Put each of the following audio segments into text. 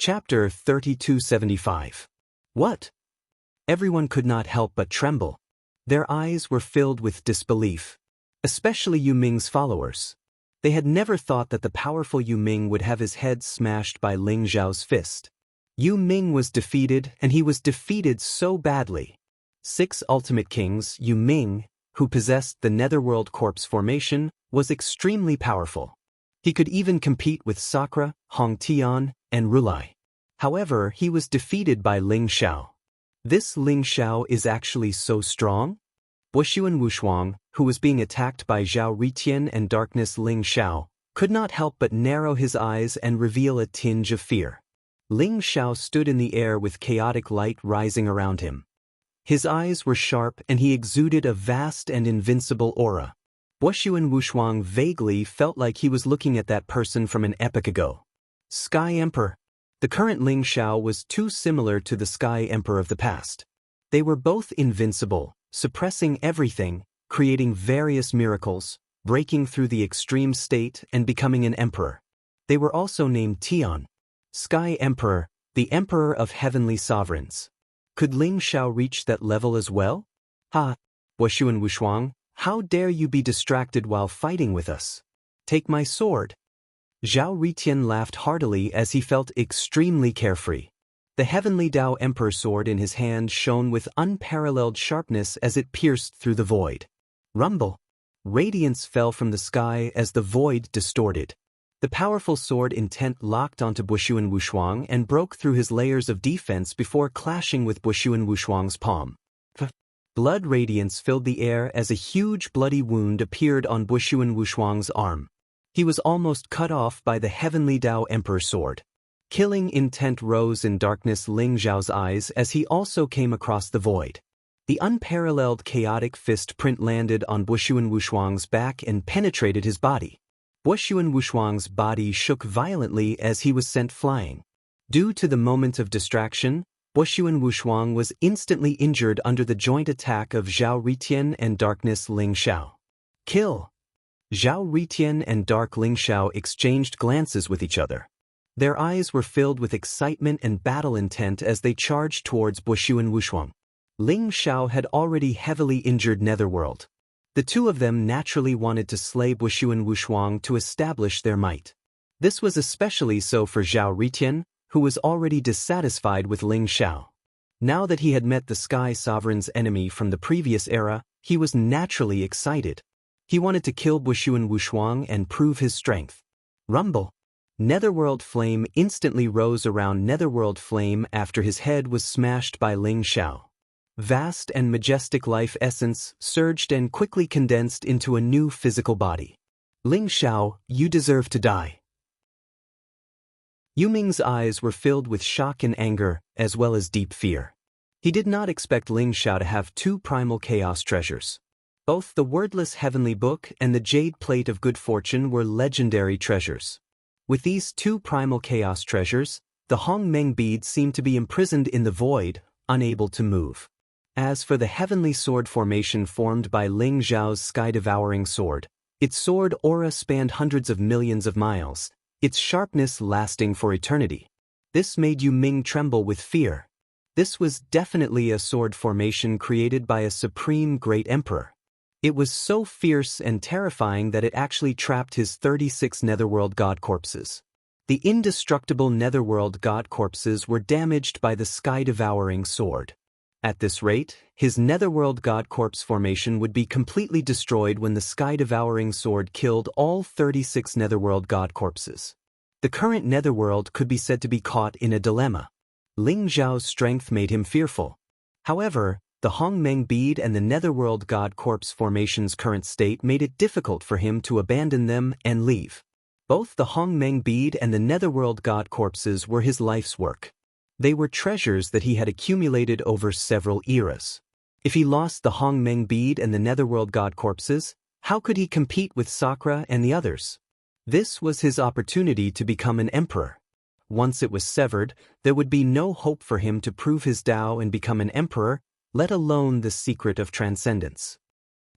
Chapter 3275. What? Everyone could not help but tremble. Their eyes were filled with disbelief. Especially Yu Ming's followers. They had never thought that the powerful Yu Ming would have his head smashed by Ling Zhao's fist. Yu Ming was defeated, and he was defeated so badly. 6 ultimate kings, Yu Ming, who possessed the Netherworld Corpse formation, was extremely powerful. He could even compete with Sakura, Hong Tian, and Rulai. However, he was defeated by Ling Xiao. This Ling Xiao is actually so strong? Bushuan Wushuang, who was being attacked by Zhao Ritian and Darkness Ling Xiao, could not help but narrow his eyes and reveal a tinge of fear. Ling Xiao stood in the air with chaotic light rising around him. His eyes were sharp and he exuded a vast and invincible aura. Bushuan Wushuang vaguely felt like he was looking at that person from an epoch ago. Sky Emperor. The current Ling Xiao was too similar to the Sky Emperor of the past. They were both invincible, suppressing everything, creating various miracles, breaking through the extreme state and becoming an emperor. They were also named Tian. Sky Emperor, the Emperor of Heavenly Sovereigns. Could Ling Xiao reach that level as well? Ha! Bushuan Wushuang, how dare you be distracted while fighting with us? Take my sword. Zhao Ritian laughed heartily as he felt extremely carefree. The Heavenly Dao Emperor sword in his hand shone with unparalleled sharpness as it pierced through the void. Rumble! Radiance fell from the sky as the void distorted. The powerful sword intent locked onto Bushuan Wushuang and broke through his layers of defense before clashing with Bushuan Wushuang's palm. Blood radiance filled the air as a huge bloody wound appeared on Bushuan Wushuang's arm. He was almost cut off by the Heavenly Dao Emperor sword. Killing intent rose in Darkness Ling Zhao's eyes as he also came across the void. The unparalleled chaotic fist print landed on Bushuan Wushuang's back and penetrated his body. Bushuan Wushuang's body shook violently as he was sent flying. Due to the moment of distraction, Bushuan Wushuang was instantly injured under the joint attack of Zhao Ritian and Darkness Ling Xiao. Kill! Zhao Ritian and Dark Ling Xiao exchanged glances with each other. Their eyes were filled with excitement and battle intent as they charged towards Bushuan Wushuang. Ling Xiao had already heavily injured Netherworld. The two of them naturally wanted to slay Bushuan Wushuang to establish their might. This was especially so for Zhao Ritian, who was already dissatisfied with Ling Xiao. Now that he had met the Sky Sovereign's enemy from the previous era, he was naturally excited. He wanted to kill Bushuan Wushuang and prove his strength. Rumble! Netherworld Flame instantly rose around Netherworld Flame after his head was smashed by Ling Xiao. Vast and majestic life essence surged and quickly condensed into a new physical body. Ling Xiao, you deserve to die. Yu Ming's eyes were filled with shock and anger, as well as deep fear. He did not expect Ling Xiao to have 2 primal chaos treasures. Both the Wordless Heavenly Book and the Jade Plate of Good Fortune were legendary treasures. With these 2 primal chaos treasures, the Hong Meng bead seemed to be imprisoned in the void, unable to move. As for the heavenly sword formation formed by Ling Zhao's sky-devouring sword, its sword aura spanned hundreds of millions of miles, its sharpness lasting for eternity. This made Yu Ming tremble with fear. This was definitely a sword formation created by a supreme great emperor. It was so fierce and terrifying that it actually trapped his 36 Netherworld God Corpses. The indestructible Netherworld God Corpses were damaged by the sky-devouring sword. At this rate, his Netherworld God Corpse formation would be completely destroyed when the sky-devouring sword killed all 36 Netherworld God Corpses. The current Netherworld could be said to be caught in a dilemma. Ling Zhao's strength made him fearful. However, the Hong Meng bead and the Netherworld God Corpse formation's current state made it difficult for him to abandon them and leave. Both the Hong Meng bead and the Netherworld God Corpses were his life's work. They were treasures that he had accumulated over several eras. If he lost the Hong Meng bead and the Netherworld God Corpses, how could he compete with Sakura and the others? This was his opportunity to become an emperor. Once it was severed, there would be no hope for him to prove his Tao and become an emperor, let alone the secret of transcendence.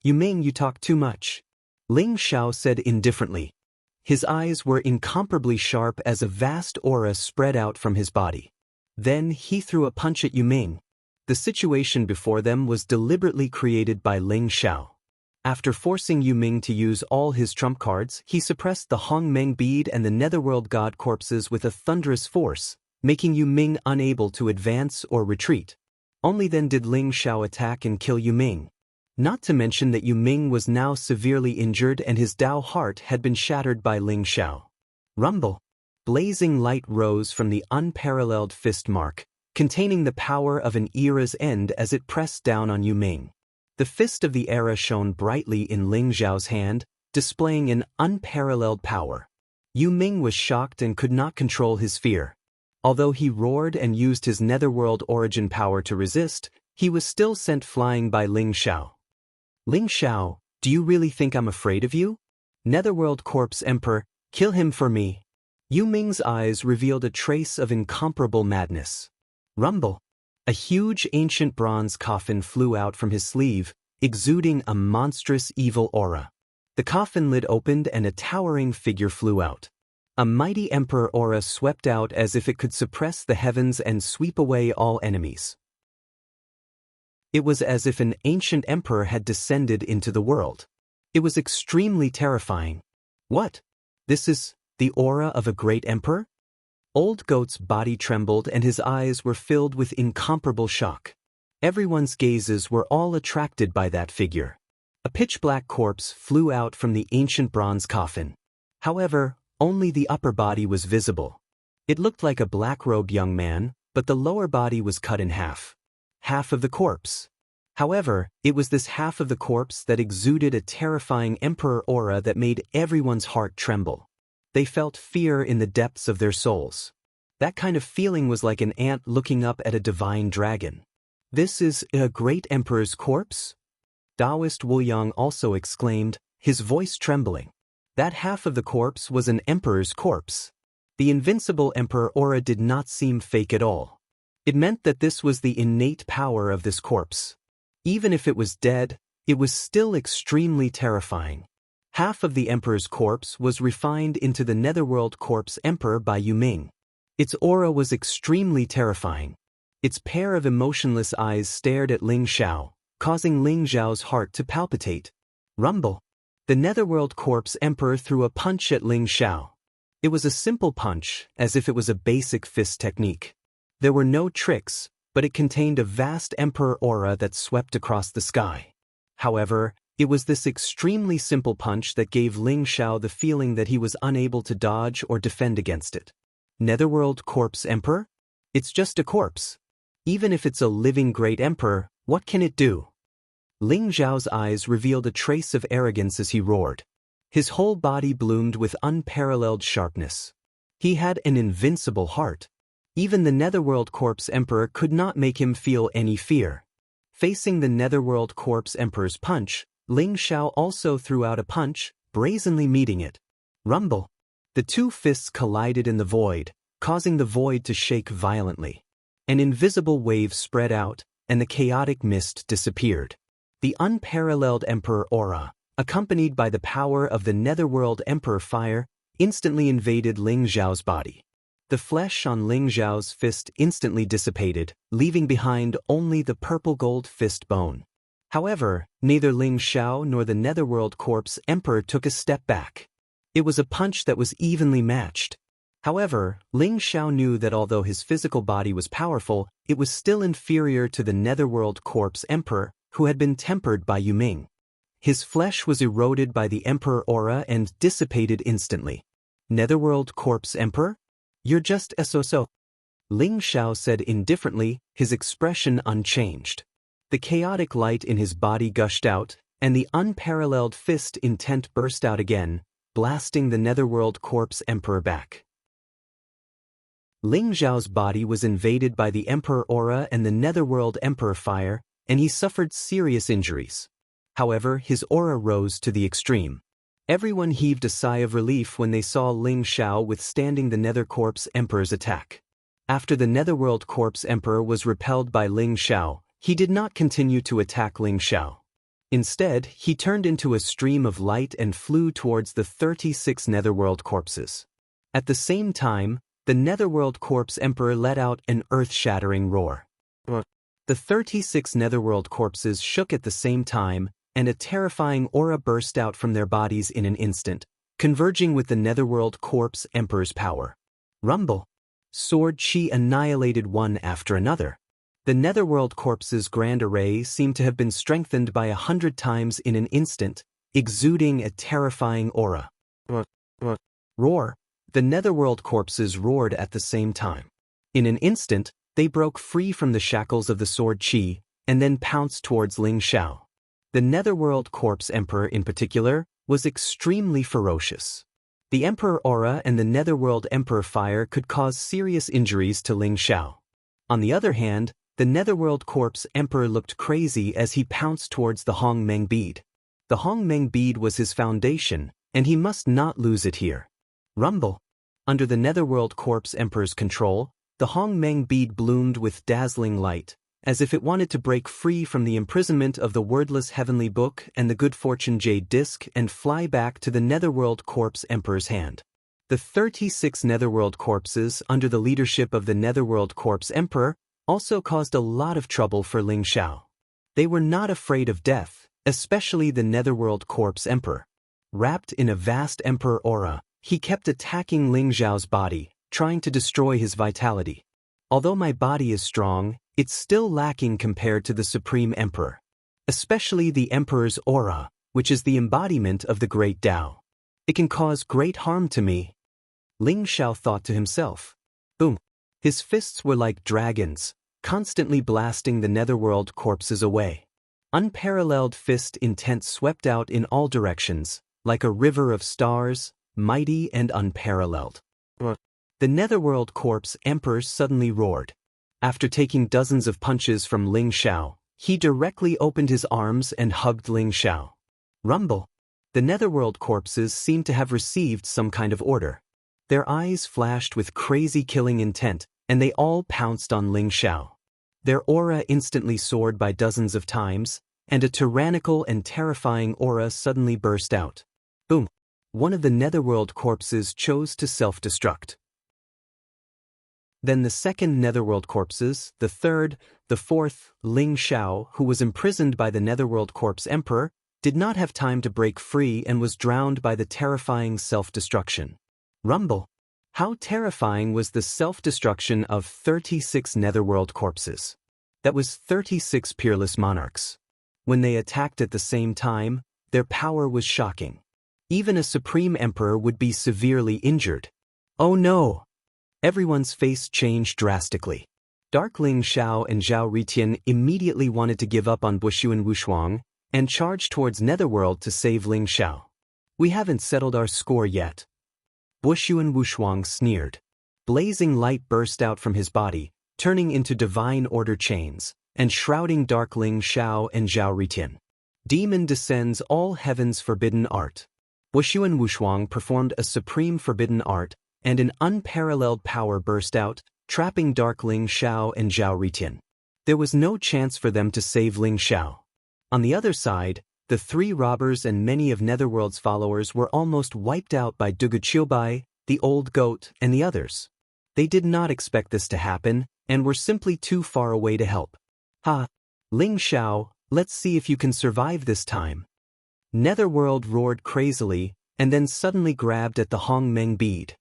Yu Ming, you talk too much. Ling Xiao said indifferently. His eyes were incomparably sharp as a vast aura spread out from his body. Then he threw a punch at Yu Ming. The situation before them was deliberately created by Ling Xiao. After forcing Yu Ming to use all his trump cards, he suppressed the Hong Meng bead and the Netherworld God corpses with a thunderous force, making Yu Ming unable to advance or retreat. Only then did Ling Xiao attack and kill Yu Ming. Not to mention that Yu Ming was now severely injured and his Dao heart had been shattered by Ling Xiao. Rumble. Blazing light rose from the unparalleled fist mark, containing the power of an era's end as it pressed down on Yu Ming. The fist of the era shone brightly in Ling Xiao's hand, displaying an unparalleled power. Yu Ming was shocked and could not control his fear. Although he roared and used his netherworld origin power to resist, he was still sent flying by Ling Xiao. Ling Xiao, do you really think I'm afraid of you? Netherworld Corpse Emperor, kill him for me. Yu Ming's eyes revealed a trace of incomparable madness. Rumble. A huge ancient bronze coffin flew out from his sleeve, exuding a monstrous evil aura. The coffin lid opened and a towering figure flew out. A mighty emperor aura swept out as if it could suppress the heavens and sweep away all enemies. It was as if an ancient emperor had descended into the world. It was extremely terrifying. What? This is the aura of a great emperor? Old Goat's body trembled and his eyes were filled with incomparable shock. Everyone's gazes were all attracted by that figure. A pitch-black corpse flew out from the ancient bronze coffin. However, only the upper body was visible. It looked like a black-robed young man, but the lower body was cut in half. Half of the corpse. However, it was this half of the corpse that exuded a terrifying emperor aura that made everyone's heart tremble. They felt fear in the depths of their souls. That kind of feeling was like an ant looking up at a divine dragon. This is a great emperor's corpse? Taoist Wu Yang also exclaimed, his voice trembling. That half of the corpse was an emperor's corpse. The invincible emperor aura did not seem fake at all. It meant that this was the innate power of this corpse. Even if it was dead, it was still extremely terrifying. Half of the emperor's corpse was refined into the Netherworld Corpse Emperor by Yu Ming. Its aura was extremely terrifying. Its pair of emotionless eyes stared at Ling Xiao, causing Ling Xiao's heart to palpitate. Rumble. The Netherworld Corpse Emperor threw a punch at Ling Xiao. It was a simple punch, as if it was a basic fist technique. There were no tricks, but it contained a vast emperor aura that swept across the sky. However, it was this extremely simple punch that gave Ling Xiao the feeling that he was unable to dodge or defend against it. Netherworld Corpse Emperor? It's just a corpse. Even if it's a living great emperor, what can it do? Ling Xiao's eyes revealed a trace of arrogance as he roared. His whole body bloomed with unparalleled sharpness. He had an invincible heart. Even the Netherworld Corpse Emperor could not make him feel any fear. Facing the Netherworld Corpse Emperor's punch, Ling Xiao also threw out a punch, brazenly meeting it. Rumble. The two fists collided in the void, causing the void to shake violently. An invisible wave spread out, and the chaotic mist disappeared. The unparalleled Emperor aura, accompanied by the power of the Netherworld Emperor fire, instantly invaded Ling Xiao's body. The flesh on Ling Xiao's fist instantly dissipated, leaving behind only the purple-gold fist bone. However, neither Ling Xiao nor the Netherworld Corpse Emperor took a step back. It was a punch that was evenly matched. However, Ling Xiao knew that although his physical body was powerful, it was still inferior to the Netherworld Corpse Emperor, who had been tempered by Yu Ming. His flesh was eroded by the Emperor aura and dissipated instantly. Netherworld Corpse Emperor? You're just a so-so. Ling Xiao said indifferently, his expression unchanged. The chaotic light in his body gushed out, and the unparalleled fist intent burst out again, blasting the Netherworld Corpse Emperor back. Ling Xiao's body was invaded by the Emperor aura and the Netherworld Emperor fire, and he suffered serious injuries. However, his aura rose to the extreme. Everyone heaved a sigh of relief when they saw Ling Xiao withstanding the Nether Corpse Emperor's attack. After the Netherworld Corpse Emperor was repelled by Ling Xiao, he did not continue to attack Ling Xiao. Instead, he turned into a stream of light and flew towards the 36 Netherworld corpses. At the same time, the Netherworld Corpse Emperor let out an earth-shattering roar. The 36 Netherworld corpses shook at the same time, and a terrifying aura burst out from their bodies in an instant, converging with the Netherworld Corpse Emperor's power. Rumble. Sword Chi annihilated one after another. The Netherworld Corpse's grand array seemed to have been strengthened by 100 times in an instant, exuding a terrifying aura. Roar. The Netherworld Corpses roared at the same time. In an instant, they broke free from the shackles of the Sword Chi, and then pounced towards Ling Xiao. The Netherworld Corpse Emperor in particular was extremely ferocious. The Emperor Aura and the Netherworld Emperor Fire could cause serious injuries to Ling Xiao. On the other hand, the Netherworld Corpse Emperor looked crazy as he pounced towards the Hong Meng bead. The Hong Meng bead was his foundation, and he must not lose it here. Rumble. Under the Netherworld Corpse Emperor's control, the Hong Meng bead bloomed with dazzling light, as if it wanted to break free from the imprisonment of the wordless heavenly book and the good fortune jade disc and fly back to the Netherworld Corpse Emperor's hand. The 36 Netherworld corpses under the leadership of the Netherworld Corpse Emperor also caused a lot of trouble for Ling Xiao. They were not afraid of death, especially the Netherworld Corpse Emperor. Wrapped in a vast Emperor aura, he kept attacking Ling Xiao's body, trying to destroy his vitality. Although my body is strong, it's still lacking compared to the Supreme Emperor. Especially the Emperor's aura, which is the embodiment of the Great Tao. It can cause great harm to me. Ling Xiao thought to himself. Boom. His fists were like dragons, constantly blasting the Netherworld corpses away. Unparalleled fist intent swept out in all directions, like a river of stars, mighty and unparalleled. The Netherworld Corpse Emperor suddenly roared. After taking dozens of punches from Ling Xiao, he directly opened his arms and hugged Ling Xiao. Rumble. The Netherworld corpses seemed to have received some kind of order. Their eyes flashed with crazy killing intent, and they all pounced on Ling Xiao. Their aura instantly soared by dozens of times, and a tyrannical and terrifying aura suddenly burst out. Boom. One of the Netherworld corpses chose to self-destruct. Then the second Netherworld corpses, the third, the fourth, Ling Xiao, who was imprisoned by the Netherworld Corpse Emperor, did not have time to break free and was drowned by the terrifying self-destruction. Rumble. How terrifying was the self-destruction of 36 Netherworld corpses. That was 36 peerless monarchs. When they attacked at the same time, their power was shocking. Even a Supreme Emperor would be severely injured. Oh no! Everyone's face changed drastically. Dark Ling Xiao and Zhao Ritian immediately wanted to give up on Bushuan Wushuang and charged towards Netherworld to save Ling Xiao. We haven't settled our score yet. Bushuan Wushuang sneered. Blazing light burst out from his body, turning into divine order chains, and shrouding Dark Ling Xiao and Zhao Ritian. Demon descends all heaven's forbidden art. Bushuan Wushuang performed a supreme forbidden art, and an unparalleled power burst out, trapping Dark Ling Xiao and Zhao Ritian. There was no chance for them to save Ling Xiao. On the other side, the three robbers and many of Netherworld's followers were almost wiped out by Dugu Qiubai, the old goat, and the others. They did not expect this to happen, and were simply too far away to help. Ha! Ling Xiao, let's see if you can survive this time. Netherworld roared crazily, and then suddenly grabbed at the Hong Meng bead.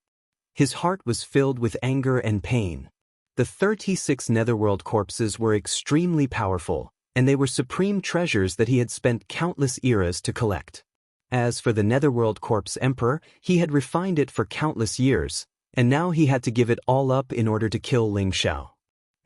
His heart was filled with anger and pain. The 36 Netherworld corpses were extremely powerful, and they were supreme treasures that he had spent countless eras to collect. As for the Netherworld Corpse Emperor, he had refined it for countless years, and now he had to give it all up in order to kill Ling Xiao.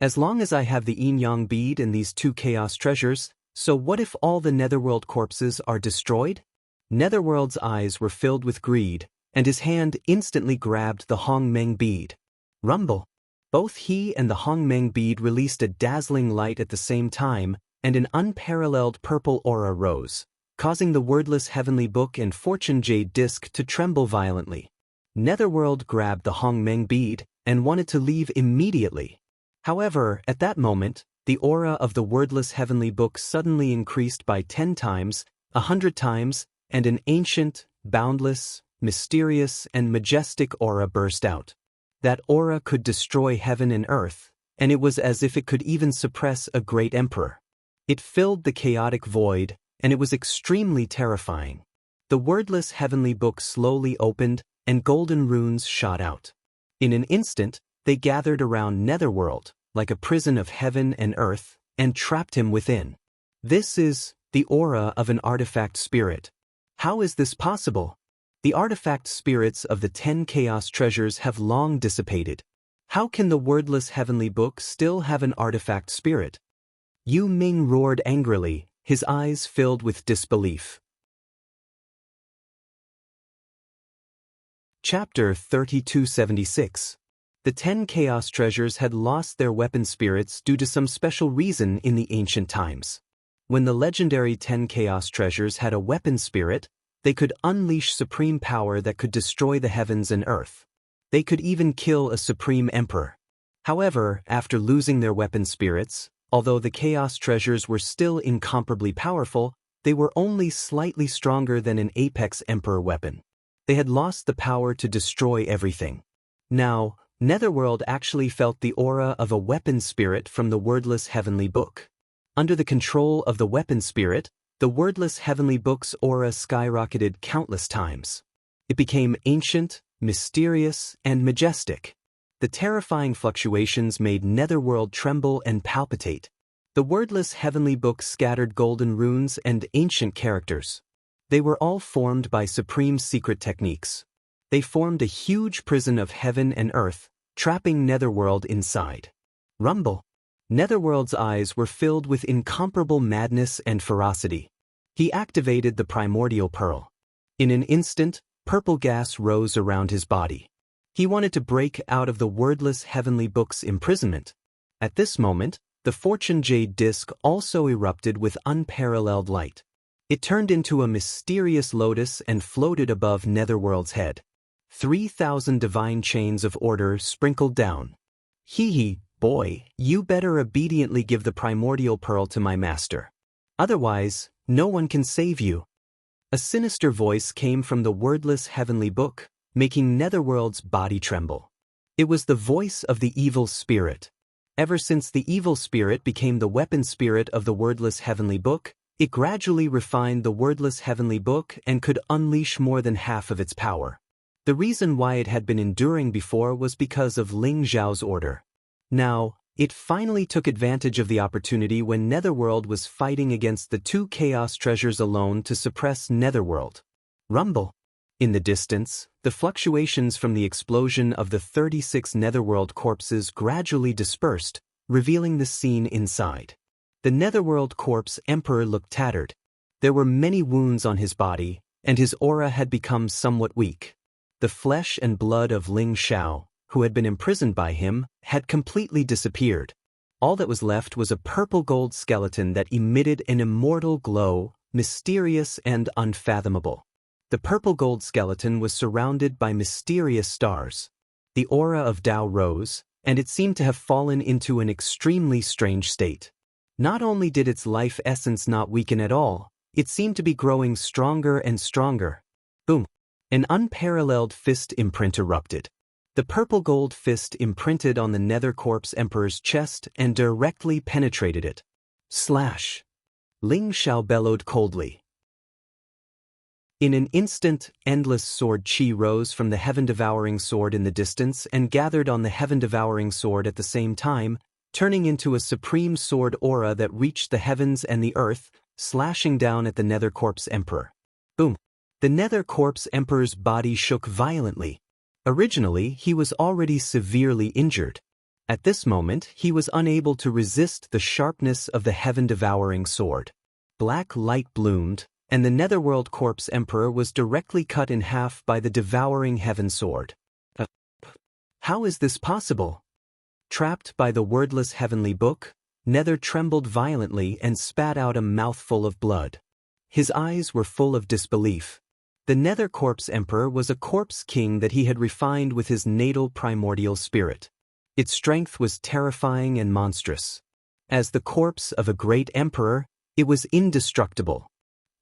As long as I have the Yin-Yang bead and these two chaos treasures, so what if all the Netherworld corpses are destroyed? Netherworld's eyes were filled with greed, and his hand instantly grabbed the Hong Meng bead. Rumble. Both he and the Hong Meng bead released a dazzling light at the same time, and an unparalleled purple aura rose, causing the wordless heavenly book and fortune jade disc to tremble violently. Netherworld grabbed the Hong Meng bead and wanted to leave immediately. However, at that moment, the aura of the wordless heavenly book suddenly increased by 10 times, 100 times, and an ancient, boundless, mysterious, and majestic aura burst out. That aura could destroy heaven and earth, and it was as if it could even suppress a great emperor. It filled the chaotic void, and it was extremely terrifying. The wordless heavenly book slowly opened, and golden runes shot out. In an instant, they gathered around Netherworld, like a prison of heaven and earth, and trapped him within. This is the aura of an artifact spirit. How is this possible? The artifact spirits of the 10 chaos treasures have long dissipated. How can the wordless heavenly book still have an artifact spirit? Yu Ming roared angrily, his eyes filled with disbelief. Chapter 3276. The 10 chaos treasures had lost their weapon spirits due to some special reason in the ancient times. When the legendary 10 chaos treasures had a weapon spirit, they could unleash supreme power that could destroy the heavens and earth. They could even kill a supreme emperor. However, after losing their weapon spirits, although the chaos treasures were still incomparably powerful, they were only slightly stronger than an apex emperor weapon. They had lost the power to destroy everything. Now, Netherworld actually felt the aura of a weapon spirit from the wordless heavenly book. Under the control of the weapon spirit, the wordless heavenly book's aura skyrocketed countless times. It became ancient, mysterious, and majestic. The terrifying fluctuations made Netherworld tremble and palpitate. The wordless heavenly book scattered golden runes and ancient characters. They were all formed by supreme secret techniques. They formed a huge prison of heaven and earth, trapping Netherworld inside. Rumble. Netherworld's eyes were filled with incomparable madness and ferocity. He activated the primordial pearl. In an instant, purple gas rose around his body. He wanted to break out of the wordless heavenly book's imprisonment. At this moment, the fortune jade disk also erupted with unparalleled light. It turned into a mysterious lotus and floated above Netherworld's head. 3,000 divine chains of order sprinkled down. Hee, boy, you better obediently give the primordial pearl to my master. Otherwise, no one can save you. A sinister voice came from the wordless heavenly book, making Netherworld's body tremble. It was the voice of the evil spirit. Ever since the evil spirit became the weapon spirit of the wordless heavenly book, it gradually refined the wordless heavenly book and could unleash more than half of its power. The reason why it had been enduring before was because of Ling Zhao's order. Now, it finally took advantage of the opportunity when Netherworld was fighting against the 2 chaos treasures alone to suppress Netherworld. Rumble. In the distance, the fluctuations from the explosion of the 36 Netherworld corpses gradually dispersed, revealing the scene inside. The Netherworld corpse emperor looked tattered. There were many wounds on his body, and his aura had become somewhat weak. The flesh and blood of Ling Zhao, who had been imprisoned by him, had completely disappeared. All that was left was a purple-gold skeleton that emitted an immortal glow, mysterious and unfathomable. The purple-gold skeleton was surrounded by mysterious stars. The aura of Dao rose, and it seemed to have fallen into an extremely strange state. Not only did its life essence not weaken at all, it seemed to be growing stronger and stronger. Boom! An unparalleled fist imprint erupted. The purple-gold fist imprinted on the Nether Corpse Emperor's chest and directly penetrated it. Slash! Ling Zhao bellowed coldly. In an instant, endless sword chi rose from the heaven-devouring sword in the distance and gathered on the heaven-devouring sword at the same time, turning into a supreme sword aura that reached the heavens and the earth, slashing down at the Nether Corpse Emperor. Boom! The Nether Corpse Emperor's body shook violently. Originally, he was already severely injured. At this moment, he was unable to resist the sharpness of the heaven-devouring sword. Black light bloomed, and the Netherworld Corpse Emperor was directly cut in half by the devouring heaven sword. How is this possible? Trapped by the wordless heavenly book, Nether trembled violently and spat out a mouthful of blood. His eyes were full of disbelief. The Nether Corpse Emperor was a corpse king that he had refined with his natal primordial spirit. Its strength was terrifying and monstrous. As the corpse of a great emperor, it was indestructible.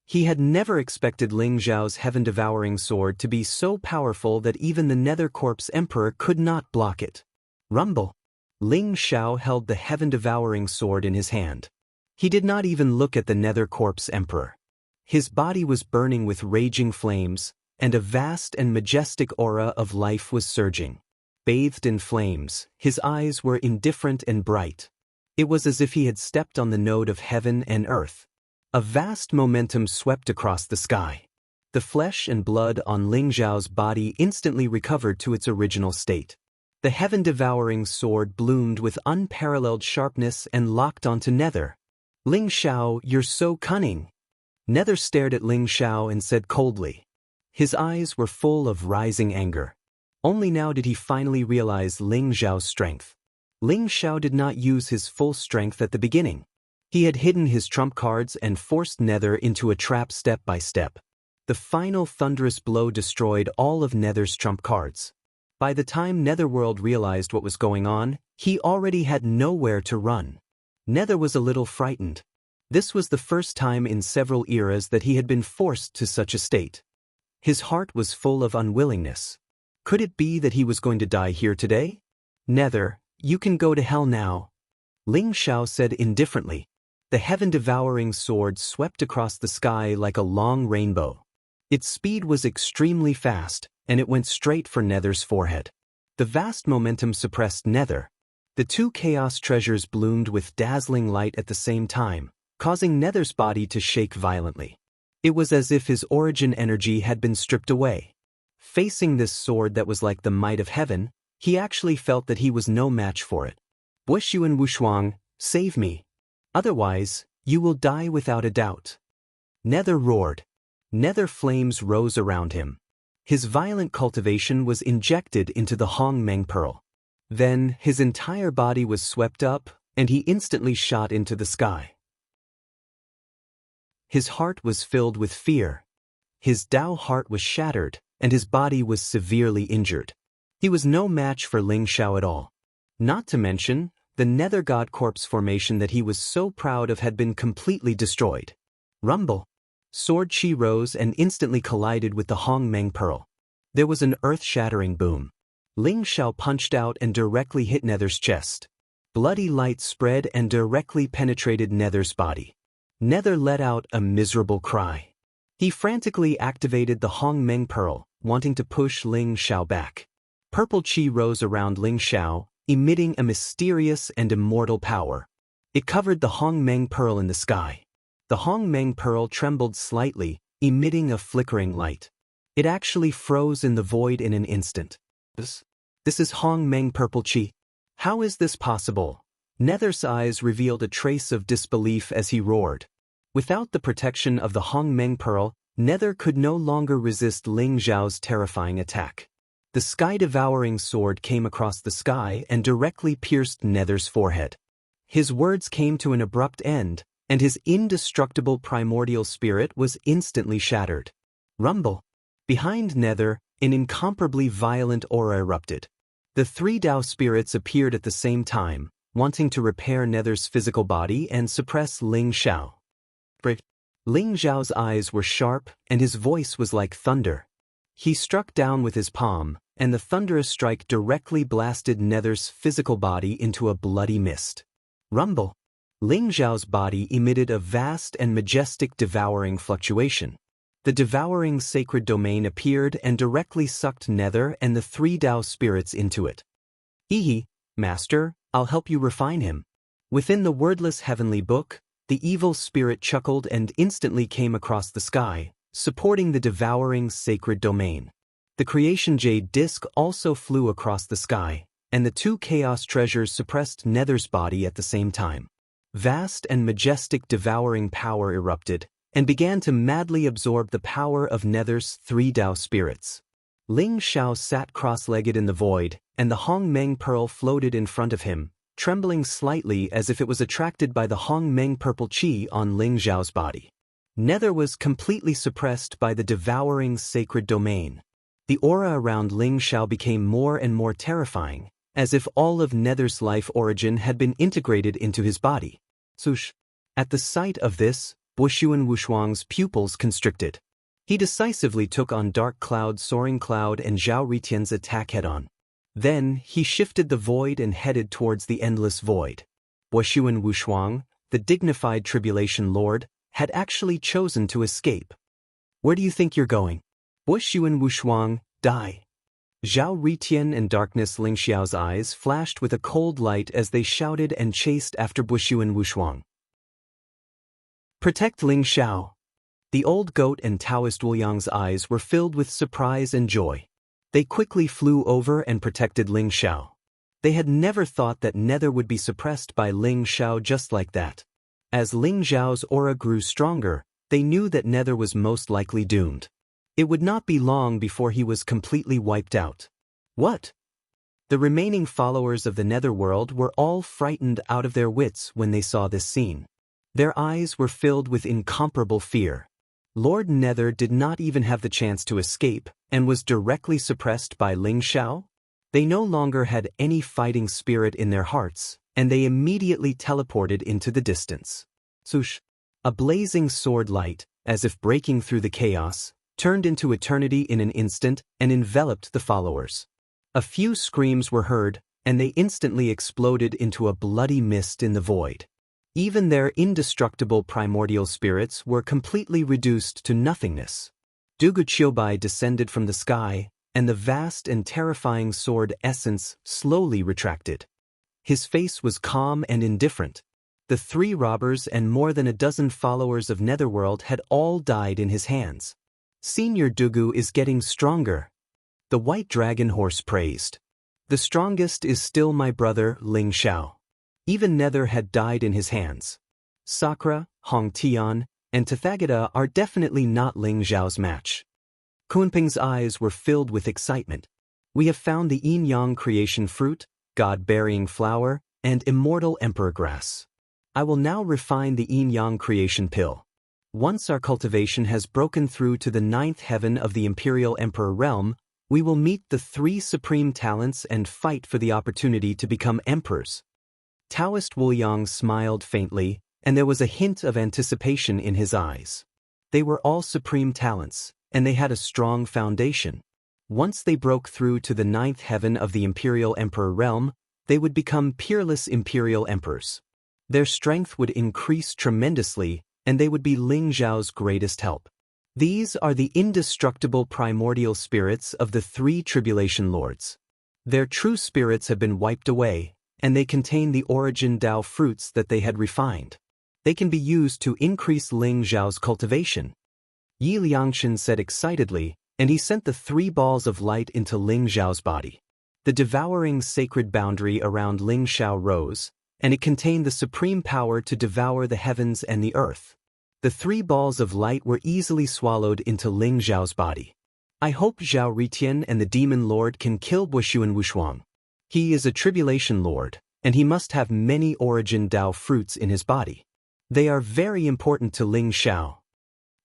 He had never expected Ling Zhao's heaven-devouring sword to be so powerful that even the Nether Corpse Emperor could not block it. Rumble. Ling Zhao held the heaven-devouring sword in his hand. He did not even look at the Nether Corpse Emperor. His body was burning with raging flames, and a vast and majestic aura of life was surging. Bathed in flames, his eyes were indifferent and bright. It was as if he had stepped on the node of heaven and earth. A vast momentum swept across the sky. The flesh and blood on Ling Zhao's body instantly recovered to its original state. The heaven-devouring sword bloomed with unparalleled sharpness and locked onto Nether. "Ling Zhao, you're so cunning." Nether stared at Ling Zhao and said coldly. His eyes were full of rising anger. Only now did he finally realize Ling Zhao's strength. Ling Zhao did not use his full strength at the beginning. He had hidden his trump cards and forced Nether into a trap step by step. The final thunderous blow destroyed all of Nether's trump cards. By the time Netherworld realized what was going on, he already had nowhere to run. Nether was a little frightened. This was the first time in several eras that he had been forced to such a state. His heart was full of unwillingness. Could it be that he was going to die here today? "Nether, you can go to hell now," Ling Zhao said indifferently. The heaven-devouring sword swept across the sky like a long rainbow. Its speed was extremely fast, and it went straight for Nether's forehead. The vast momentum suppressed Nether. The two chaos treasures bloomed with dazzling light at the same time, causing Nether's body to shake violently. It was as if his origin energy had been stripped away. Facing this sword that was like the might of heaven, he actually felt that he was no match for it. "Wushuan Wushuang, save me. Otherwise, you will die without a doubt." Nether roared. Nether flames rose around him. His violent cultivation was injected into the Hong Meng Pearl. Then, his entire body was swept up, and he instantly shot into the sky. His heart was filled with fear. His Dao heart was shattered, and his body was severely injured. He was no match for Ling Zhao at all. Not to mention, the Nether God Corpse formation that he was so proud of had been completely destroyed. Rumble. Sword Chi rose and instantly collided with the Hong Meng Pearl. There was an earth-shattering boom. Ling Zhao punched out and directly hit Nether's chest. Bloody light spread and directly penetrated Nether's body. Nether let out a miserable cry. He frantically activated the Hong Meng Pearl, wanting to push Ling Zhao back. Purple Chi rose around Ling Zhao, emitting a mysterious and immortal power. It covered the Hong Meng Pearl in the sky. The Hong Meng Pearl trembled slightly, emitting a flickering light. It actually froze in the void in an instant. This is Hong Meng Purple Chi. How is this possible? Nether's eyes revealed a trace of disbelief as he roared. Without the protection of the Hong Meng Pearl, Nether could no longer resist Ling Zhao's terrifying attack. The sky-devouring sword came across the sky and directly pierced Nether's forehead. His words came to an abrupt end, and his indestructible primordial spirit was instantly shattered. Rumble. Behind Nether, an incomparably violent aura erupted. The three Dao spirits appeared at the same time, wanting to repair Nether's physical body and suppress Ling Zhao. Ling Zhao's eyes were sharp, and his voice was like thunder. He struck down with his palm, and the thunderous strike directly blasted Nether's physical body into a bloody mist. Rumble. Ling Zhao's body emitted a vast and majestic devouring fluctuation. The devouring sacred domain appeared and directly sucked Nether and the three Dao spirits into it. "Hehe, Master, I'll help you refine him." Within the wordless heavenly book, the evil spirit chuckled and instantly came across the sky, supporting the devouring sacred domain. The creation jade disc also flew across the sky, and the two chaos treasures suppressed Nether's body at the same time. Vast and majestic devouring power erupted, and began to madly absorb the power of Nether's three Dao spirits. Ling Zhao sat cross-legged in the void, and the Hong Meng Pearl floated in front of him, trembling slightly as if it was attracted by the Hong Meng Purple Chi on Ling Zhao's body. Nether was completely suppressed by the devouring sacred domain. The aura around Ling Zhao became more and more terrifying, as if all of Nether's life origin had been integrated into his body. Sush. At the sight of this, Buxuan Wushuang's pupils constricted. He decisively took on Dark Cloud, Soaring Cloud, and Zhao Ritian's attack head-on. Then, he shifted the void and headed towards the endless void. Buxuan Wushuang, the dignified Tribulation Lord, had actually chosen to escape. Where do you think you're going? Buxuan Wushuang, die. Zhao Ritian and Darkness Ling Xiao's eyes flashed with a cold light as they shouted and chased after Buxuan Wushuang. Protect Ling Xiao. The old goat and Taoist Wu Yang's eyes were filled with surprise and joy. They quickly flew over and protected Ling Xiao. They had never thought that Nether would be suppressed by Ling Xiao just like that. As Ling Xiao's aura grew stronger, they knew that Nether was most likely doomed. It would not be long before he was completely wiped out. What? The remaining followers of the Netherworld were all frightened out of their wits when they saw this scene. Their eyes were filled with incomparable fear. Lord Nether did not even have the chance to escape, and was directly suppressed by Ling Xiao? They no longer had any fighting spirit in their hearts, and they immediately teleported into the distance. Sush. A blazing sword light, as if breaking through the chaos, turned into eternity in an instant and enveloped the followers. A few screams were heard, and they instantly exploded into a bloody mist in the void. Even their indestructible primordial spirits were completely reduced to nothingness. Dugu Qiubai descended from the sky, and the vast and terrifying sword essence slowly retracted. His face was calm and indifferent. The 3 robbers and more than a dozen followers of Netherworld had all died in his hands. Senior Dugu is getting stronger. The white dragon horse praised. The strongest is still my brother, Ling Xiao. Even Nether had died in his hands. Sakura, Hong Tian, and Tathagata are definitely not Ling Xiao's match. Kunping's eyes were filled with excitement. We have found the yin-yang creation fruit, god-bearing flower, and immortal emperor grass. I will now refine the yin-yang creation pill. Once our cultivation has broken through to the 9th heaven of the Imperial Emperor realm, we will meet the 3 supreme talents and fight for the opportunity to become emperors. Taoist Wu Yang smiled faintly, and there was a hint of anticipation in his eyes. They were all supreme talents, and they had a strong foundation. Once they broke through to the 9th heaven of the Imperial Emperor realm, they would become peerless Imperial Emperors. Their strength would increase tremendously, and they would be Ling Xiao's greatest help. These are the indestructible primordial spirits of the 3 Tribulation Lords. Their true spirits have been wiped away, and they contain the origin Dao fruits that they had refined. They can be used to increase Ling Xiao's cultivation. Yi Liangshan said excitedly, and he sent the 3 balls of light into Ling Xiao's body. The devouring sacred boundary around Ling Xiao rose, and it contained the supreme power to devour the heavens and the earth. The 3 balls of light were easily swallowed into Ling Xiao's body. I hope Zhao Ritian and the Demon Lord can kill Buxuan Wushuang. He is a Tribulation Lord, and he must have many origin Dao fruits in his body. They are very important to Ling Xiao.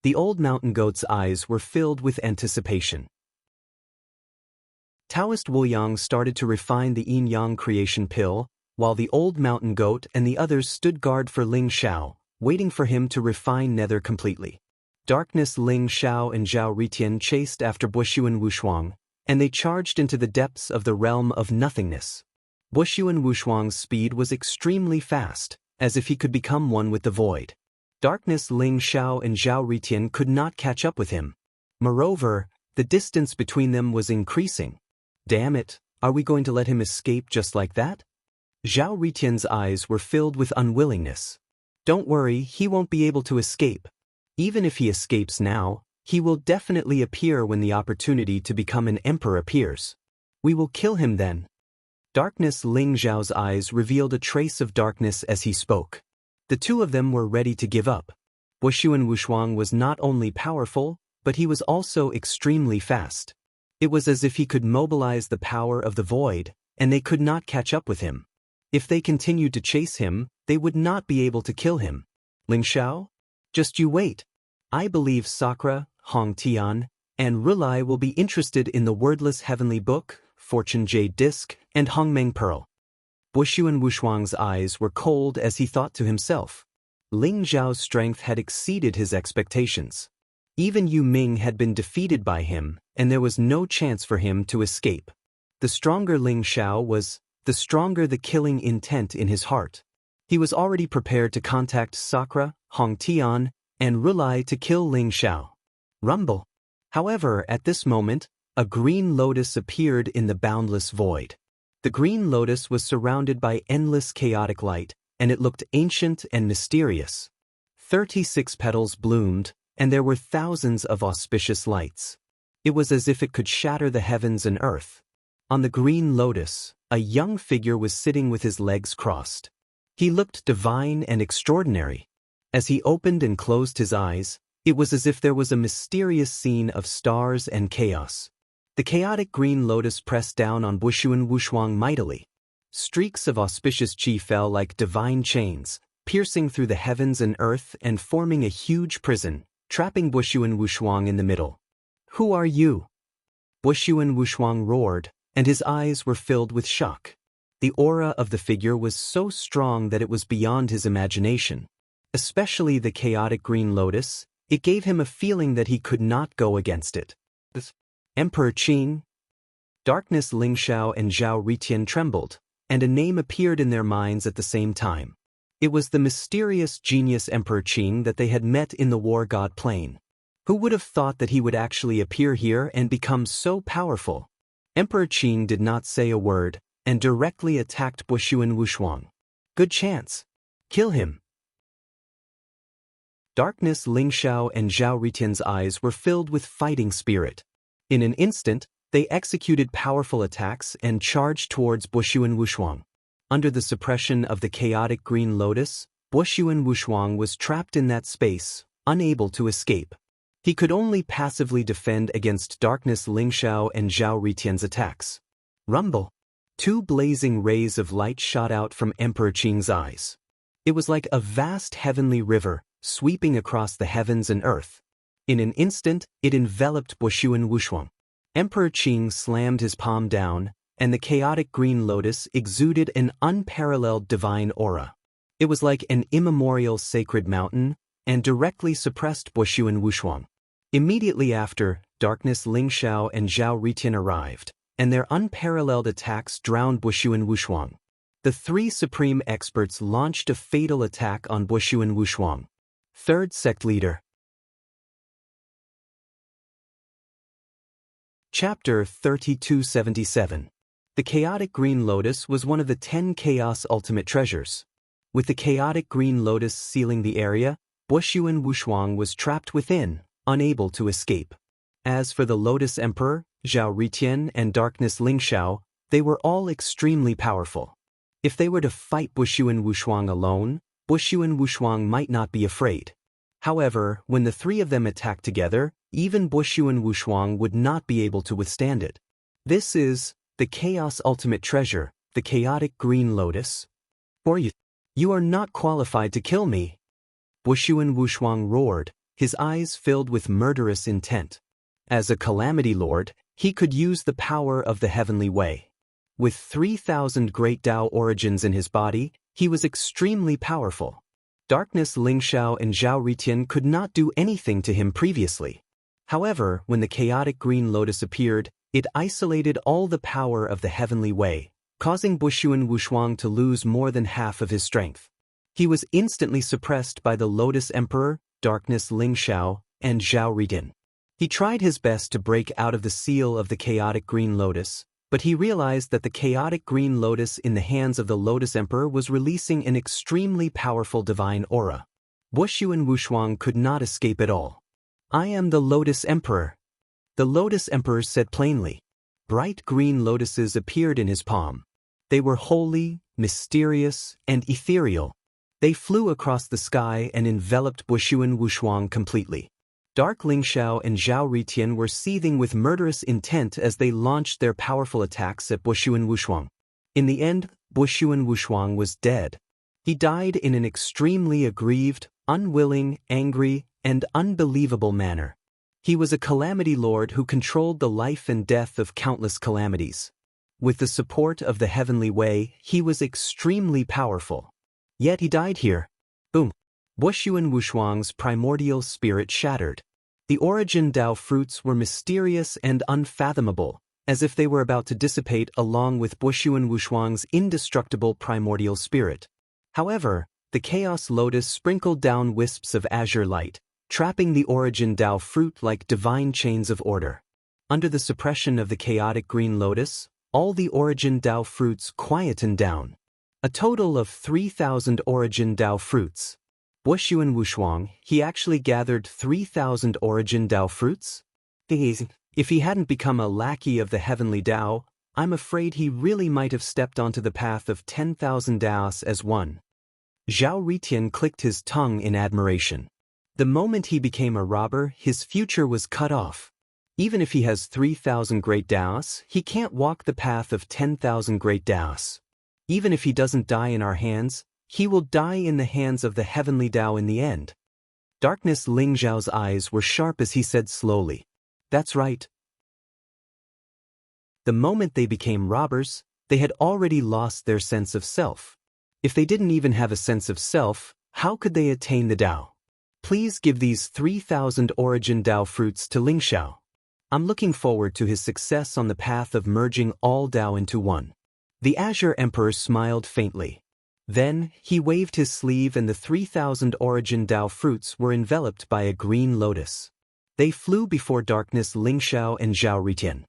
The old mountain goat's eyes were filled with anticipation. Taoist Wu Yang started to refine the yin-yang creation pill, while the old mountain goat and the others stood guard for Ling Xiao, waiting for him to refine Nether completely. Darkness Ling Xiao and Zhao Ritian chased after Buxuan Wushuang, and they charged into the depths of the realm of nothingness. Buxuan Wushuang's speed was extremely fast, as if he could become one with the void. Darkness Ling Xiao and Zhao Ritian could not catch up with him. Moreover, the distance between them was increasing. Damn it, are we going to let him escape just like that? Zhao Ritian's eyes were filled with unwillingness. Don't worry, he won't be able to escape. Even if he escapes now, he will definitely appear when the opportunity to become an emperor appears. We will kill him then. Darkness Ling Xiao's eyes revealed a trace of darkness as he spoke. The 2 of them were ready to give up. Buxuan Wushuang was not only powerful, but he was also extremely fast. It was as if he could mobilize the power of the void, and they could not catch up with him. If they continued to chase him, they would not be able to kill him. Ling Xiao? Just you wait. I believe Sakura, Hong Tian, and Rulai will be interested in the wordless heavenly book, Fortune Jade Disc, and Hongmeng Pearl. Buxuan Wushuang's eyes were cold as he thought to himself. Ling Zhao's strength had exceeded his expectations. Even Yu Ming had been defeated by him, and there was no chance for him to escape. The stronger Ling Zhao was, the stronger the killing intent in his heart. He was already prepared to contact Sakura, Hong Tian, and Rulai to kill Ling Zhao. Rumble. However, at this moment, a green lotus appeared in the boundless void. The green lotus was surrounded by endless chaotic light, and it looked ancient and mysterious. 36 petals bloomed, and there were thousands of auspicious lights. It was as if it could shatter the heavens and earth. On the green lotus, a young figure was sitting with his legs crossed. He looked divine and extraordinary. As he opened and closed his eyes, it was as if there was a mysterious scene of stars and chaos. The chaotic green lotus pressed down on Buxuan Wushuang mightily. Streaks of auspicious qi fell like divine chains, piercing through the heavens and earth and forming a huge prison, trapping Buxuan Wushuang in the middle. "Who are you?" Buxuan Wushuang roared, and his eyes were filled with shock. The aura of the figure was so strong that it was beyond his imagination. Especially the chaotic green lotus, it gave him a feeling that he could not go against it. Emperor Qing. Darkness Ling Zhao and Zhao Ritian trembled, and a name appeared in their minds at the same time. It was the mysterious genius Emperor Qing that they had met in the War God Plain. Who would have thought that he would actually appear here and become so powerful? Emperor Qing did not say a word, and directly attacked Buxuan Wushuang. Good chance. Kill him. Darkness Ling Zhao and Zhao Ritian's eyes were filled with fighting spirit. In an instant, they executed powerful attacks and charged towards Buxuan Wushuang. Under the suppression of the chaotic green lotus, Buxuan Wushuang was trapped in that space, unable to escape. He could only passively defend against Darkness Ling Zhao and Zhao Ritian's attacks. Rumble. 2 blazing rays of light shot out from Emperor Qing's eyes. It was like a vast heavenly river, sweeping across the heavens and earth. In an instant, it enveloped Buxuan Wushuang. Emperor Qing slammed his palm down, and the chaotic green lotus exuded an unparalleled divine aura. It was like an immemorial sacred mountain, and directly suppressed Buxuan Wushuang. Immediately after, Darkness Ling Zhao and Zhao Ritian arrived, and their unparalleled attacks drowned Buxuan Wushuang. The 3 supreme experts launched a fatal attack on Buxuan Wushuang. Third Sect Leader. Chapter 3277. The chaotic green lotus was one of the 10 chaos ultimate treasures. With the chaotic green lotus sealing the area, Buxuan Wushuang was trapped within, unable to escape. As for the Lotus Emperor, Zhao Ritian and Darkness Ling Zhao, they were all extremely powerful. If they were to fight Buxuan Wushuang alone, Buxuan Wushuang might not be afraid. However, when the 3 of them attacked together, even Buxuan Wushuang would not be able to withstand it. This is the Chaos Ultimate Treasure, the Chaotic Green Lotus. For you are not qualified to kill me. Buxuan Wushuang roared, his eyes filled with murderous intent. As a Calamity Lord, he could use the power of the Heavenly Way. With 3,000 great Tao origins in his body, he was extremely powerful. Darkness Ling Zhao and Zhao Ritian could not do anything to him previously. However, when the chaotic green lotus appeared, it isolated all the power of the Heavenly Way, causing Buxuan Wushuang to lose more than half of his strength. He was instantly suppressed by the Lotus Emperor, Darkness Ling Zhao, and Zhao Ritian. He tried his best to break out of the seal of the chaotic green lotus, but he realized that the chaotic green lotus in the hands of the Lotus Emperor was releasing an extremely powerful divine aura. Buxuan Wushuang could not escape at all. "I am the Lotus Emperor." The Lotus Emperor said plainly. Bright green lotuses appeared in his palm. They were holy, mysterious, and ethereal. They flew across the sky and enveloped Buxuan Wushuang completely. Dark Ling Zhao and Zhao Ritian were seething with murderous intent as they launched their powerful attacks at Buxuan Wushuang. In the end, Buxuan Wushuang was dead. He died in an extremely aggrieved, unwilling, angry, and unbelievable manner. He was a Calamity Lord who controlled the life and death of countless calamities. With the support of the heavenly way, he was extremely powerful. Yet he died here. Boom. Wushuan Wushuang's primordial spirit shattered. The origin Tao fruits were mysterious and unfathomable, as if they were about to dissipate along with Wushuan Wushuang's indestructible primordial spirit. However, the chaos lotus sprinkled down wisps of azure light, trapping the origin Tao fruit like divine chains of order. Under the suppression of the chaotic green lotus, all the origin Tao fruits quietened down. A total of 3,000 origin Tao fruits. Wushuan Wushuang, he actually gathered 3,000 origin Tao fruits? If he hadn't become a lackey of the heavenly Tao, I'm afraid he really might have stepped onto the path of 10,000 Taos as one. Zhao Ritian clicked his tongue in admiration. The moment he became a robber, his future was cut off. Even if he has 3,000 great Taos, he can't walk the path of 10,000 great Taos. Even if he doesn't die in our hands, he will die in the hands of the heavenly Tao in the end. Darkness Ling Zhao's eyes were sharp as he said slowly, "That's right." The moment they became robbers, they had already lost their sense of self. If they didn't even have a sense of self, how could they attain the Tao? Please give these 3,000 origin Tao fruits to Ling Xiao. I'm looking forward to his success on the path of merging all Tao into one. The Azure Emperor smiled faintly. Then, he waved his sleeve and the 3,000 origin Tao fruits were enveloped by a green lotus. They flew before Darkness Ling Xiao and Zhao Ritian.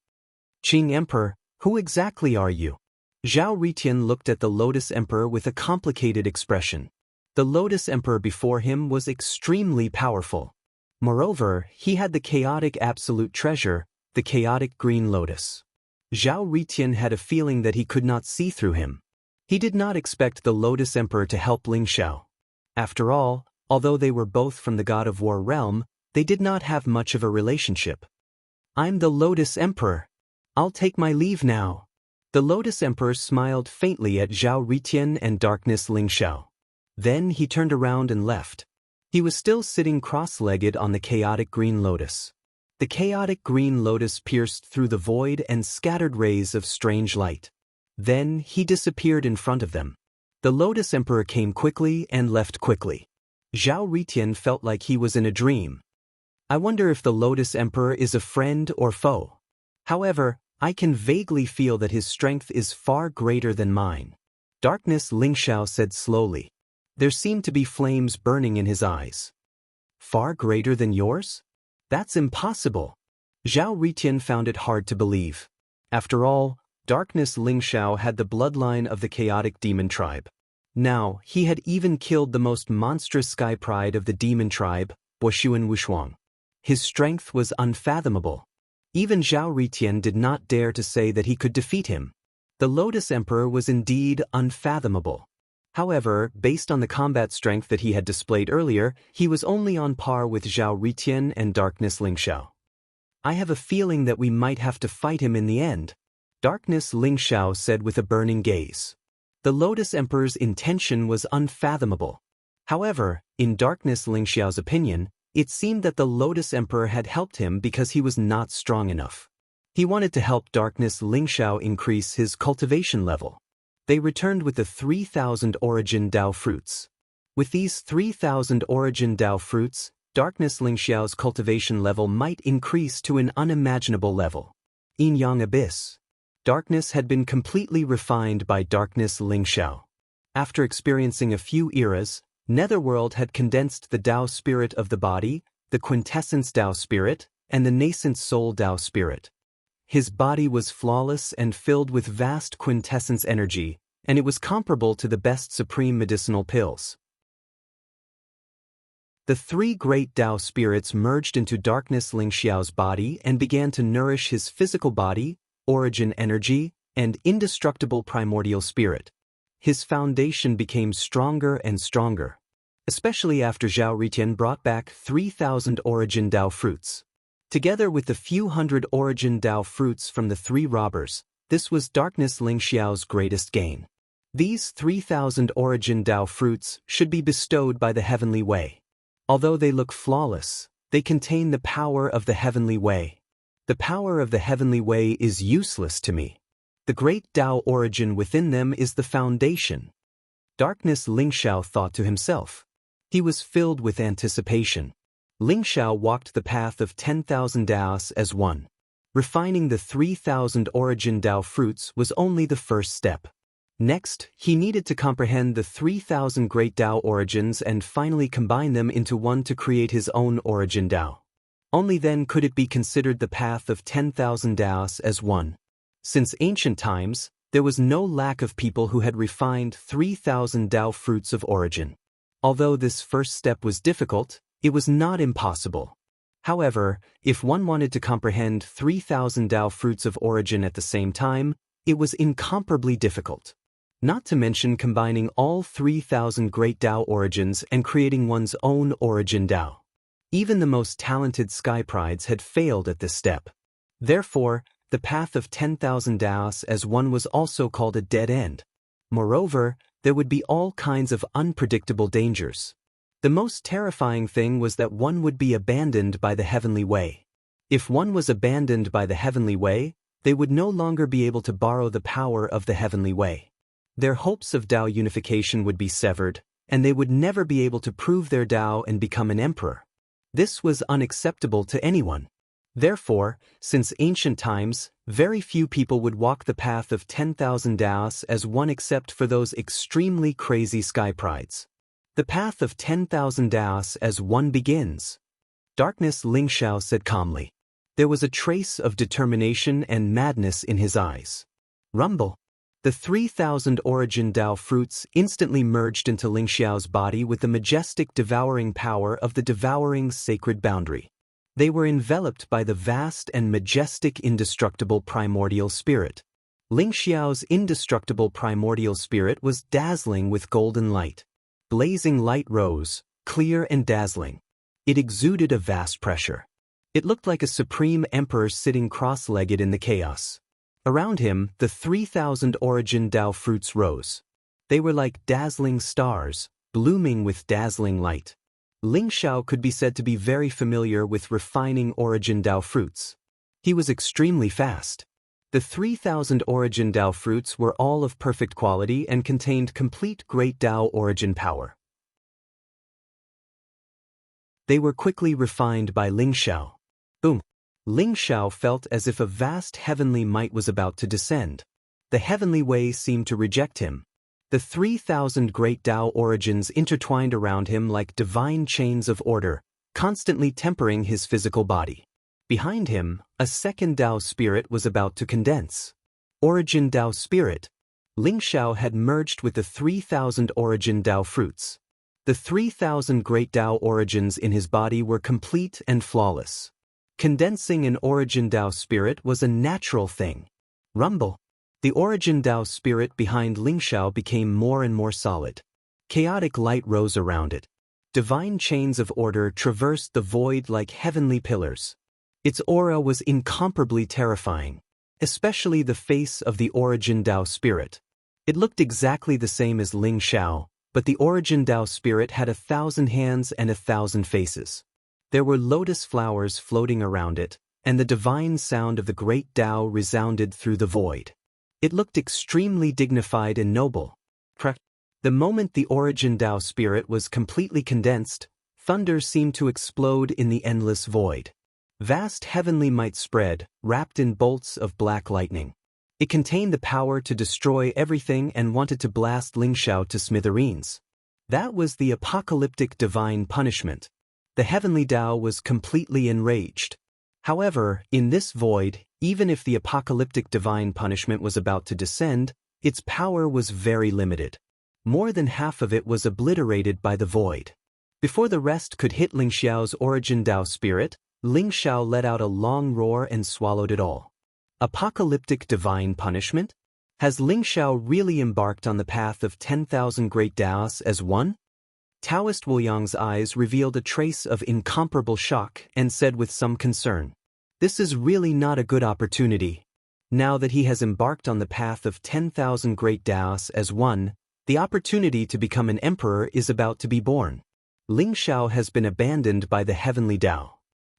Qing Emperor, who exactly are you? Zhao Ritian looked at the Lotus Emperor with a complicated expression. The Lotus Emperor before him was extremely powerful. Moreover, he had the chaotic absolute treasure, the chaotic green lotus. Zhao Ritian had a feeling that he could not see through him. He did not expect the Lotus Emperor to help Ling Xiao. After all, although they were both from the God of War realm, they did not have much of a relationship. I'm the Lotus Emperor. I'll take my leave now. The Lotus Emperor smiled faintly at Zhao Ritian and Darkness Ling Xiao. Then he turned around and left. He was still sitting cross-legged on the chaotic green lotus. The chaotic green lotus pierced through the void and scattered rays of strange light. Then he disappeared in front of them. The Lotus Emperor came quickly and left quickly. Zhao Ritian felt like he was in a dream. I wonder if the Lotus Emperor is a friend or foe. However, I can vaguely feel that his strength is far greater than mine. Darkness Ling Xiao said slowly. There seemed to be flames burning in his eyes. Far greater than yours? That's impossible. Zhao Ritian found it hard to believe. After all, Darkness Ling Xiao had the bloodline of the chaotic demon tribe. Now, he had even killed the most monstrous sky pride of the demon tribe, Wushuan Wushuang. His strength was unfathomable. Even Zhao Ritian did not dare to say that he could defeat him. The Lotus Emperor was indeed unfathomable. However, based on the combat strength that he had displayed earlier, he was only on par with Zhao Ritian and Darkness Ling Xiao. I have a feeling that we might have to fight him in the end, Darkness Ling Xiao said with a burning gaze. The Lotus Emperor's intention was unfathomable. However, in Darkness Ling Xiao's opinion, it seemed that the Lotus Emperor had helped him because he was not strong enough. He wanted to help Darkness Ling Xiao increase his cultivation level. They returned with the 3,000 origin Tao fruits. With these 3,000 origin Tao fruits, Darkness Ling Xiao's cultivation level might increase to an unimaginable level. Yin Yang Abyss. Darkness had been completely refined by Darkness Ling Xiao. After experiencing a few eras, Netherworld had condensed the Tao spirit of the body, the quintessence Tao spirit, and the nascent soul Tao spirit. His body was flawless and filled with vast quintessence energy, and it was comparable to the best supreme medicinal pills. The three great Tao spirits merged into Darkness Ling Xiao's body and began to nourish his physical body, origin energy, and indestructible primordial spirit. His foundation became stronger and stronger, especially after Zhao Ritian brought back 3,000 origin Tao fruits. Together with the few hundred origin Tao fruits from the three robbers, this was Darkness Ling Xiao's greatest gain. These 3,000 origin Tao fruits should be bestowed by the heavenly way. Although they look flawless, they contain the power of the heavenly way. The power of the heavenly way is useless to me. The great Tao origin within them is the foundation. Darkness, Ling Xiao thought to himself. He was filled with anticipation. Ling Xiao walked the path of 10,000 Daos as one. Refining the 3,000 origin Tao fruits was only the first step. Next, he needed to comprehend the 3,000 great Tao origins and finally combine them into one to create his own origin Tao. Only then could it be considered the path of 10,000 Daos as one. Since ancient times, there was no lack of people who had refined 3,000 Tao fruits of origin. Although this first step was difficult, it was not impossible. However, if one wanted to comprehend 3,000 Tao fruits of origin at the same time, it was incomparably difficult. Not to mention combining all 3,000 great Tao origins and creating one's own origin Tao. Even the most talented sky prides had failed at this step. Therefore, the path of 10,000 Daos as one was also called a dead end. Moreover, there would be all kinds of unpredictable dangers. The most terrifying thing was that one would be abandoned by the heavenly way. If one was abandoned by the heavenly way, they would no longer be able to borrow the power of the heavenly way. Their hopes of Tao unification would be severed, and they would never be able to prove their Tao and become an emperor. This was unacceptable to anyone. Therefore, since ancient times, very few people would walk the path of 10,000 Daos as one except for those extremely crazy sky prides. The path of 10,000 Daos as one begins. Darkness, Ling Xiao said calmly. There was a trace of determination and madness in his eyes. Rumble. The 3,000 origin Tao fruits instantly merged into Ling Xiao's body with the majestic devouring power of the devouring sacred boundary. They were enveloped by the vast and majestic indestructible primordial spirit. Ling Xiao's indestructible primordial spirit was dazzling with golden light. Blazing light rose, clear and dazzling. It exuded a vast pressure. It looked like a supreme emperor sitting cross-legged in the chaos. Around him, the 3,000 origin Tao fruits rose. They were like dazzling stars, blooming with dazzling light. Ling Xiao could be said to be very familiar with refining origin Tao fruits. He was extremely fast. The 3,000 origin Tao fruits were all of perfect quality and contained complete great Tao origin power. They were quickly refined by Ling Xiao. Boom! Ling Xiao felt as if a vast heavenly might was about to descend. The heavenly way seemed to reject him. The 3,000 great Tao origins intertwined around him like divine chains of order, constantly tempering his physical body. Behind him, a second Tao spirit was about to condense. Origin Tao spirit. Ling Xiao had merged with the 3,000 origin Tao fruits. The 3,000 great Tao origins in his body were complete and flawless. Condensing an origin Tao spirit was a natural thing. Rumble. The origin Tao spirit behind Ling Xiao became more and more solid. Chaotic light rose around it. Divine chains of order traversed the void like heavenly pillars. Its aura was incomparably terrifying, especially the face of the origin Tao spirit. It looked exactly the same as Ling Xiao, but the origin Tao spirit had 1,000 hands and 1,000 faces. There were lotus flowers floating around it, and the divine sound of the great Tao resounded through the void. It looked extremely dignified and noble. The moment the origin Tao spirit was completely condensed, thunder seemed to explode in the endless void. Vast heavenly might spread, wrapped in bolts of black lightning. It contained the power to destroy everything and wanted to blast Ling Xiao to smithereens. That was the apocalyptic divine punishment. The heavenly Tao was completely enraged. However, in this void, even if the apocalyptic divine punishment was about to descend, its power was very limited. More than half of it was obliterated by the void. Before the rest could hit Ling Xiao's origin Tao spirit, Ling Xiao let out a long roar and swallowed it all. Apocalyptic divine punishment? Has Ling Xiao really embarked on the path of 10,000 great Daos as one? Taoist Wu Yang's eyes revealed a trace of incomparable shock and said with some concern, "This is really not a good opportunity. Now that he has embarked on the path of 10,000 great Daos as one, the opportunity to become an emperor is about to be born. Ling Xiao has been abandoned by the heavenly Tao.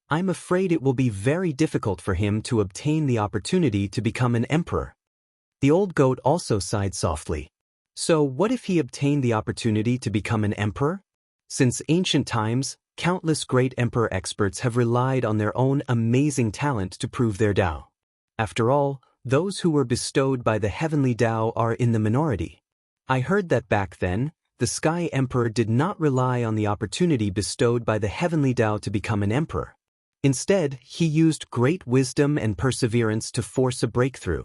I'm afraid it will be very difficult for him to obtain the opportunity to become an emperor." The old goat also sighed softly. So what if he obtained the opportunity to become an emperor? Since ancient times, countless great emperor experts have relied on their own amazing talent to prove their Tao. After all, those who were bestowed by the heavenly Tao are in the minority. I heard that back then, the Sky Emperor did not rely on the opportunity bestowed by the heavenly Tao to become an emperor. Instead, he used great wisdom and perseverance to force a breakthrough.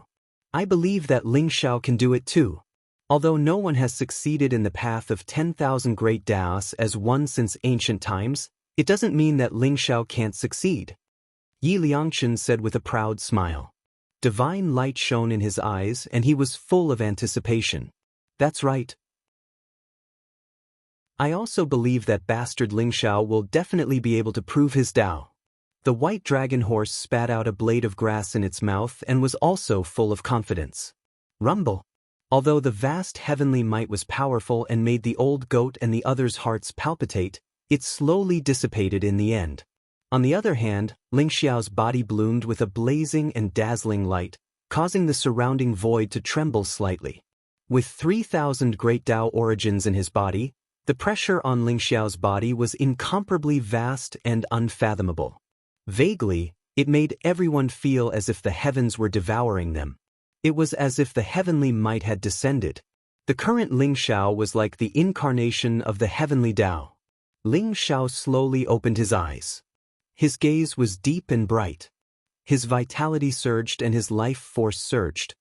I believe that Ling Xiao can do it too. Although no one has succeeded in the path of 10,000 great Daos as one since ancient times, it doesn't mean that Ling Xiao can't succeed. Yi Liangchen said with a proud smile. Divine light shone in his eyes and he was full of anticipation. That's right. I also believe that bastard Ling Xiao will definitely be able to prove his Tao. The white dragon horse spat out a blade of grass in its mouth and was also full of confidence. Rumble. Although the vast heavenly might was powerful and made the old goat and the others' hearts palpitate, it slowly dissipated in the end. On the other hand, Ling Xiao's body bloomed with a blazing and dazzling light, causing the surrounding void to tremble slightly. With 3,000 great Tao origins in his body, the pressure on Ling Xiao's body was incomparably vast and unfathomable. Vaguely, it made everyone feel as if the heavens were devouring them. It was as if the heavenly might had descended. The current Ling Xiao was like the incarnation of the heavenly Tao. Ling Xiao slowly opened his eyes. His gaze was deep and bright. His vitality surged and his life force surged.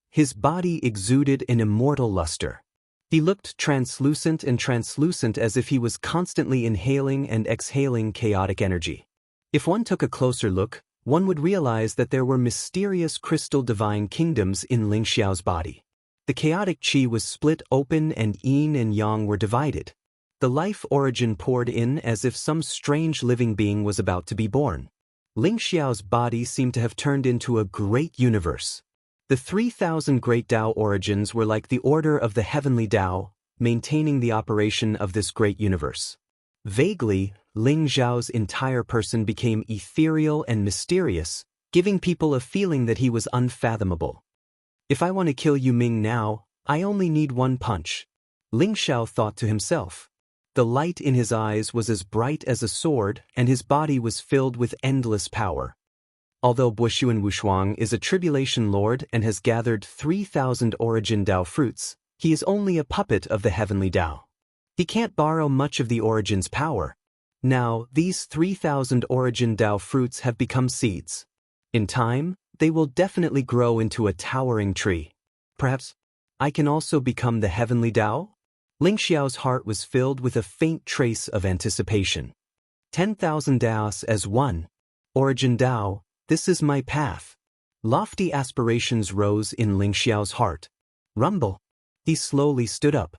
His body exuded an immortal luster. He looked translucent as if he was constantly inhaling and exhaling chaotic energy. If one took a closer look, one would realize that there were mysterious crystal divine kingdoms in Ling Xiao's body. The chaotic qi was split open and yin and yang were divided. The life origin poured in as if some strange living being was about to be born. Ling Xiao's body seemed to have turned into a great universe. The 3,000 great Tao origins were like the order of the heavenly Tao, maintaining the operation of this great universe. Vaguely, Ling Xiao's entire person became ethereal and mysterious, giving people a feeling that he was unfathomable. If I want to kill Yu Ming now, I only need one punch. Ling Xiao thought to himself. The light in his eyes was as bright as a sword and his body was filled with endless power. Although Bushuan Wushuang is a tribulation lord and has gathered 3,000 origin Tao fruits, he is only a puppet of the heavenly Tao. He can't borrow much of the origin's power. Now, these 3,000 origin Tao fruits have become seeds. In time, they will definitely grow into a towering tree. Perhaps I can also become the heavenly Tao? Ling Xiao's heart was filled with a faint trace of anticipation. 10,000 Daos as one. Origin Tao, this is my path. Lofty aspirations rose in Ling Xiao's heart. Rumble. He slowly stood up.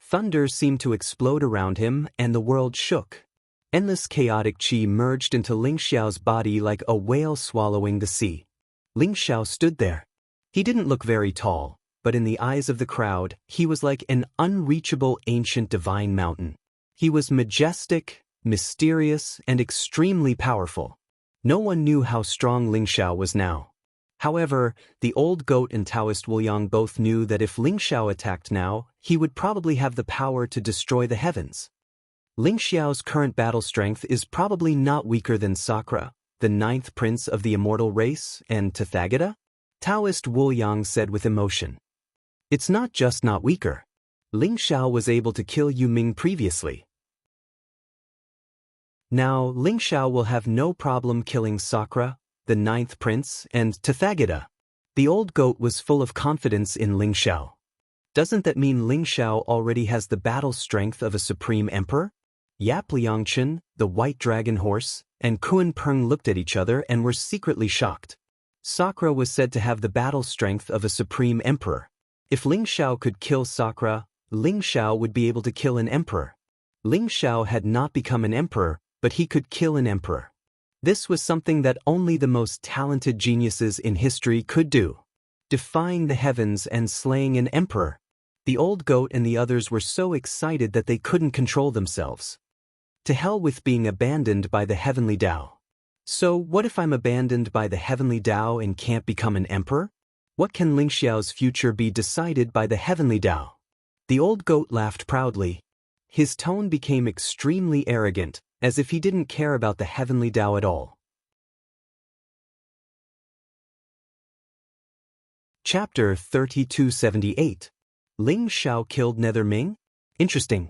Thunder seemed to explode around him and the world shook. Endless chaotic qi merged into Ling Xiao's body like a whale swallowing the sea. Ling Xiao stood there. He didn't look very tall, but in the eyes of the crowd, he was like an unreachable ancient divine mountain. He was majestic, mysterious, and extremely powerful. No one knew how strong Ling Xiao was now. However, the old goat and Taoist Wu Yang both knew that if Ling Xiao attacked now, he would probably have the power to destroy the heavens. Ling Xiao's current battle strength is probably not weaker than Sakra, the 9th prince of the immortal race, and Tathagata? Taoist Wu Yang said with emotion. It's not just not weaker. Ling Xiao was able to kill Yu Ming previously. Now, Ling Xiao will have no problem killing Sakra, the 9th prince, and Tathagata. The old goat was full of confidence in Ling Xiao. Doesn't that mean Ling Xiao already has the battle strength of a supreme emperor? Yap Liangchen, the white dragon horse, and Kuan Peng looked at each other and were secretly shocked. Sakra was said to have the battle strength of a supreme emperor. If Ling Xiao could kill Sakra, Ling Xiao would be able to kill an emperor. Ling Xiao had not become an emperor, but he could kill an emperor. This was something that only the most talented geniuses in history could do. Defying the heavens and slaying an emperor. The old goat and the others were so excited that they couldn't control themselves. To hell with being abandoned by the heavenly Tao. So what if I'm abandoned by the heavenly Tao and can't become an emperor? What can Ling Xiao's future be decided by the heavenly Tao? The old goat laughed proudly. His tone became extremely arrogant, as if he didn't care about the heavenly Tao at all. Chapter 3278. Ling Xiao killed Nether Ming? Interesting.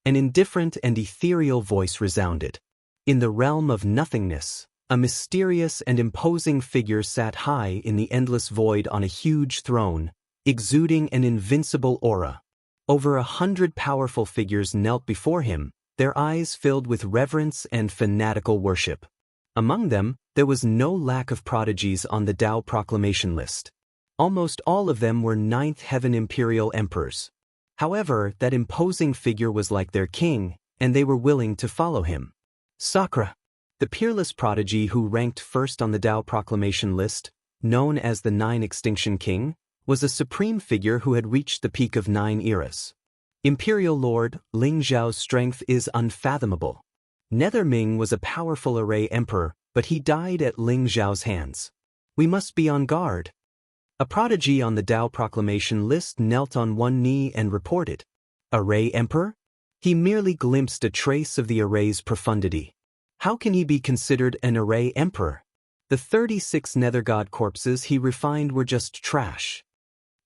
An indifferent and ethereal voice resounded. In the realm of nothingness, a mysterious and imposing figure sat high in the endless void on a huge throne, exuding an invincible aura. Over 100 powerful figures knelt before him, their eyes filled with reverence and fanatical worship. Among them, there was no lack of prodigies on the Tao proclamation list. Almost all of them were Ninth Heaven Imperial Emperors. However, that imposing figure was like their king, and they were willing to follow him. Sakura, the peerless prodigy who ranked first on the Tao proclamation list, known as the Nine Extinction King, was a supreme figure who had reached the peak of 9 eras. Imperial Lord, Ling Xiao's strength is unfathomable. Nether Ming was a powerful array emperor, but he died at Ling Xiao's hands. We must be on guard. A prodigy on the Tao proclamation list knelt on one knee and reported. Array Emperor? He merely glimpsed a trace of the array's profundity. How can he be considered an array emperor? The 36 nether god corpses he refined were just trash.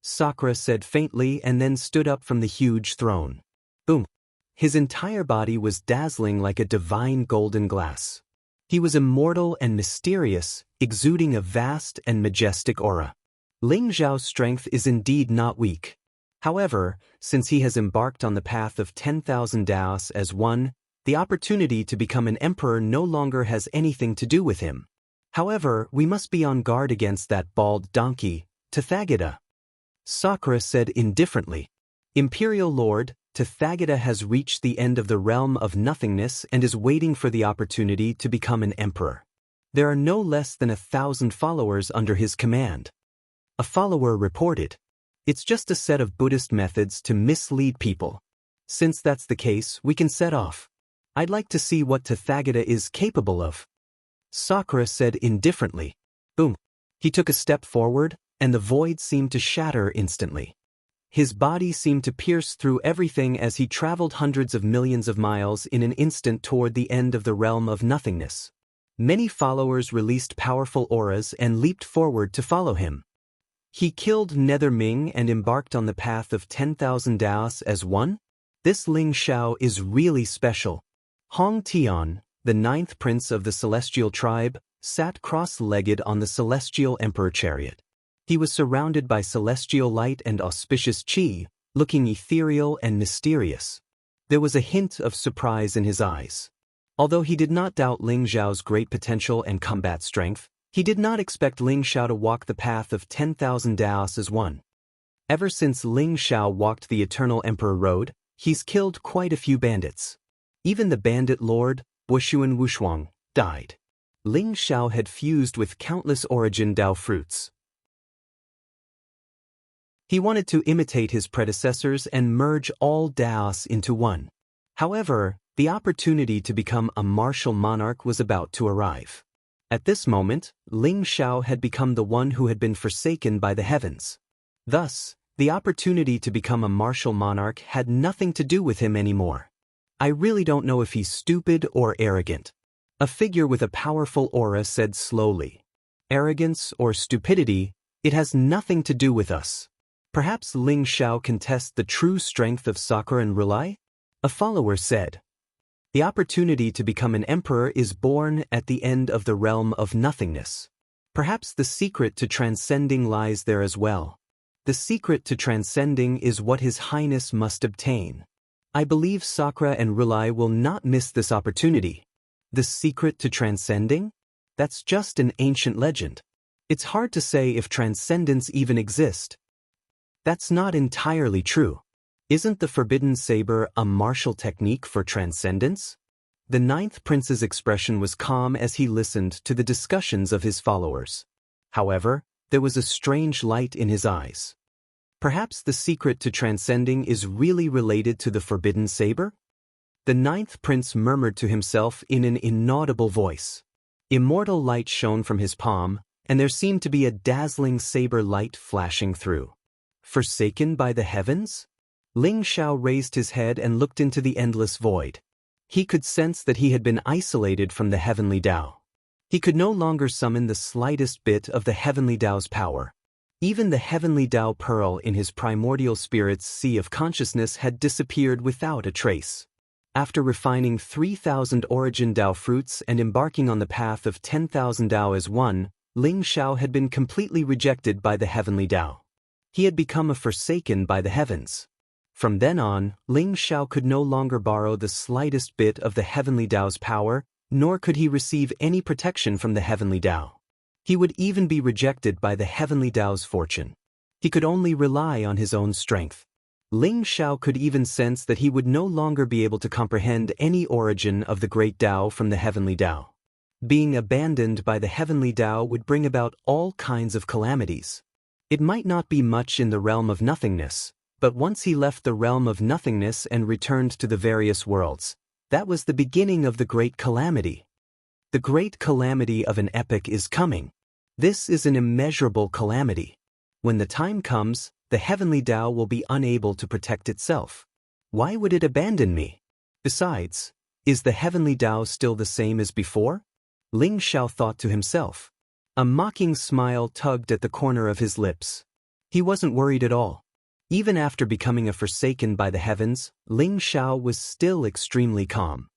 Sakura said faintly and then stood up from the huge throne. Boom! His entire body was dazzling like a divine golden glass. He was immortal and mysterious, exuding a vast and majestic aura. Ling Xiao's strength is indeed not weak. However, since he has embarked on the path of 10,000 Daos as one, the opportunity to become an emperor no longer has anything to do with him. However, we must be on guard against that bald donkey, Tathagata. Sakura said indifferently. Imperial Lord, Tathagata has reached the end of the realm of nothingness and is waiting for the opportunity to become an emperor. There are no less than 1,000 followers under his command. A follower reported. It's just a set of Buddhist methods to mislead people. Since that's the case, we can set off. I'd like to see what Tathagata is capable of. Sakura said indifferently. Boom. He took a step forward, and the void seemed to shatter instantly. His body seemed to pierce through everything as he traveled hundreds of millions of miles in an instant toward the end of the realm of nothingness. Many followers released powerful auras and leaped forward to follow him. He killed Nether Ming and embarked on the path of 10,000 Daos as one? This Ling Xiao is really special. Hong Tian, the 9th prince of the celestial tribe, sat cross-legged on the celestial emperor chariot. He was surrounded by celestial light and auspicious qi, looking ethereal and mysterious. There was a hint of surprise in his eyes. Although he did not doubt Ling Xiao's great potential and combat strength, he did not expect Ling Xiao to walk the path of 10,000 Daos as one. Ever since Ling Xiao walked the Eternal Emperor Road, he's killed quite a few bandits. Even the bandit lord, Wushuan Wushuang, died. Ling Xiao had fused with countless origin Dao fruits. He wanted to imitate his predecessors and merge all Daos into one. However, the opportunity to become a martial monarch was about to arrive. At this moment, Ling Xiao had become the one who had been forsaken by the heavens. Thus, the opportunity to become a martial monarch had nothing to do with him anymore. I really don't know if he's stupid or arrogant. A figure with a powerful aura said slowly. Arrogance or stupidity, it has nothing to do with us. Perhaps Ling Xiao can test the true strength of Sakura and Rely? A follower said. The opportunity to become an emperor is born at the end of the realm of nothingness. Perhaps the secret to transcending lies there as well. The secret to transcending is what His Highness must obtain. I believe Sakura and Rely will not miss this opportunity. The secret to transcending? That's just an ancient legend. It's hard to say if transcendence even exists. That's not entirely true. Isn't the forbidden saber a martial technique for transcendence? The 9th prince's expression was calm as he listened to the discussions of his followers. However, there was a strange light in his eyes. Perhaps the secret to transcending is really related to the forbidden saber? The 9th prince murmured to himself in an inaudible voice. Immortal light shone from his palm, and there seemed to be a dazzling saber light flashing through. Forsaken by the heavens? Ling Xiao raised his head and looked into the endless void. He could sense that he had been isolated from the heavenly Tao. He could no longer summon the slightest bit of the heavenly Tao's power. Even the heavenly Tao pearl in his primordial spirit's sea of consciousness had disappeared without a trace. After refining 3,000 origin Tao fruits and embarking on the path of 10,000 Tao as one, Ling Xiao had been completely rejected by the heavenly Tao. He had become a forsaken by the heavens. From then on, Ling Xiao could no longer borrow the slightest bit of the heavenly Tao's power, nor could he receive any protection from the heavenly Tao. He would even be rejected by the heavenly Tao's fortune. He could only rely on his own strength. Ling Xiao could even sense that he would no longer be able to comprehend any origin of the great Tao from the heavenly Tao. Being abandoned by the heavenly Tao would bring about all kinds of calamities. It might not be much in the realm of nothingness, but once he left the realm of nothingness and returned to the various worlds, that was the beginning of the great calamity. The great calamity of an epoch is coming. This is an immeasurable calamity. When the time comes, the heavenly Tao will be unable to protect itself. Why would it abandon me? Besides, is the heavenly Tao still the same as before? Ling Xiao thought to himself. A mocking smile tugged at the corner of his lips. He wasn't worried at all. Even after becoming a forsaken by the heavens, Ling Xiao was still extremely calm.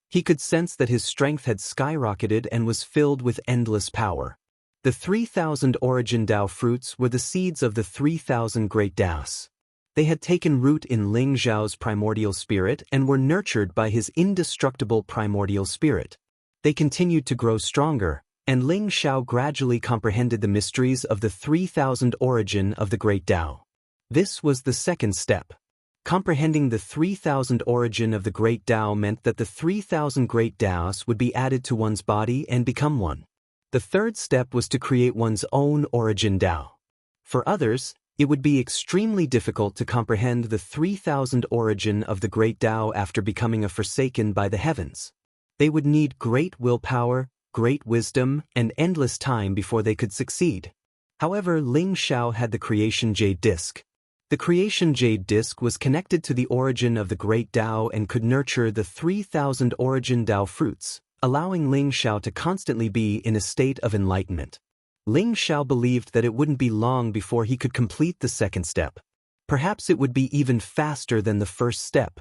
He could sense that his strength had skyrocketed and was filled with endless power. The 3,000 origin Tao fruits were the seeds of the 3,000 great Taos. They had taken root in Ling Xiao's primordial spirit and were nurtured by his indestructible primordial spirit. They continued to grow stronger, and Ling Xiao gradually comprehended the mysteries of the 3,000 origin of the great Tao. This was the second step. Comprehending the 3,000 origin of the great Tao meant that the 3,000 great Taos would be added to one's body and become one. The third step was to create one's own origin Tao. For others, it would be extremely difficult to comprehend the 3,000 origin of the great Tao after becoming a forsaken by the heavens. They would need great willpower, great wisdom, and endless time before they could succeed. However, Ling Xiao had the creation jade disc. The creation jade disc was connected to the origin of the great Tao and could nurture the 3,000 origin Tao fruits, allowing Ling Xiao to constantly be in a state of enlightenment. Ling Xiao believed that it wouldn't be long before he could complete the second step. Perhaps it would be even faster than the first step.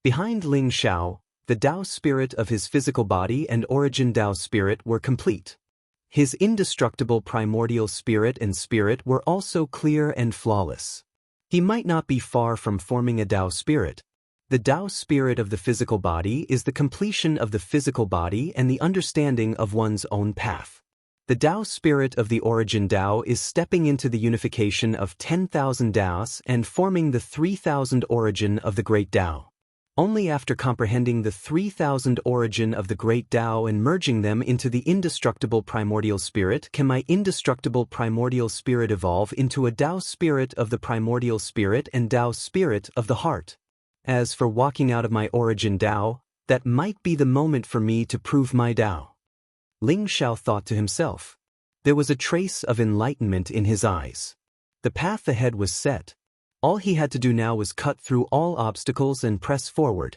Behind Ling Xiao, the Tao spirit of his physical body and origin Tao spirit were complete. His indestructible primordial spirit and spirit were also clear and flawless. He might not be far from forming a Tao spirit. The Tao spirit of the physical body is the completion of the physical body and the understanding of one's own path. The Tao spirit of the origin Tao is stepping into the unification of 10,000 Taos and forming the 3,000 origin of the great Tao. Only after comprehending the 3,000 origin of the great Tao and merging them into the indestructible primordial spirit can my indestructible primordial spirit evolve into a Tao spirit of the primordial spirit and Tao spirit of the heart. As for walking out of my origin Tao, that might be the moment for me to prove my Tao. Ling Xiao thought to himself. There was a trace of enlightenment in his eyes. The path ahead was set. All he had to do now was cut through all obstacles and press forward.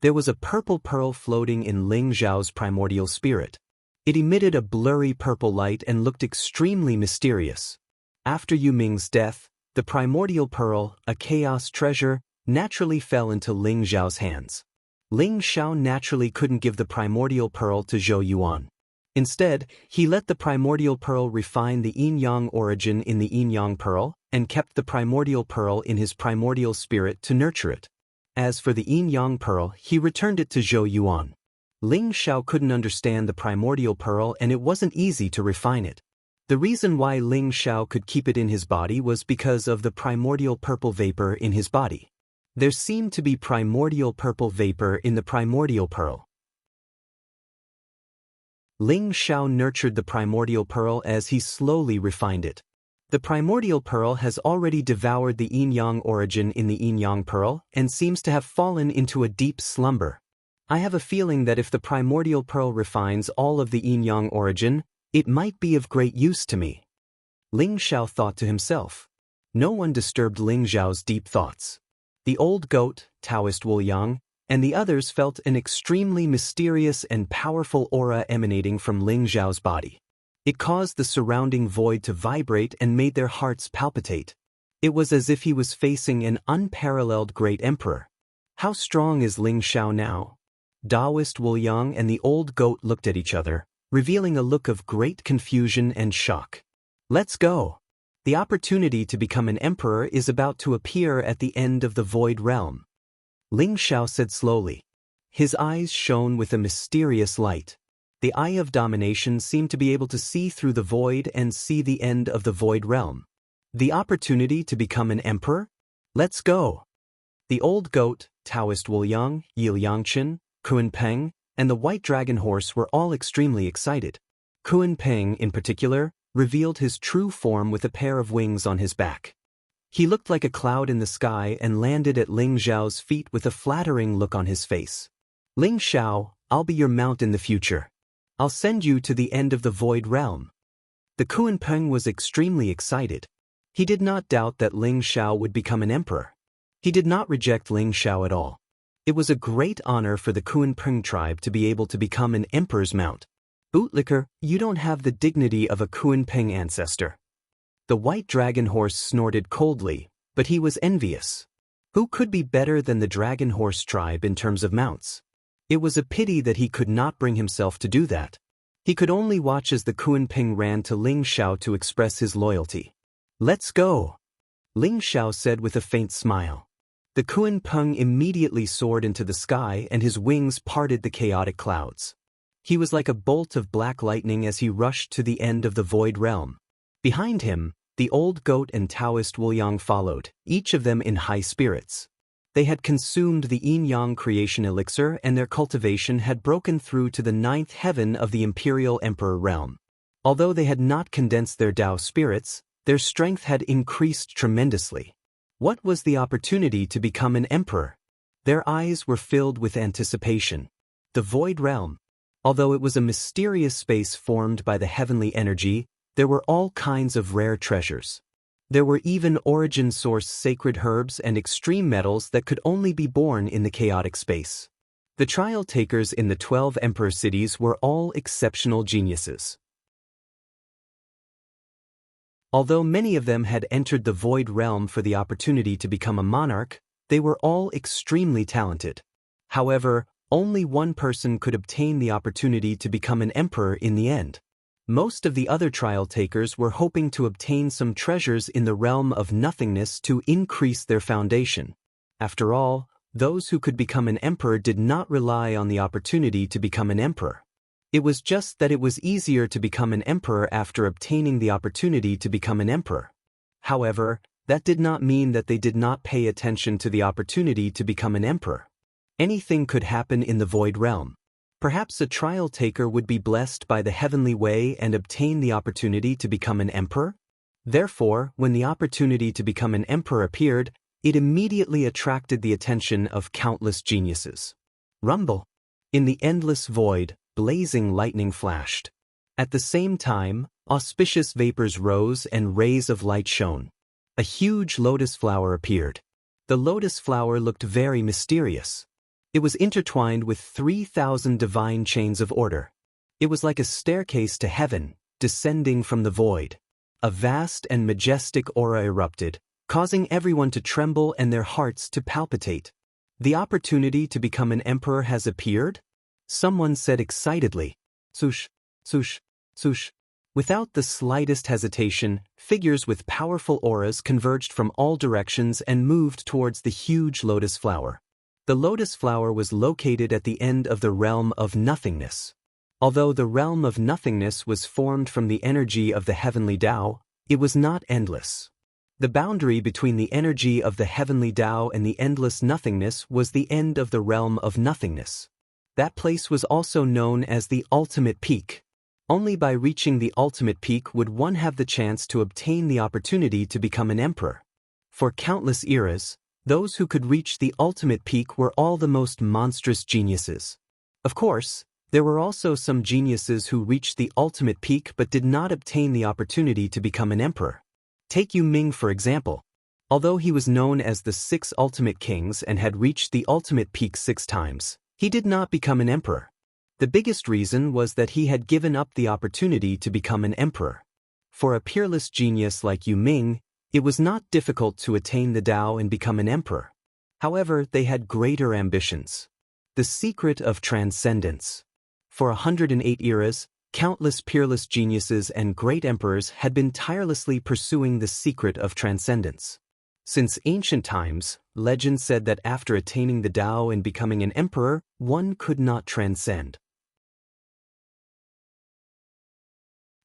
There was a purple pearl floating in Ling Xiao's primordial spirit. It emitted a blurry purple light and looked extremely mysterious. After Yu Ming's death, the primordial pearl, a chaos treasure, naturally fell into Ling Xiao's hands. Ling Xiao naturally couldn't give the primordial pearl to Zhou Yuan. Instead, he let the primordial pearl refine the yin-yang origin in the yin-yang pearl, and kept the primordial pearl in his primordial spirit to nurture it. As for the yin-yang pearl, he returned it to Zhou Yuan. Ling Xiao couldn't understand the primordial pearl and it wasn't easy to refine it. The reason why Ling Xiao could keep it in his body was because of the primordial purple vapor in his body. There seemed to be primordial purple vapor in the primordial pearl. Ling Xiao nurtured the primordial pearl as he slowly refined it. The primordial pearl has already devoured the yin-yang origin in the yin-yang pearl and seems to have fallen into a deep slumber. I have a feeling that if the primordial pearl refines all of the yin-yang origin, it might be of great use to me. Ling Xiao thought to himself. No one disturbed Ling Xiao's deep thoughts. The old goat, Taoist Wu Yang, and the others felt an extremely mysterious and powerful aura emanating from Ling Xiao's body. It caused the surrounding void to vibrate and made their hearts palpitate. It was as if he was facing an unparalleled great emperor. How strong is Ling Xiao now? Taoist Wu Yang and the old goat looked at each other, revealing a look of great confusion and shock. Let's go. The opportunity to become an emperor is about to appear at the end of the void realm. Ling Xiao said slowly. His eyes shone with a mysterious light. The eye of domination seemed to be able to see through the void and see the end of the void realm. The opportunity to become an emperor? Let's go. The old goat, Taoist Wu Yang, Yi Yangchen, Kuan Peng, and the white dragon horse were all extremely excited. Kuan Peng, in particular, revealed his true form with a pair of wings on his back. He looked like a cloud in the sky and landed at Ling Xiao's feet with a flattering look on his face. Ling Xiao, I'll be your mount in the future. I'll send you to the end of the void realm. The Kuan Peng was extremely excited. He did not doubt that Ling Xiao would become an emperor. He did not reject Ling Xiao at all. It was a great honor for the Kuan Peng tribe to be able to become an emperor's mount. Bootlicker, you don't have the dignity of a Kuan Peng ancestor. The white dragon horse snorted coldly, but he was envious. Who could be better than the dragon horse tribe in terms of mounts? It was a pity that he could not bring himself to do that. He could only watch as the Kuan Peng ran to Ling Xiao to express his loyalty. Let's go, Ling Xiao said with a faint smile. The Kuan Peng immediately soared into the sky and his wings parted the chaotic clouds. He was like a bolt of black lightning as he rushed to the end of the void realm. Behind him, the old goat and Taoist Wu Yang followed, each of them in high spirits. They had consumed the yin-yang creation elixir and their cultivation had broken through to the 9th heaven of the imperial emperor realm. Although they had not condensed their Tao spirits, their strength had increased tremendously. What was the opportunity to become an emperor? Their eyes were filled with anticipation. The void realm. Although it was a mysterious space formed by the heavenly energy, there were all kinds of rare treasures. There were even origin-source sacred herbs and extreme metals that could only be born in the chaotic space. The trial takers in the 12 emperor cities were all exceptional geniuses. Although many of them had entered the void realm for the opportunity to become a monarch, they were all extremely talented. However, only one person could obtain the opportunity to become an emperor in the end. Most of the other trial takers were hoping to obtain some treasures in the realm of nothingness to increase their foundation. After all, those who could become an emperor did not rely on the opportunity to become an emperor. It was just that it was easier to become an emperor after obtaining the opportunity to become an emperor. However, that did not mean that they did not pay attention to the opportunity to become an emperor. Anything could happen in the void realm. Perhaps a trial taker would be blessed by the heavenly way and obtain the opportunity to become an emperor. Therefore, when the opportunity to become an emperor appeared, it immediately attracted the attention of countless geniuses. Rumble. In the endless void, blazing lightning flashed. At the same time, auspicious vapors rose and rays of light shone. A huge lotus flower appeared. The lotus flower looked very mysterious. It was intertwined with 3,000 divine chains of order. It was like a staircase to heaven, descending from the void. A vast and majestic aura erupted, causing everyone to tremble and their hearts to palpitate. The opportunity to become an emperor has appeared? Someone said excitedly. Swoosh, swoosh, swoosh. Without the slightest hesitation, figures with powerful auras converged from all directions and moved towards the huge lotus flower. The lotus flower was located at the end of the realm of nothingness. Although the realm of nothingness was formed from the energy of the heavenly Tao, it was not endless. The boundary between the energy of the heavenly Tao and the endless nothingness was the end of the realm of nothingness. That place was also known as the ultimate peak. Only by reaching the ultimate peak would one have the chance to obtain the opportunity to become an emperor. For countless eras, Those who could reach the ultimate peak were all the most monstrous geniuses. Of course, there were also some geniuses who reached the ultimate peak but did not obtain the opportunity to become an emperor. Take Yu Ming for example. Although he was known as the 6 ultimate kings and had reached the ultimate peak 6 times, he did not become an emperor. The biggest reason was that he had given up the opportunity to become an emperor. For a peerless genius like Yu Ming, it was not difficult to attain the Tao and become an emperor. However, they had greater ambitions. The secret of transcendence. For 108 eras, countless peerless geniuses and great emperors had been tirelessly pursuing the secret of transcendence. Since ancient times, legend said that after attaining the Tao and becoming an emperor, one could not transcend.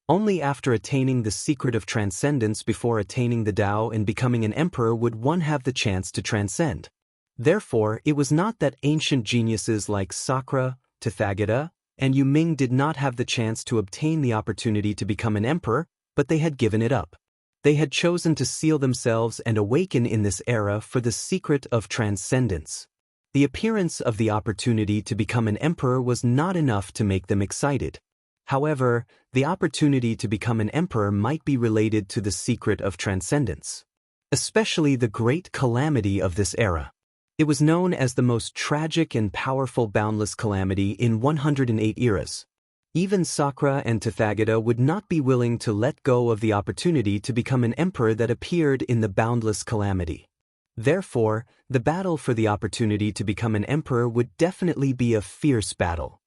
Only after attaining the secret of transcendence before attaining the Tao and becoming an emperor would one have the chance to transcend. Therefore, it was not that ancient geniuses like Sakra, Tathagata, and Yu Ming did not have the chance to obtain the opportunity to become an emperor, but they had given it up. They had chosen to seal themselves and awaken in this era for the secret of transcendence. The appearance of the opportunity to become an emperor was not enough to make them excited. However, the opportunity to become an emperor might be related to the secret of transcendence, especially the great calamity of this era. It was known as the most tragic and powerful boundless calamity in 108 eras. Even Sakra and Tathagata would not be willing to let go of the opportunity to become an emperor that appeared in the boundless calamity. Therefore, the battle for the opportunity to become an emperor would definitely be a fierce battle.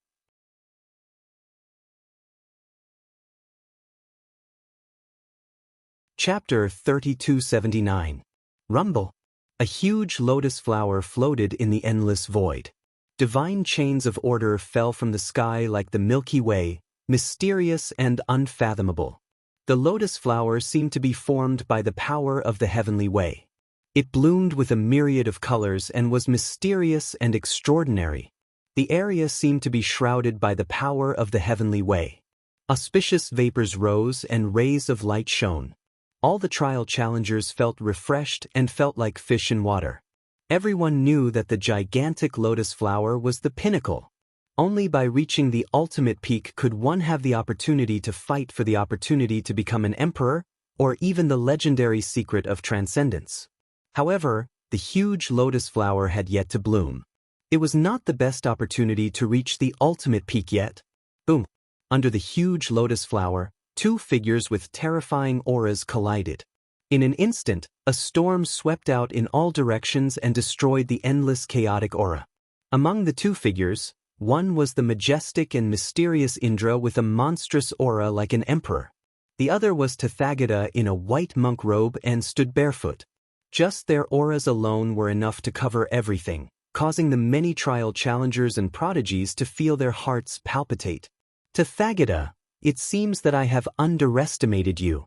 Chapter 3279. Rumble. A huge lotus flower floated in the endless void. Divine chains of order fell from the sky like the Milky Way, mysterious and unfathomable. The lotus flower seemed to be formed by the power of the heavenly way. It bloomed with a myriad of colors and was mysterious and extraordinary. The area seemed to be shrouded by the power of the heavenly way. Auspicious vapors rose and rays of light shone. All the trial challengers felt refreshed and felt like fish in water. Everyone knew that the gigantic lotus flower was the pinnacle. Only by reaching the ultimate peak could one have the opportunity to fight for the opportunity to become an emperor, or even the legendary secret of transcendence. However, the huge lotus flower had yet to bloom. It was not the best opportunity to reach the ultimate peak yet. Boom! Under the huge lotus flower, 2 figures with terrifying auras collided. In an instant, a storm swept out in all directions and destroyed the endless chaotic aura. Among the 2 figures, one was the majestic and mysterious Indra with a monstrous aura like an emperor. The other was Tathagata in a white monk robe and stood barefoot. Just their auras alone were enough to cover everything, causing the many trial challengers and prodigies to feel their hearts palpitate. Tathagata, it seems that I have underestimated you.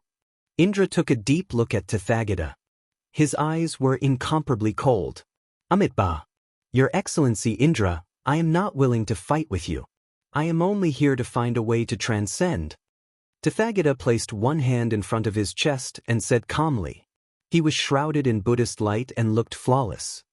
Indra took a deep look at Tathagata. His eyes were incomparably cold. Amitba. Your Excellency Indra, I am not willing to fight with you. I am only here to find a way to transcend. Tathagata placed one hand in front of his chest and said calmly. He was shrouded in Buddhist light and looked flawless.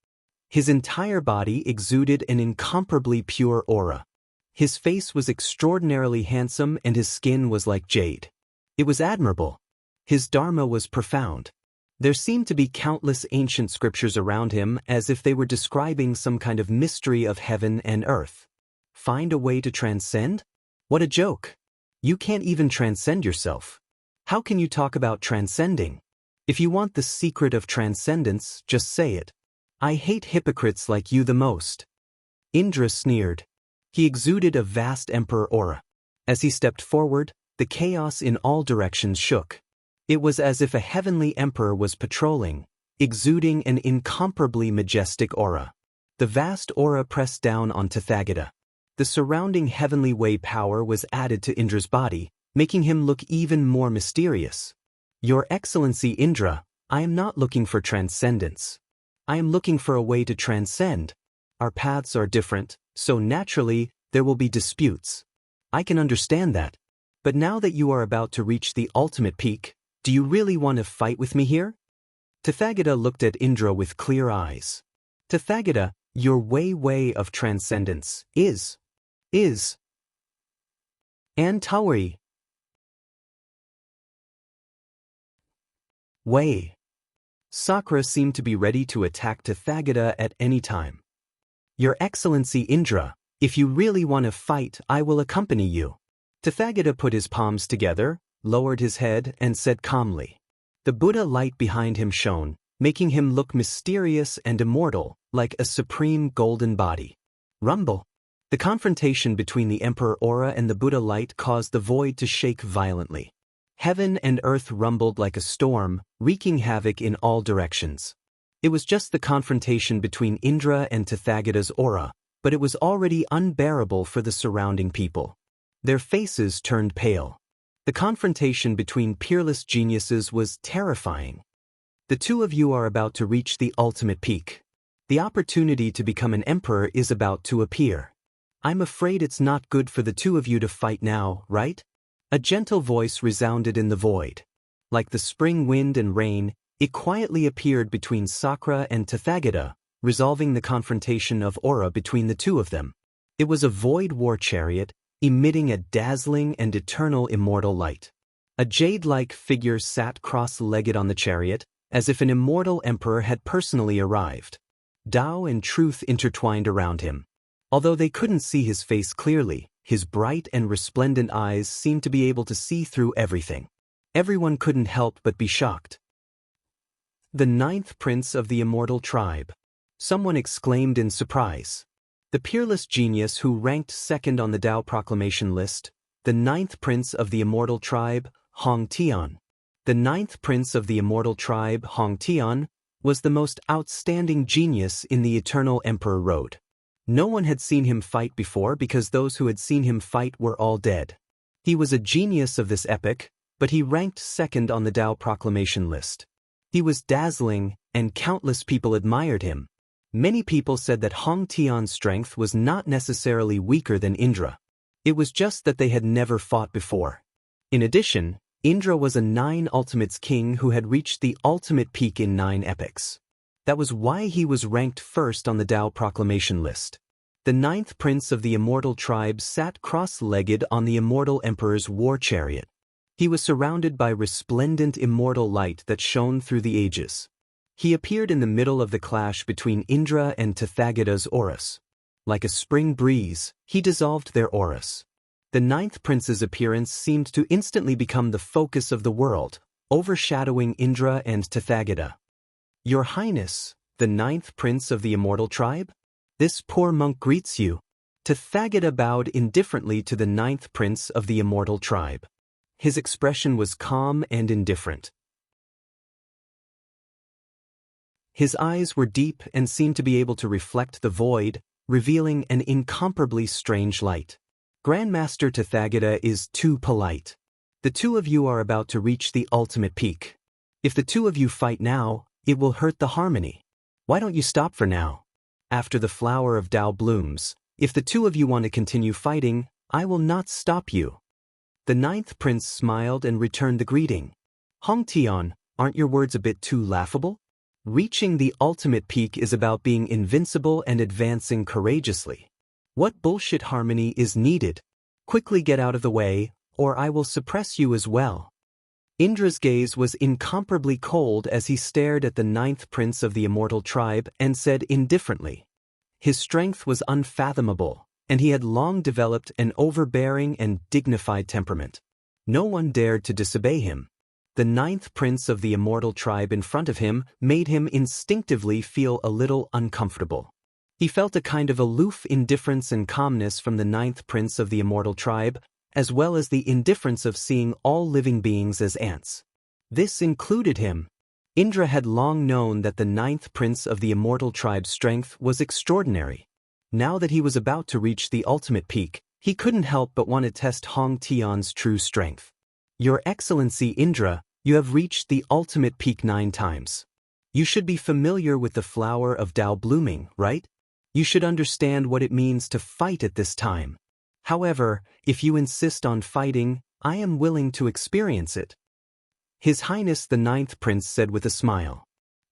His entire body exuded an incomparably pure aura. His face was extraordinarily handsome and his skin was like jade. It was admirable. His dharma was profound. There seemed to be countless ancient scriptures around him as if they were describing some kind of mystery of heaven and earth. Find a way to transcend? What a joke! You can't even transcend yourself. How can you talk about transcending? If you want the secret of transcendence, just say it. I hate hypocrites like you the most. Indra sneered. He exuded a vast emperor aura. As he stepped forward, the chaos in all directions shook. It was as if a heavenly emperor was patrolling, exuding an incomparably majestic aura. The vast aura pressed down on Tathagata. The surrounding heavenly way power was added to Indra's body, making him look even more mysterious. Your Excellency Indra, I am not looking for transcendence. I am looking for a way to transcend. Our paths are different, so naturally, there will be disputes. I can understand that. But now that you are about to reach the ultimate peak, do you really want to fight with me here? Tathagata looked at Indra with clear eyes. Tathagata, your way of transcendence is Antawi. Way. Sakra seemed to be ready to attack Tathagata at any time. Your Excellency Indra, if you really want to fight, I will accompany you. Tathagata put his palms together, lowered his head, and said calmly. The Buddha light behind him shone, making him look mysterious and immortal, like a supreme golden body. Rumble. The confrontation between the Emperor Aura and the Buddha light caused the void to shake violently. Heaven and earth rumbled like a storm, wreaking havoc in all directions. It was just the confrontation between Indra and Tathagata's aura, but it was already unbearable for the surrounding people. Their faces turned pale. The confrontation between peerless geniuses was terrifying. The two of you are about to reach the ultimate peak. The opportunity to become an emperor is about to appear. I'm afraid it's not good for the two of you to fight now, right? A gentle voice resounded in the void. Like the spring wind and rain, it quietly appeared between Sakra and Tathagata, resolving the confrontation of aura between the two of them. It was a void war chariot, emitting a dazzling and eternal immortal light. A jade-like figure sat cross-legged on the chariot, as if an immortal emperor had personally arrived. Tao and truth intertwined around him. Although they couldn't see his face clearly, his bright and resplendent eyes seemed to be able to see through everything. Everyone couldn't help but be shocked. The ninth prince of the immortal tribe. Someone exclaimed in surprise. The peerless genius who ranked second on the Tao proclamation list, the ninth prince of the immortal tribe, Hong Tian. The ninth prince of the immortal tribe, Hong Tian, was the most outstanding genius in the Eternal Emperor Road. No one had seen him fight before because those who had seen him fight were all dead. He was a genius of this epoch, but he ranked second on the Tao proclamation list. He was dazzling, and countless people admired him. Many people said that Hong Tian's strength was not necessarily weaker than Indra. It was just that they had never fought before. In addition, Indra was a 9 Ultimates king who had reached the ultimate peak in 9 epochs. That was why he was ranked first on the Tao proclamation list. The ninth prince of the immortal tribe sat cross-legged on the immortal emperor's war chariot. He was surrounded by resplendent immortal light that shone through the ages. He appeared in the middle of the clash between Indra and Tathagata's auras. Like a spring breeze, he dissolved their auras. The ninth prince's appearance seemed to instantly become the focus of the world, overshadowing Indra and Tathagata. Your Highness, the ninth prince of the immortal tribe? This poor monk greets you. Tathagata bowed indifferently to the ninth prince of the immortal tribe. His expression was calm and indifferent. His eyes were deep and seemed to be able to reflect the void, revealing an incomparably strange light. Grandmaster Tathagata is too polite. The two of you are about to reach the ultimate peak. If the two of you fight now, it will hurt the harmony. Why don't you stop for now? After the flower of Tao blooms, if the two of you want to continue fighting, I will not stop you. The ninth prince smiled and returned the greeting. Hong Tian, aren't your words a bit too laughable? Reaching the ultimate peak is about being invincible and advancing courageously. What bullshit harmony is needed? Quickly get out of the way, or I will suppress you as well. Indra's gaze was incomparably cold as he stared at the ninth prince of the immortal tribe and said indifferently. His strength was unfathomable, and he had long developed an overbearing and dignified temperament. No one dared to disobey him. The ninth prince of the immortal tribe in front of him made him instinctively feel a little uncomfortable. He felt a kind of aloof indifference and calmness from the ninth prince of the immortal tribe, as well as the indifference of seeing all living beings as ants. This included him. Indra had long known that the ninth prince of the immortal tribe's strength was extraordinary. Now that he was about to reach the ultimate peak, he couldn't help but want to test Hong Tian's true strength. Your Excellency Indra, you have reached the ultimate peak 9 times. You should be familiar with the flower of Tao blooming, right? You should understand what it means to fight at this time. However, if you insist on fighting, I am willing to experience it. His Highness the ninth prince said with a smile.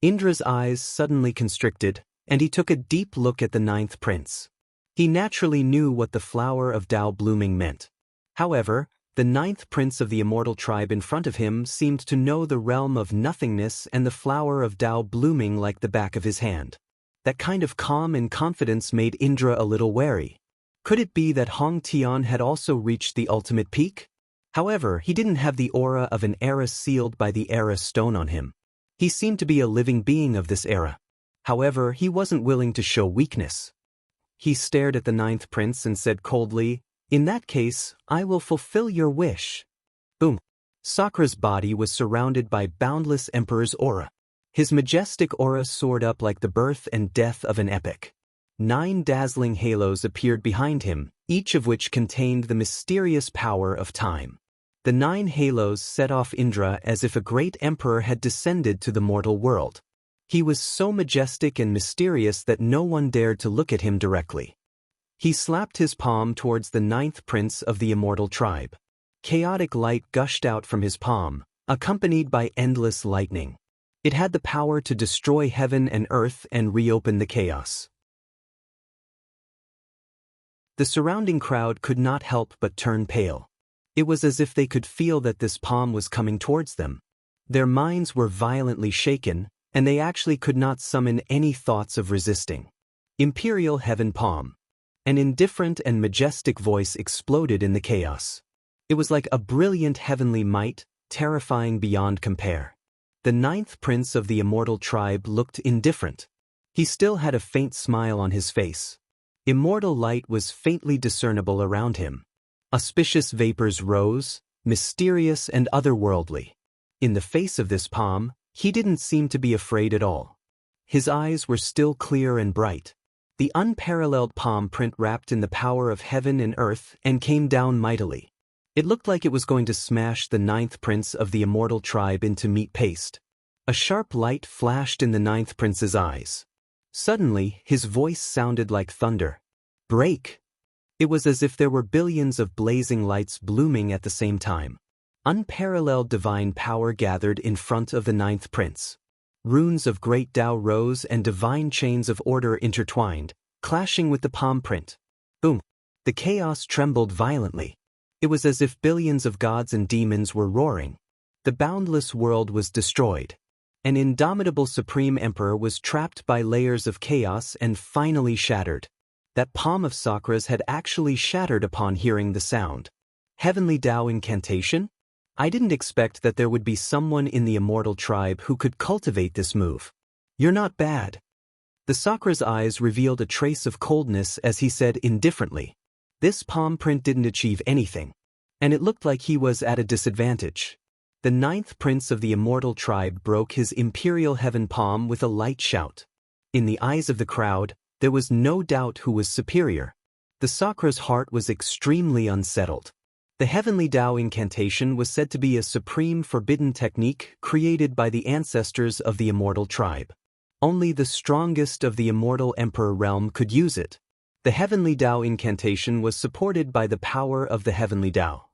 Indra's eyes suddenly constricted, and he took a deep look at the ninth prince. He naturally knew what the flower of Tao blooming meant. However, the ninth prince of the immortal tribe in front of him seemed to know the realm of nothingness and the flower of Tao blooming like the back of his hand. That kind of calm and confidence made Indra a little wary. Could it be that Hong Tian had also reached the ultimate peak? However, he didn't have the aura of an era sealed by the era stone on him. He seemed to be a living being of this era. However, he wasn't willing to show weakness. He stared at the ninth prince and said coldly, "In that case, I will fulfill your wish." Boom. Sakra's body was surrounded by boundless emperor's aura. His majestic aura soared up like the birth and death of an epic. 9 dazzling halos appeared behind him, each of which contained the mysterious power of time. The 9 halos set off Indra as if a great emperor had descended to the mortal world. He was so majestic and mysterious that no one dared to look at him directly. He slapped his palm towards the ninth prince of the immortal tribe. Chaotic light gushed out from his palm, accompanied by endless lightning. It had the power to destroy heaven and earth and reopen the chaos. The surrounding crowd could not help but turn pale. It was as if they could feel that this palm was coming towards them. Their minds were violently shaken, and they actually could not summon any thoughts of resisting. Imperial Heaven Palm. An indifferent and majestic voice exploded in the chaos. It was like a brilliant heavenly might, terrifying beyond compare. The ninth prince of the immortal tribe looked indifferent. He still had a faint smile on his face. Immortal light was faintly discernible around him. Auspicious vapors rose, mysterious and otherworldly. In the face of this palm, he didn't seem to be afraid at all. His eyes were still clear and bright. The unparalleled palm print wrapped in the power of heaven and earth and came down mightily. It looked like it was going to smash the ninth prince of the immortal tribe into meat paste. A sharp light flashed in the ninth prince's eyes. Suddenly, his voice sounded like thunder. "Break!" It was as if there were billions of blazing lights blooming at the same time. Unparalleled divine power gathered in front of the ninth prince. Runes of great Tao rose and divine chains of order intertwined, clashing with the palm print. Boom! The chaos trembled violently. It was as if billions of gods and demons were roaring. The boundless world was destroyed. An indomitable supreme emperor was trapped by layers of chaos and finally shattered. That palm of Sakra's had actually shattered upon hearing the sound. Heavenly Tao incantation? I didn't expect that there would be someone in the immortal tribe who could cultivate this move. "You're not bad." The Sakra's eyes revealed a trace of coldness as he said indifferently. This palm print didn't achieve anything. And it looked like he was at a disadvantage. The ninth prince of the immortal tribe broke his imperial heaven palm with a light shout. In the eyes of the crowd, there was no doubt who was superior. The Sakra's heart was extremely unsettled. The heavenly Tao incantation was said to be a supreme forbidden technique created by the ancestors of the immortal tribe. Only the strongest of the immortal emperor realm could use it. The heavenly Tao incantation was supported by the power of the heavenly Tao.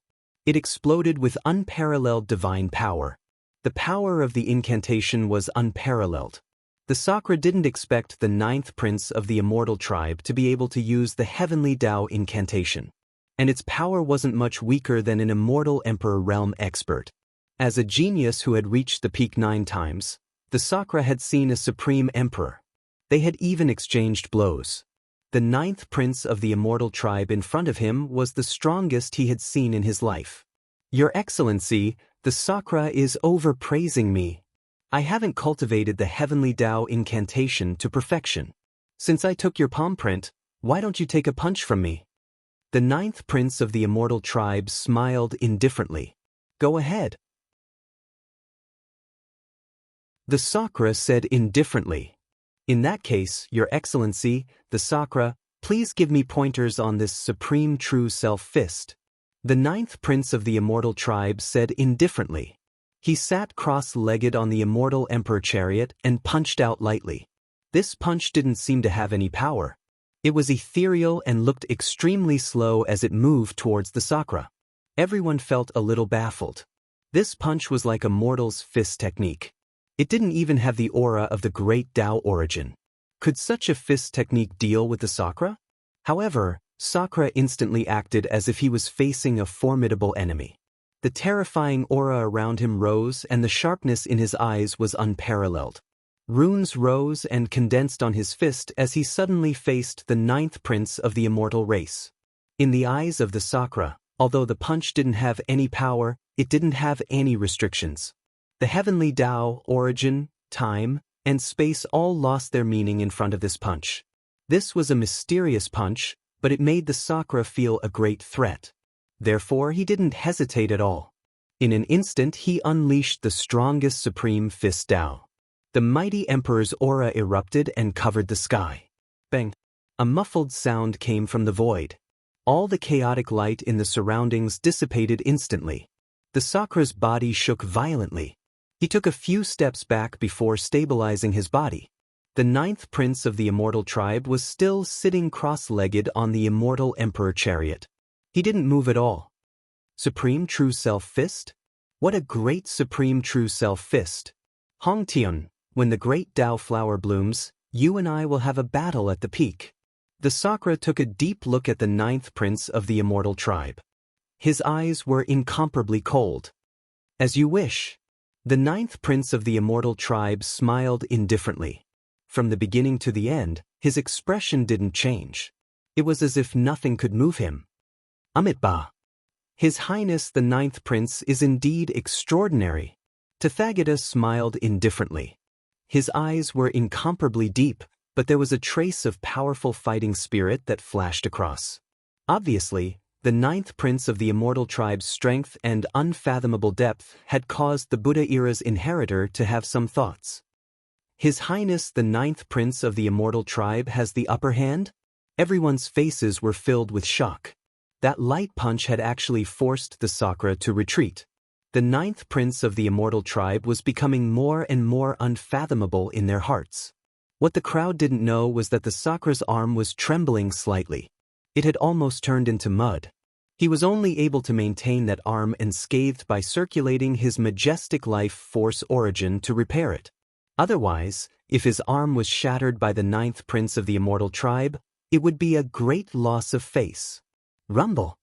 It exploded with unparalleled divine power. The power of the incantation was unparalleled. The Sakra didn't expect the ninth prince of the immortal tribe to be able to use the heavenly Tao incantation. And its power wasn't much weaker than an immortal emperor realm expert. As a genius who had reached the peak 9 times, the Sakra had seen a supreme emperor. They had even exchanged blows. The ninth prince of the immortal tribe in front of him was the strongest he had seen in his life. "Your Excellency, the Sakra is overpraising me. I haven't cultivated the heavenly Tao incantation to perfection. Since I took your palm print, why don't you take a punch from me?" The ninth prince of the immortal tribe smiled indifferently. "Go ahead." The Sakra said indifferently. "In that case, Your Excellency, the Sakra, please give me pointers on this supreme true self fist." The ninth prince of the immortal tribe said indifferently. He sat cross-legged on the immortal emperor chariot and punched out lightly. This punch didn't seem to have any power. It was ethereal and looked extremely slow as it moved towards the Sakra. Everyone felt a little baffled. This punch was like a mortal's fist technique. It didn't even have the aura of the great Tao origin. Could such a fist technique deal with the Sakra? However, Sakra instantly acted as if he was facing a formidable enemy. The terrifying aura around him rose and the sharpness in his eyes was unparalleled. Runes rose and condensed on his fist as he suddenly faced the 9th prince of the immortal race. In the eyes of the Sakra, although the punch didn't have any power, it didn't have any restrictions. The heavenly Tao, origin, time, and space all lost their meaning in front of this punch. This was a mysterious punch, but it made the Sakra feel a great threat. Therefore, he didn't hesitate at all. In an instant, he unleashed the strongest supreme fist Tao. The mighty emperor's aura erupted and covered the sky. Bang! A muffled sound came from the void. All the chaotic light in the surroundings dissipated instantly. The Sakra's body shook violently. He took a few steps back before stabilizing his body. The 9th prince of the immortal tribe was still sitting cross-legged on the immortal emperor chariot. He didn't move at all. Supreme True Self Fist? What a great Supreme True Self Fist! Hong Tian, when the great Tao flower blooms, you and I will have a battle at the peak. The Sakra took a deep look at the 9th prince of the immortal tribe. His eyes were incomparably cold. As you wish. The 9th prince of the immortal tribe smiled indifferently. From the beginning to the end, his expression didn't change. It was as if nothing could move him. Amitba. His Highness the 9th prince is indeed extraordinary. Tathagata smiled indifferently. His eyes were incomparably deep, but there was a trace of powerful fighting spirit that flashed across. Obviously, the 9th prince of the immortal tribe's strength and unfathomable depth had caused the Buddha era's inheritor to have some thoughts. His Highness the 9th prince of the immortal tribe has the upper hand? Everyone's faces were filled with shock. That light punch had actually forced the Sakra to retreat. The 9th prince of the immortal tribe was becoming more and more unfathomable in their hearts. What the crowd didn't know was that the Sakra's arm was trembling slightly. It had almost turned into mud. He was only able to maintain that arm unscathed by circulating his majestic life force origin to repair it. Otherwise, if his arm was shattered by the 9th prince of the immortal tribe, it would be a great loss of face. Rumble.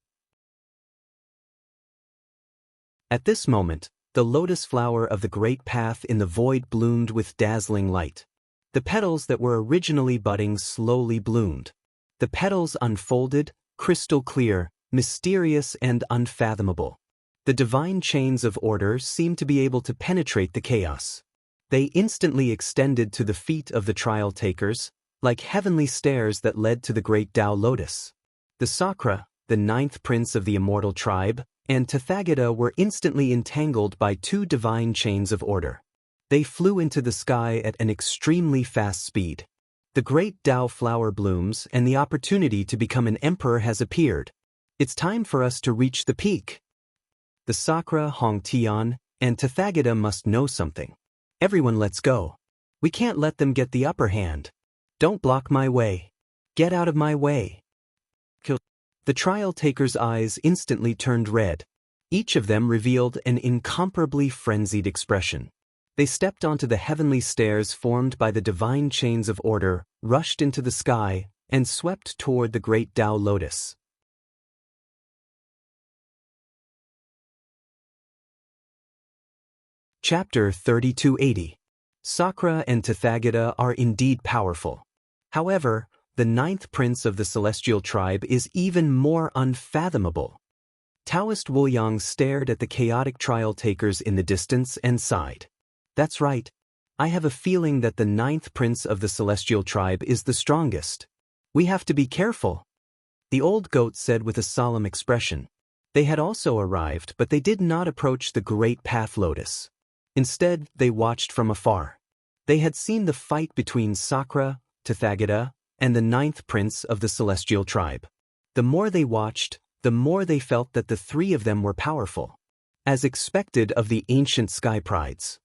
At this moment, the lotus flower of the great path in the void bloomed with dazzling light. The petals that were originally budding slowly bloomed. The petals unfolded, crystal clear, mysterious and unfathomable. The divine chains of order seemed to be able to penetrate the chaos. They instantly extended to the feet of the trial takers, like heavenly stairs that led to the great Tao lotus. The Sakra, the 9th prince of the immortal tribe, and Tathagata were instantly entangled by two divine chains of order. They flew into the sky at an extremely fast speed. The great Tao flower blooms and the opportunity to become an emperor has appeared. It's time for us to reach the peak. The Sakra, Hong Tian, and Tathagata must know something. Everyone let's go. We can't let them get the upper hand. Don't block my way. Get out of my way. Kill. The trial takers' eyes instantly turned red. Each of them revealed an incomparably frenzied expression. They stepped onto the heavenly stairs formed by the divine chains of order, rushed into the sky, and swept toward the great Tao lotus. Chapter 3280. Sakra and Tathagata are indeed powerful. However, the 9th prince of the celestial tribe is even more unfathomable. Taoist Wuliang stared at the chaotic trial takers in the distance and sighed. That's right. I have a feeling that the 9th prince of the celestial tribe is the strongest. We have to be careful. The old goat said with a solemn expression. They had also arrived, but they did not approach the great path lotus. Instead, they watched from afar. They had seen the fight between Sakra, Tathagata, and the 9th prince of the celestial tribe. The more they watched, the more they felt that the three of them were powerful. As expected of the ancient sky prides.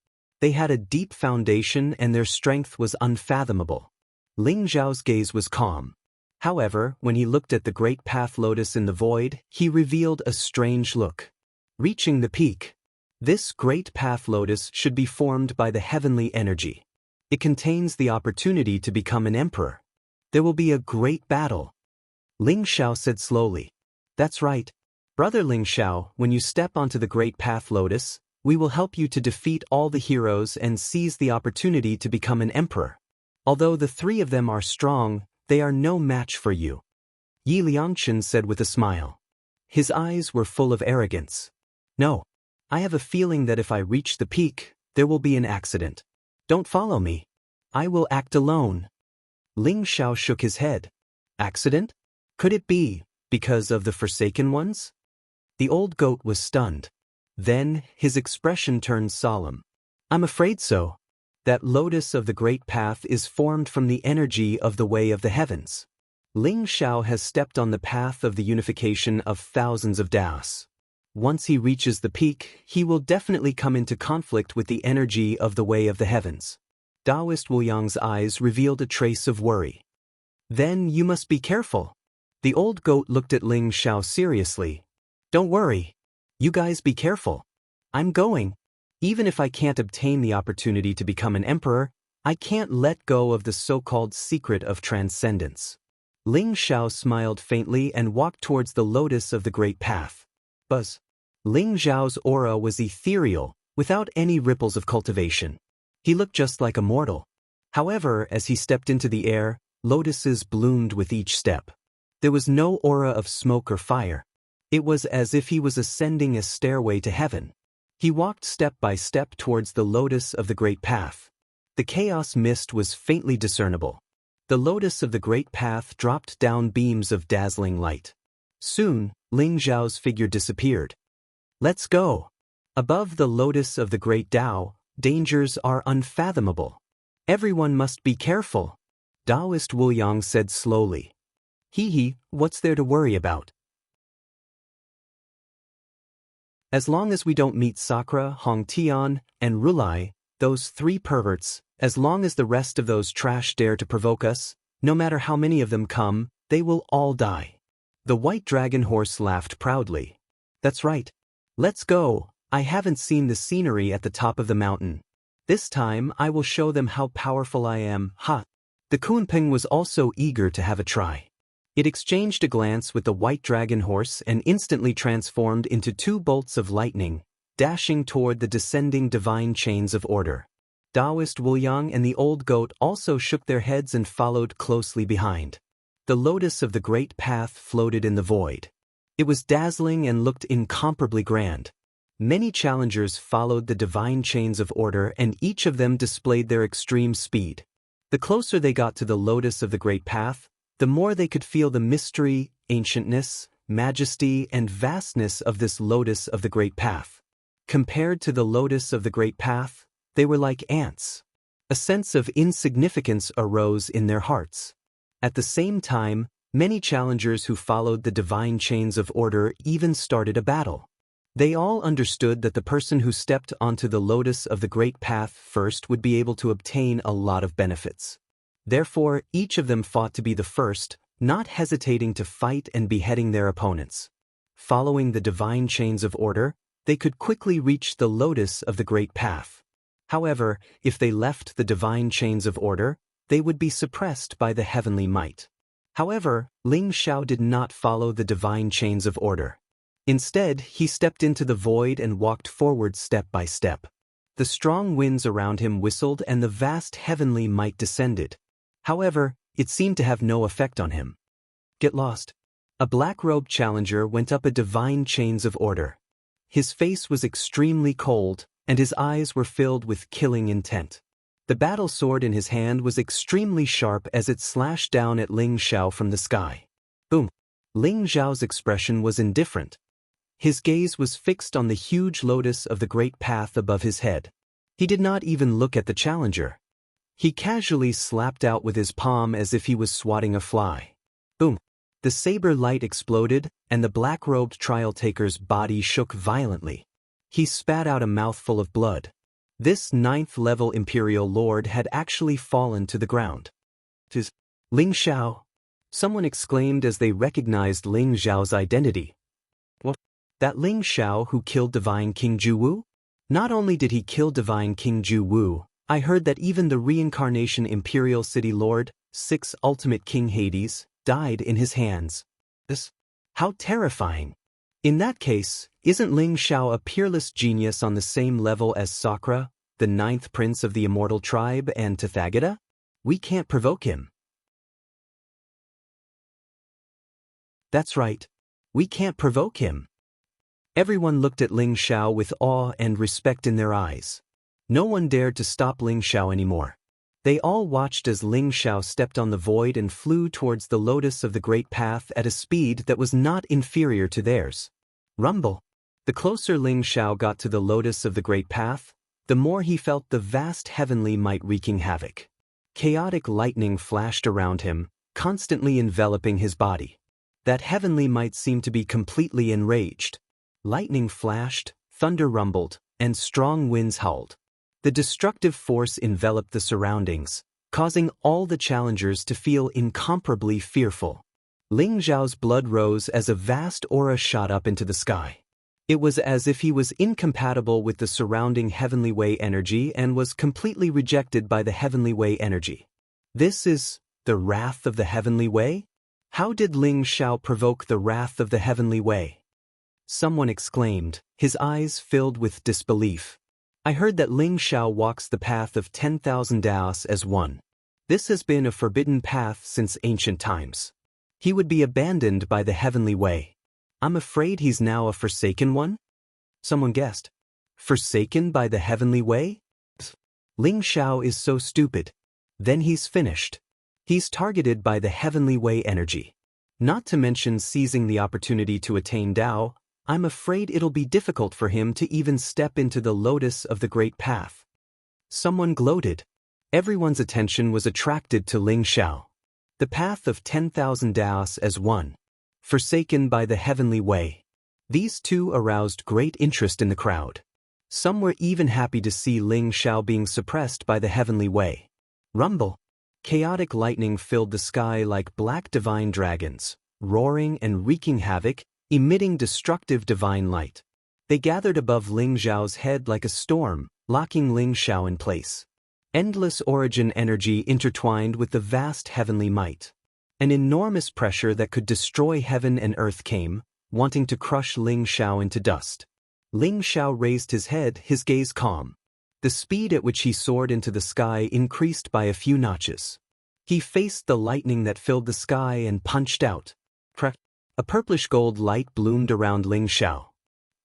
They had a deep foundation and their strength was unfathomable. Ling Zhao's gaze was calm. However, when he looked at the great path lotus in the void, he revealed a strange look. Reaching the peak. This great path lotus should be formed by the heavenly energy. It contains the opportunity to become an emperor. There will be a great battle. Ling Xiao said slowly. That's right. Brother Ling Xiao, when you step onto the great path lotus, we will help you to defeat all the heroes and seize the opportunity to become an emperor. Although the three of them are strong, they are no match for you. Yi Liangchen said with a smile. His eyes were full of arrogance. No. I have a feeling that if I reach the peak, there will be an accident. Don't follow me. I will act alone. Ling Xiao shook his head. Accident? Could it be because of the Forsaken Ones? The old goat was stunned. Then, his expression turned solemn. I'm afraid so. That lotus of the great path is formed from the energy of the way of the heavens. Ling Xiao has stepped on the path of the unification of thousands of Daos. Once he reaches the peak, he will definitely come into conflict with the energy of the way of the heavens. Taoist Wu Yang's eyes revealed a trace of worry. Then you must be careful. The old goat looked at Ling Xiao seriously. Don't worry. You guys be careful. I'm going. Even if I can't obtain the opportunity to become an emperor, I can't let go of the so-called secret of transcendence. Ling Xiao smiled faintly and walked towards the lotus of the great path. Buzz. Ling Xiao's aura was ethereal, without any ripples of cultivation. He looked just like a mortal. However, as he stepped into the air, lotuses bloomed with each step. There was no aura of smoke or fire. It was as if he was ascending a stairway to heaven. He walked step by step towards the lotus of the great path. The chaos mist was faintly discernible. The lotus of the great path dropped down beams of dazzling light. Soon, Ling Xiao's figure disappeared. Let's go. Above the lotus of the great Tao, dangers are unfathomable. Everyone must be careful. Taoist Wu Yang said slowly. Hee, what's there to worry about? As long as we don't meet Sakura, Hong Tian, and Rulai, those three perverts, as long as the rest of those trash dare to provoke us, no matter how many of them come, they will all die. The white dragon horse laughed proudly. That's right. Let's go. I haven't seen the scenery at the top of the mountain. This time I will show them how powerful I am, ha! The Kunpeng was also eager to have a try. It exchanged a glance with the white dragon horse and instantly transformed into two bolts of lightning, dashing toward the descending divine chains of order. Taoist Wu Yang and the old goat also shook their heads and followed closely behind. The lotus of the great path floated in the void. It was dazzling and looked incomparably grand. Many challengers followed the divine chains of order and each of them displayed their extreme speed. The closer they got to the lotus of the great path, the more they could feel the mystery, ancientness, majesty, and vastness of this lotus of the great path. Compared to the lotus of the great path, they were like ants. A sense of insignificance arose in their hearts. At the same time, many challengers who followed the divine chains of order even started a battle. They all understood that the person who stepped onto the lotus of the great path first would be able to obtain a lot of benefits. Therefore, each of them fought to be the first, not hesitating to fight and beheading their opponents. Following the divine chains of order, they could quickly reach the lotus of the great path. However, if they left the divine chains of order, they would be suppressed by the heavenly might. However, Ling Xiao did not follow the divine chains of order. Instead, he stepped into the void and walked forward step by step. The strong winds around him whistled and the vast heavenly might descended. However, it seemed to have no effect on him. Get lost. A black-robed challenger went up a divine chains of order. His face was extremely cold, and his eyes were filled with killing intent. The battle sword in his hand was extremely sharp as it slashed down at Ling Xiao from the sky. Boom! Ling Xiao's expression was indifferent. His gaze was fixed on the huge lotus of the great path above his head. He did not even look at the challenger. He casually slapped out with his palm as if he was swatting a fly. Boom! The saber light exploded, and the black-robed trial-taker's body shook violently. He spat out a mouthful of blood. This 9th-level Imperial Lord had actually fallen to the ground. "'Tis Ling Xiao!" Someone exclaimed as they recognized Ling Xiao's identity. "What? That Ling Xiao who killed Divine King Juwu?" Not only did he kill divine King Ju Wu, I heard that even the reincarnation Imperial City Lord, 6 Ultimate King Hades, died in his hands. How terrifying. In that case, isn't Ling Xiao a peerless genius on the same level as Sakra, the 9th prince of the immortal tribe, and Tathagata? We can't provoke him. That's right. We can't provoke him. Everyone looked at Ling Xiao with awe and respect in their eyes. No one dared to stop Ling Xiao anymore. They all watched as Ling Xiao stepped on the void and flew towards the lotus of the great path at a speed that was not inferior to theirs. Rumble. The closer Ling Xiao got to the lotus of the great path, the more he felt the vast heavenly might wreaking havoc. Chaotic lightning flashed around him, constantly enveloping his body. That heavenly might seemed to be completely enraged. Lightning flashed, thunder rumbled, and strong winds howled. The destructive force enveloped the surroundings, causing all the challengers to feel incomparably fearful. Ling Xiao's blood rose as a vast aura shot up into the sky. It was as if he was incompatible with the surrounding heavenly way energy and was completely rejected by the heavenly way energy. This is the wrath of the heavenly way? How did Ling Xiao provoke the wrath of the heavenly way? Someone exclaimed, his eyes filled with disbelief. I heard that Ling Xiao walks the path of 10,000 Daos as one. This has been a forbidden path since ancient times. He would be abandoned by the heavenly way. I'm afraid he's now a forsaken one? Someone guessed. Forsaken by the heavenly way? Ling Xiao is so stupid. Then he's finished. He's targeted by the heavenly way energy. Not to mention seizing the opportunity to attain Tao, I'm afraid it'll be difficult for him to even step into the lotus of the great path. Someone gloated. Everyone's attention was attracted to Ling Xiao. The path of 10,000 Daos as one. Forsaken by the heavenly way. These two aroused great interest in the crowd. Some were even happy to see Ling Xiao being suppressed by the heavenly way. Rumble. Chaotic lightning filled the sky like black divine dragons, roaring and wreaking havoc, emitting destructive divine light. They gathered above Ling Xiao's head like a storm, locking Ling Xiao in place. Endless origin energy intertwined with the vast heavenly might. An enormous pressure that could destroy heaven and earth came, wanting to crush Ling Xiao into dust. Ling Xiao raised his head, his gaze calm. The speed at which he soared into the sky increased by a few notches. He faced the lightning that filled the sky and punched out. A purplish gold light bloomed around Ling Xiao.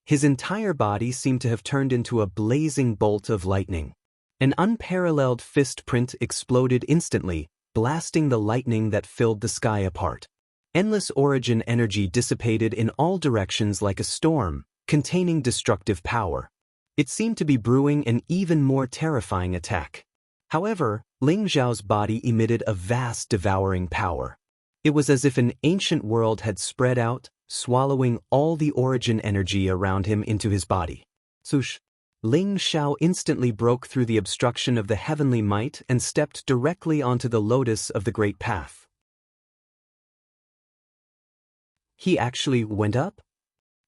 His entire body seemed to have turned into a blazing bolt of lightning. An unparalleled fist print exploded instantly, blasting the lightning that filled the sky apart. Endless origin energy dissipated in all directions like a storm, containing destructive power. It seemed to be brewing an even more terrifying attack. However, Ling Xiao's body emitted a vast devouring power. It was as if an ancient world had spread out, swallowing all the origin energy around him into his body. Swoosh! Ling Xiao instantly broke through the obstruction of the heavenly might and stepped directly onto the lotus of the great path. He actually went up?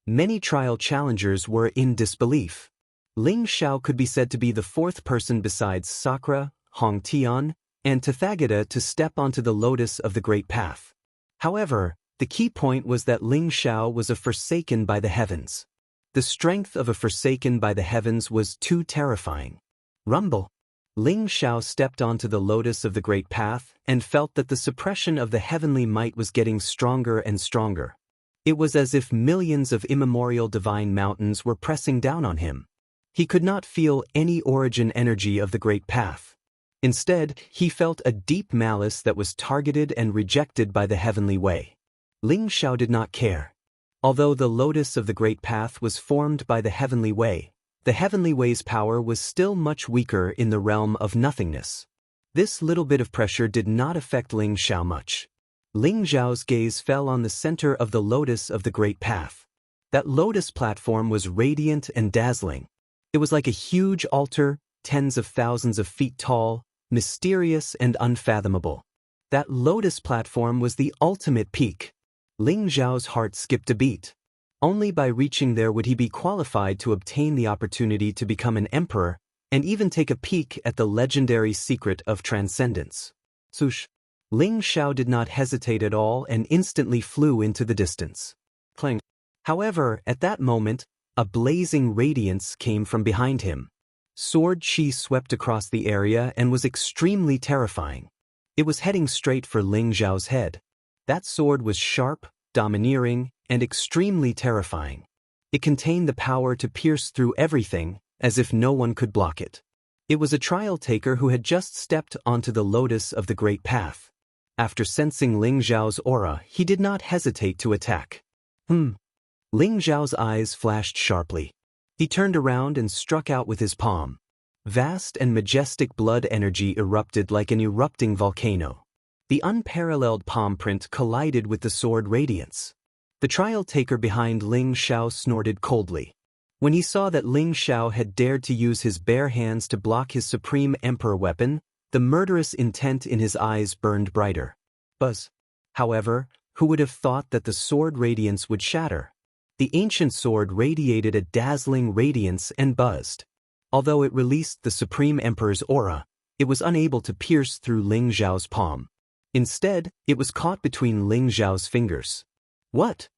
Many trial challengers were in disbelief. Ling Xiao could be said to be the 4th person besides Sakra, Hong Tian, and Tathagata to step onto the lotus of the great path. However, the key point was that Ling Xiao was a forsaken by the heavens. The strength of a forsaken by the heavens was too terrifying. Rumble. Ling Xiao stepped onto the lotus of the great path and felt that the suppression of the heavenly might was getting stronger and stronger. It was as if millions of immemorial divine mountains were pressing down on him. He could not feel any origin energy of the great path. Instead, he felt a deep malice that was targeted and rejected by the heavenly way. Ling Xiao did not care. Although the lotus of the great path was formed by the heavenly way, the heavenly way's power was still much weaker in the realm of nothingness. This little bit of pressure did not affect Ling Xiao much. Ling Xiao's gaze fell on the center of the lotus of the great path. That lotus platform was radiant and dazzling. It was like a huge altar, tens of thousands of feet tall, mysterious and unfathomable. That lotus platform was the ultimate peak. Ling Xiao's heart skipped a beat. Only by reaching there would he be qualified to obtain the opportunity to become an emperor and even take a peek at the legendary secret of transcendence. Swoosh! Ling Xiao did not hesitate at all and instantly flew into the distance. Clang! However, at that moment, a blazing radiance came from behind him. Sword chi swept across the area and was extremely terrifying. It was heading straight for Ling Xiao's head. That sword was sharp, domineering, and extremely terrifying. It contained the power to pierce through everything, as if no one could block it. It was a trial taker who had just stepped onto the lotus of the Great Path. After sensing Ling Xiao's aura, he did not hesitate to attack. Ling Xiao's eyes flashed sharply. He turned around and struck out with his palm. Vast and majestic blood energy erupted like an erupting volcano. The unparalleled palm print collided with the sword radiance. The trial taker behind Ling Xiao snorted coldly. When he saw that Ling Xiao had dared to use his bare hands to block his supreme emperor weapon, the murderous intent in his eyes burned brighter. Buzz! However, who would have thought that the sword radiance would shatter? The ancient sword radiated a dazzling radiance and buzzed. Although it released the Supreme Emperor's aura, it was unable to pierce through Ling Xiao's palm. Instead, it was caught between Ling Xiao's fingers. What?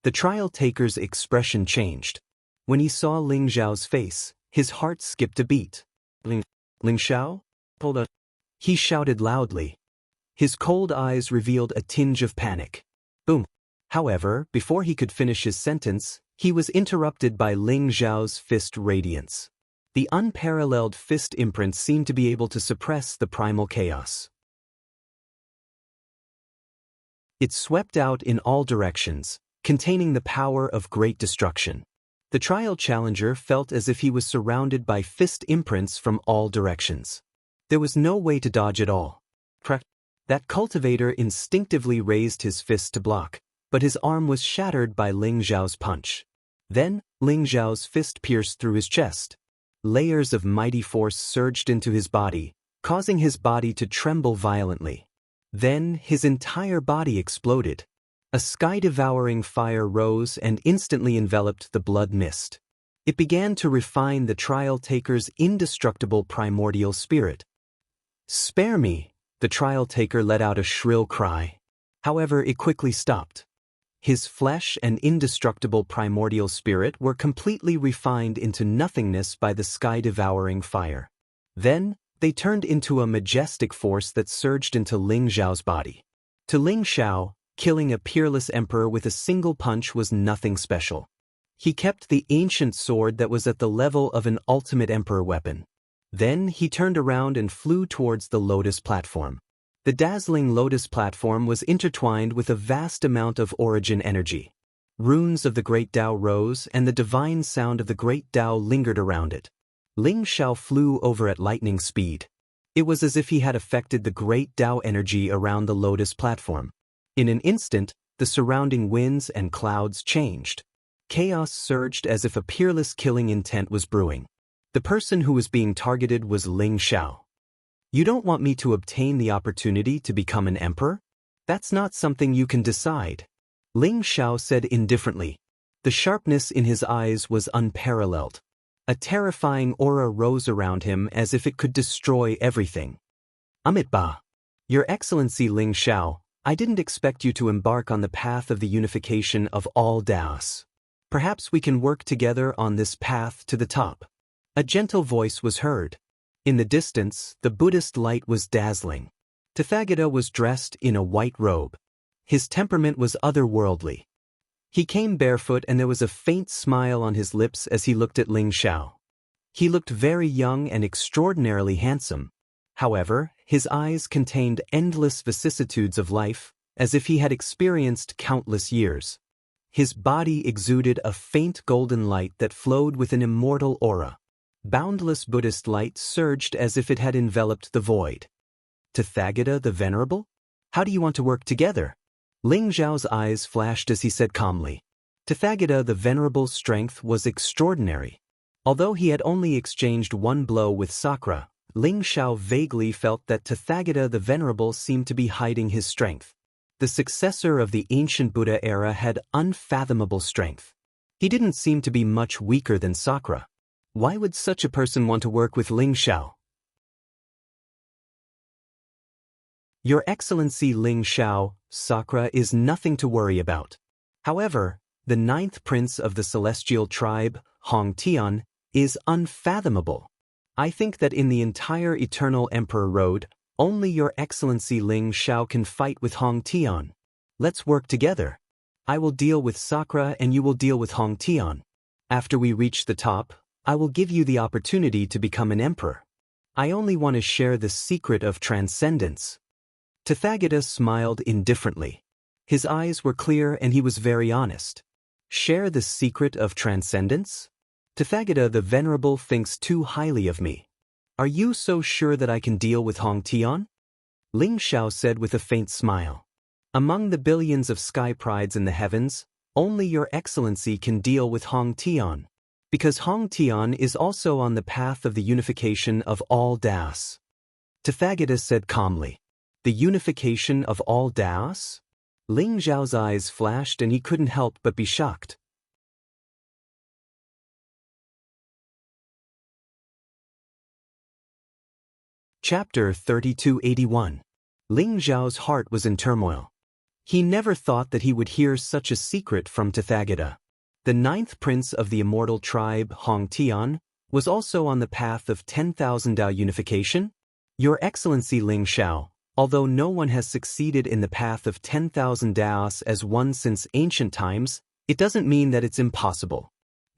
The trial taker's expression changed. When he saw Ling Xiao's face, his heart skipped a beat. Ling Xiao? Hold on. He shouted loudly. His cold eyes revealed a tinge of panic. Boom. However, before he could finish his sentence, he was interrupted by Ling Xiao's fist radiance. The unparalleled fist imprint seemed to be able to suppress the primal chaos. It swept out in all directions, containing the power of great destruction. The trial challenger felt as if he was surrounded by fist imprints from all directions. There was no way to dodge at all. Crack! That cultivator instinctively raised his fist to block, but his arm was shattered by Ling Xiao's punch. Then, Ling Xiao's fist pierced through his chest. Layers of mighty force surged into his body, causing his body to tremble violently. Then, his entire body exploded. A sky-devouring fire rose and instantly enveloped the blood mist. It began to refine the trial taker's indestructible primordial spirit. "Spare me!" The trial taker let out a shrill cry. However, it quickly stopped. His flesh and indestructible primordial spirit were completely refined into nothingness by the sky-devouring fire. Then, they turned into a majestic force that surged into Ling Xiao's body. To Ling Xiao, killing a peerless emperor with a single punch was nothing special. He kept the ancient sword that was at the level of an ultimate emperor weapon. Then he turned around and flew towards the lotus platform. The dazzling lotus platform was intertwined with a vast amount of origin energy. Runes of the Great Tao rose and the divine sound of the Great Tao lingered around it. Ling Xiao flew over at lightning speed. It was as if he had affected the Great Tao energy around the lotus platform. In an instant, the surrounding winds and clouds changed. Chaos surged as if a peerless killing intent was brewing. The person who was being targeted was Ling Xiao. "You don't want me to obtain the opportunity to become an emperor? That's not something you can decide," Ling Xiao said indifferently. The sharpness in his eyes was unparalleled. A terrifying aura rose around him as if it could destroy everything. "Amitba. Your Excellency Ling Xiao, I didn't expect you to embark on the path of the unification of all Daos. Perhaps we can work together on this path to the top." A gentle voice was heard. In the distance, the Buddhist light was dazzling. Tathagata was dressed in a white robe. His temperament was otherworldly. He came barefoot and there was a faint smile on his lips as he looked at Ling Xiao. He looked very young and extraordinarily handsome. However, his eyes contained endless vicissitudes of life, as if he had experienced countless years. His body exuded a faint golden light that flowed with an immortal aura. Boundless Buddhist light surged as if it had enveloped the void. "Tathagata the Venerable? How do you want to work together?" Ling Xiao's eyes flashed as he said calmly. Tathagata the Venerable's strength was extraordinary. Although he had only exchanged one blow with Sakura, Ling Xiao vaguely felt that Tathagata the Venerable seemed to be hiding his strength. The successor of the ancient Buddha era had unfathomable strength. He didn't seem to be much weaker than Sakura. Why would such a person want to work with Ling Xiao? Your Excellency Ling Xiao, Sakura is nothing to worry about. However, the ninth prince of the celestial tribe, Hong Tian, is unfathomable. I think that in the entire Eternal Emperor Road, only Your Excellency Ling Xiao can fight with Hong Tian. Let's work together. I will deal with Sakura and you will deal with Hong Tian. After we reach the top, I will give you the opportunity to become an emperor. I only want to share the secret of transcendence. Tathagata smiled indifferently. His eyes were clear and he was very honest. Share the secret of transcendence? Tathagata the Venerable thinks too highly of me. Are you so sure that I can deal with Hong Tian? Ling Xiao said with a faint smile. Among the billions of sky prides in the heavens, only Your Excellency can deal with Hong Tian. Because Hong Tian is also on the path of the unification of all Daos. Tathagata said calmly. The unification of all Daos? Ling Xiao's eyes flashed and he couldn't help but be shocked. Chapter 3281. Ling Xiao's heart was in turmoil. He never thought that he would hear such a secret from Tathagata. The ninth prince of the immortal tribe, Hong Tian, was also on the path of 10,000 Dao unification? Your Excellency Ling Xiao, although no one has succeeded in the path of 10,000 Daos as one since ancient times, it doesn't mean that it's impossible.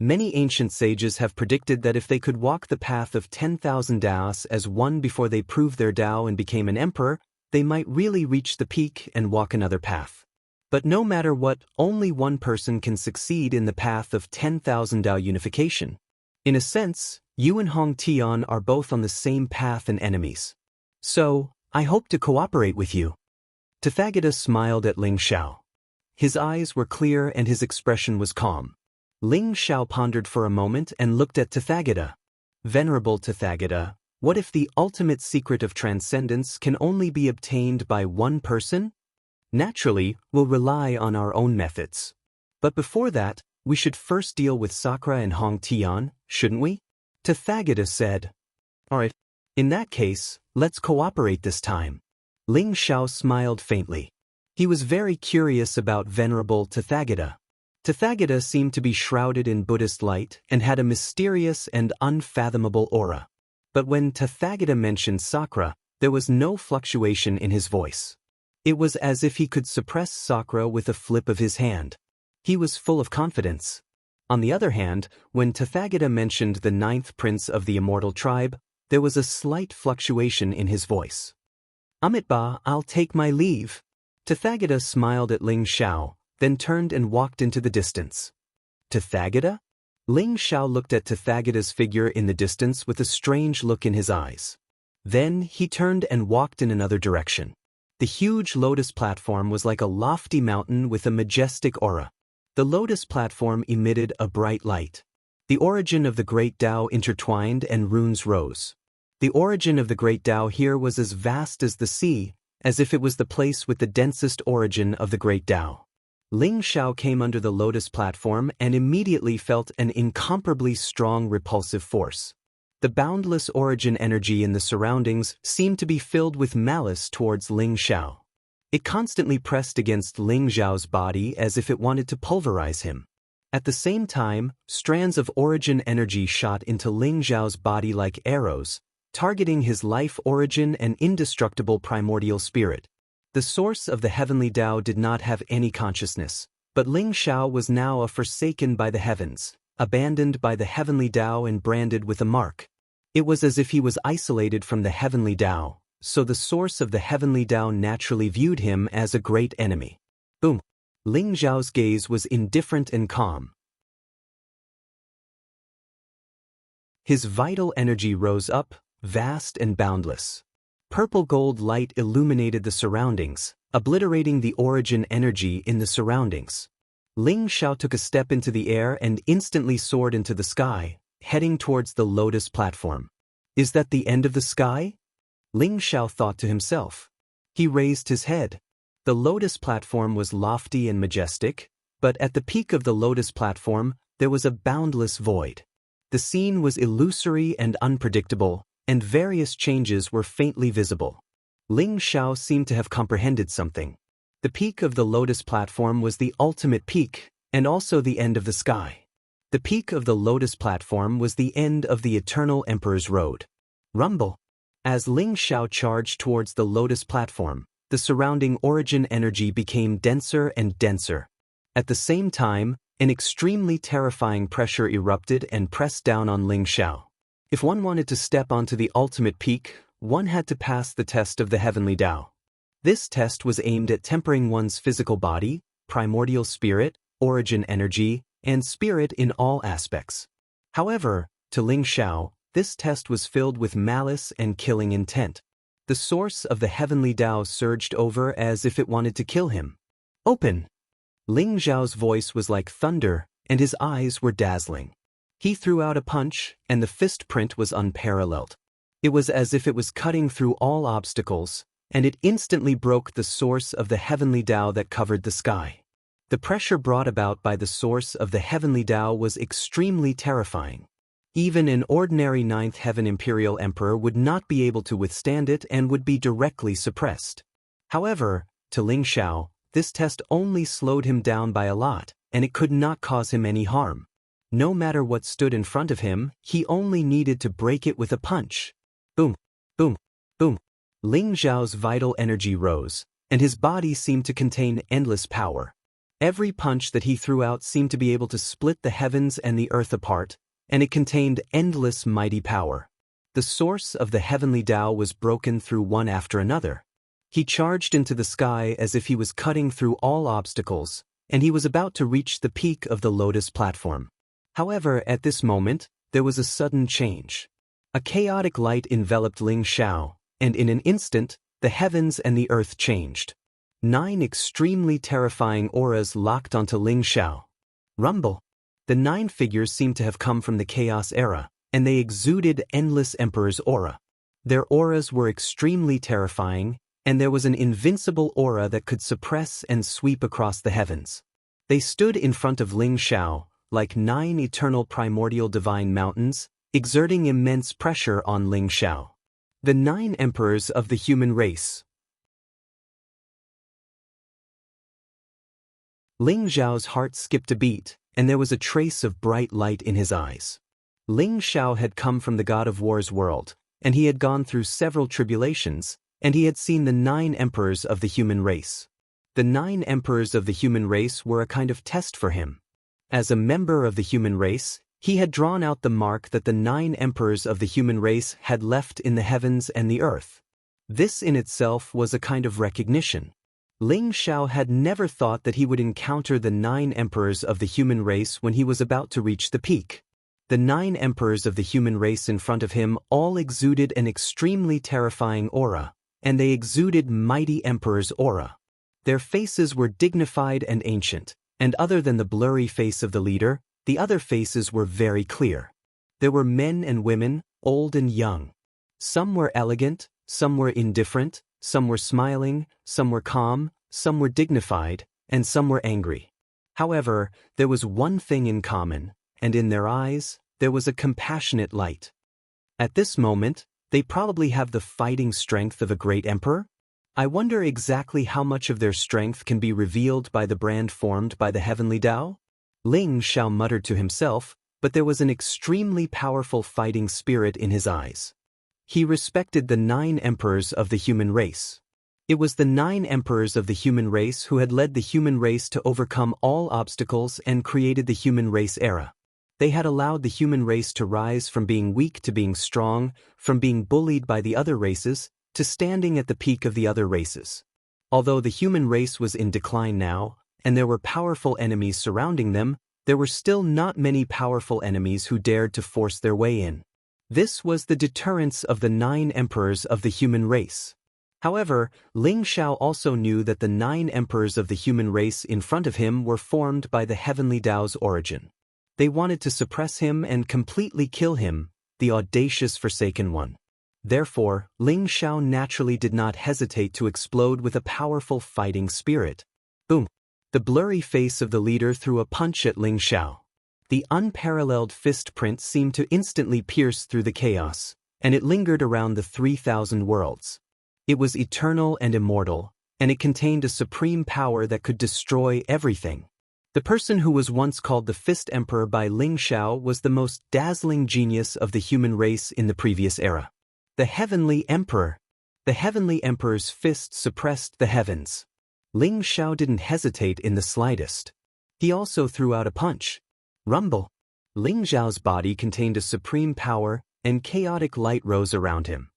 Many ancient sages have predicted that if they could walk the path of 10,000 Daos as one before they proved their Dao and became an emperor, they might really reach the peak and walk another path. But no matter what, only one person can succeed in the path of 10,000 Dao unification. In a sense, you and Hong Tian are both on the same path and enemies. So, I hope to cooperate with you. Tathagata smiled at Ling Xiao. His eyes were clear and his expression was calm. Ling Xiao pondered for a moment and looked at Tathagata. Venerable Tathagata, what if the ultimate secret of transcendence can only be obtained by one person? Naturally, we'll rely on our own methods. But before that, we should first deal with Sakura and Hong Tian, shouldn't we? Tathagata said. Alright. In that case, let's cooperate this time. Ling Xiao smiled faintly. He was very curious about Venerable Tathagata. Tathagata seemed to be shrouded in Buddhist light and had a mysterious and unfathomable aura. But when Tathagata mentioned Sakura, there was no fluctuation in his voice. It was as if he could suppress Sakura with a flip of his hand. He was full of confidence. On the other hand, when Tathagata mentioned the ninth prince of the immortal tribe, there was a slight fluctuation in his voice. Amitba, I'll take my leave. Tathagata smiled at Ling Xiao, then turned and walked into the distance. Tathagata? Ling Xiao looked at Tathagata's figure in the distance with a strange look in his eyes. Then he turned and walked in another direction. The huge lotus platform was like a lofty mountain with a majestic aura. The lotus platform emitted a bright light. The origin of the great Tao intertwined and runes rose. The origin of the great Tao here was as vast as the sea, as if it was the place with the densest origin of the great Tao. Ling Xiao came under the lotus platform and immediately felt an incomparably strong repulsive force. The boundless origin energy in the surroundings seemed to be filled with malice towards Ling Xiao. It constantly pressed against Ling Xiao's body as if it wanted to pulverize him. At the same time, strands of origin energy shot into Ling Xiao's body like arrows, targeting his life origin and indestructible primordial spirit. The source of the heavenly Tao did not have any consciousness, but Ling Xiao was now a forsaken by the heavens, abandoned by the heavenly Tao and branded with a mark. It was as if he was isolated from the heavenly Tao, so the source of the heavenly Tao naturally viewed him as a great enemy. Boom! Ling Xiao's gaze was indifferent and calm. His vital energy rose up, vast and boundless. Purple gold light illuminated the surroundings, obliterating the origin energy in the surroundings. Ling Xiao took a step into the air and instantly soared into the sky, heading towards the lotus platform. Is that the end of the sky? Ling Xiao thought to himself. He raised his head. The lotus platform was lofty and majestic, but at the peak of the lotus platform, there was a boundless void. The scene was illusory and unpredictable, and various changes were faintly visible. Ling Xiao seemed to have comprehended something. The peak of the lotus platform was the ultimate peak, and also the end of the sky. The peak of the lotus platform was the end of the eternal Emperor's road. Rumble. As Ling Xiao charged towards the lotus platform, the surrounding origin energy became denser and denser. At the same time, an extremely terrifying pressure erupted and pressed down on Ling Xiao. If one wanted to step onto the ultimate peak, one had to pass the test of the heavenly Tao. This test was aimed at tempering one's physical body, primordial spirit, origin energy, and spirit in all aspects. However, to Ling Xiao, this test was filled with malice and killing intent. The source of the heavenly Tao surged over as if it wanted to kill him. Open! Ling Xiao's voice was like thunder, and his eyes were dazzling. He threw out a punch, and the fist print was unparalleled. It was as if it was cutting through all obstacles, and it instantly broke the source of the heavenly Tao that covered the sky. The pressure brought about by the source of the heavenly Tao was extremely terrifying. Even an ordinary ninth heaven imperial emperor would not be able to withstand it and would be directly suppressed. However, to Ling Xiao, this test only slowed him down by a lot, and it could not cause him any harm. No matter what stood in front of him, he only needed to break it with a punch. Boom, boom, boom. Ling Xiao's vital energy rose, and his body seemed to contain endless power. Every punch that he threw out seemed to be able to split the heavens and the earth apart, and it contained endless mighty power. The source of the heavenly Tao was broken through one after another. He charged into the sky as if he was cutting through all obstacles, and he was about to reach the peak of the lotus platform. However, at this moment, there was a sudden change. A chaotic light enveloped Ling Xiao, and in an instant, the heavens and the earth changed. 9 extremely terrifying auras locked onto Ling Xiao. Rumble. The 9 figures seemed to have come from the Chaos era, and they exuded endless Emperor's aura. Their auras were extremely terrifying, and there was an invincible aura that could suppress and sweep across the heavens. They stood in front of Ling Xiao, like 9 eternal primordial divine mountains, exerting immense pressure on Ling Xiao. The 9 emperors of the human race. Ling Xiao's heart skipped a beat, and there was a trace of bright light in his eyes. Ling Xiao had come from the God of War's world, and he had gone through several tribulations, and he had seen the 9 emperors of the human race. The 9 emperors of the human race were a kind of test for him. As a member of the human race, he had drawn out the mark that the 9 emperors of the human race had left in the heavens and the earth. This in itself was a kind of recognition. Ling Xiao had never thought that he would encounter the 9 emperors of the human race when he was about to reach the peak. The 9 emperors of the human race in front of him all exuded an extremely terrifying aura, and they exuded mighty emperor's aura. Their faces were dignified and ancient, and other than the blurry face of the leader, the other faces were very clear. There were men and women, old and young. Some were elegant, some were indifferent, some were smiling, some were calm, some were dignified, and some were angry. However, there was one thing in common, and in their eyes, there was a compassionate light. At this moment, they probably have the fighting strength of a great emperor? I wonder exactly how much of their strength can be revealed by the brand formed by the heavenly Tao? Ling Xiao muttered to himself, but there was an extremely powerful fighting spirit in his eyes. He respected the 9 emperors of the human race. It was the 9 emperors of the human race who had led the human race to overcome all obstacles and created the human race era. They had allowed the human race to rise from being weak to being strong, from being bullied by the other races, to standing at the peak of the other races. Although the human race was in decline now, and there were powerful enemies surrounding them, there were still not many powerful enemies who dared to force their way in. This was the deterrence of the 9 emperors of the human race. However, Ling Xiao also knew that the 9 emperors of the human race in front of him were formed by the heavenly Tao's origin. They wanted to suppress him and completely kill him, the audacious Forsaken One. Therefore, Ling Xiao naturally did not hesitate to explode with a powerful fighting spirit. Boom! The blurry face of the leader threw a punch at Ling Xiao. The unparalleled fist print seemed to instantly pierce through the chaos, and it lingered around the 3,000 worlds. It was eternal and immortal, and it contained a supreme power that could destroy everything. The person who was once called the Fist Emperor by Ling Xiao was the most dazzling genius of the human race in the previous era. The Heavenly Emperor. The Heavenly Emperor's fist suppressed the heavens. Ling Xiao didn't hesitate in the slightest. He also threw out a punch. Rumble. Ling Xiao's body contained a supreme power, and chaotic light rose around him.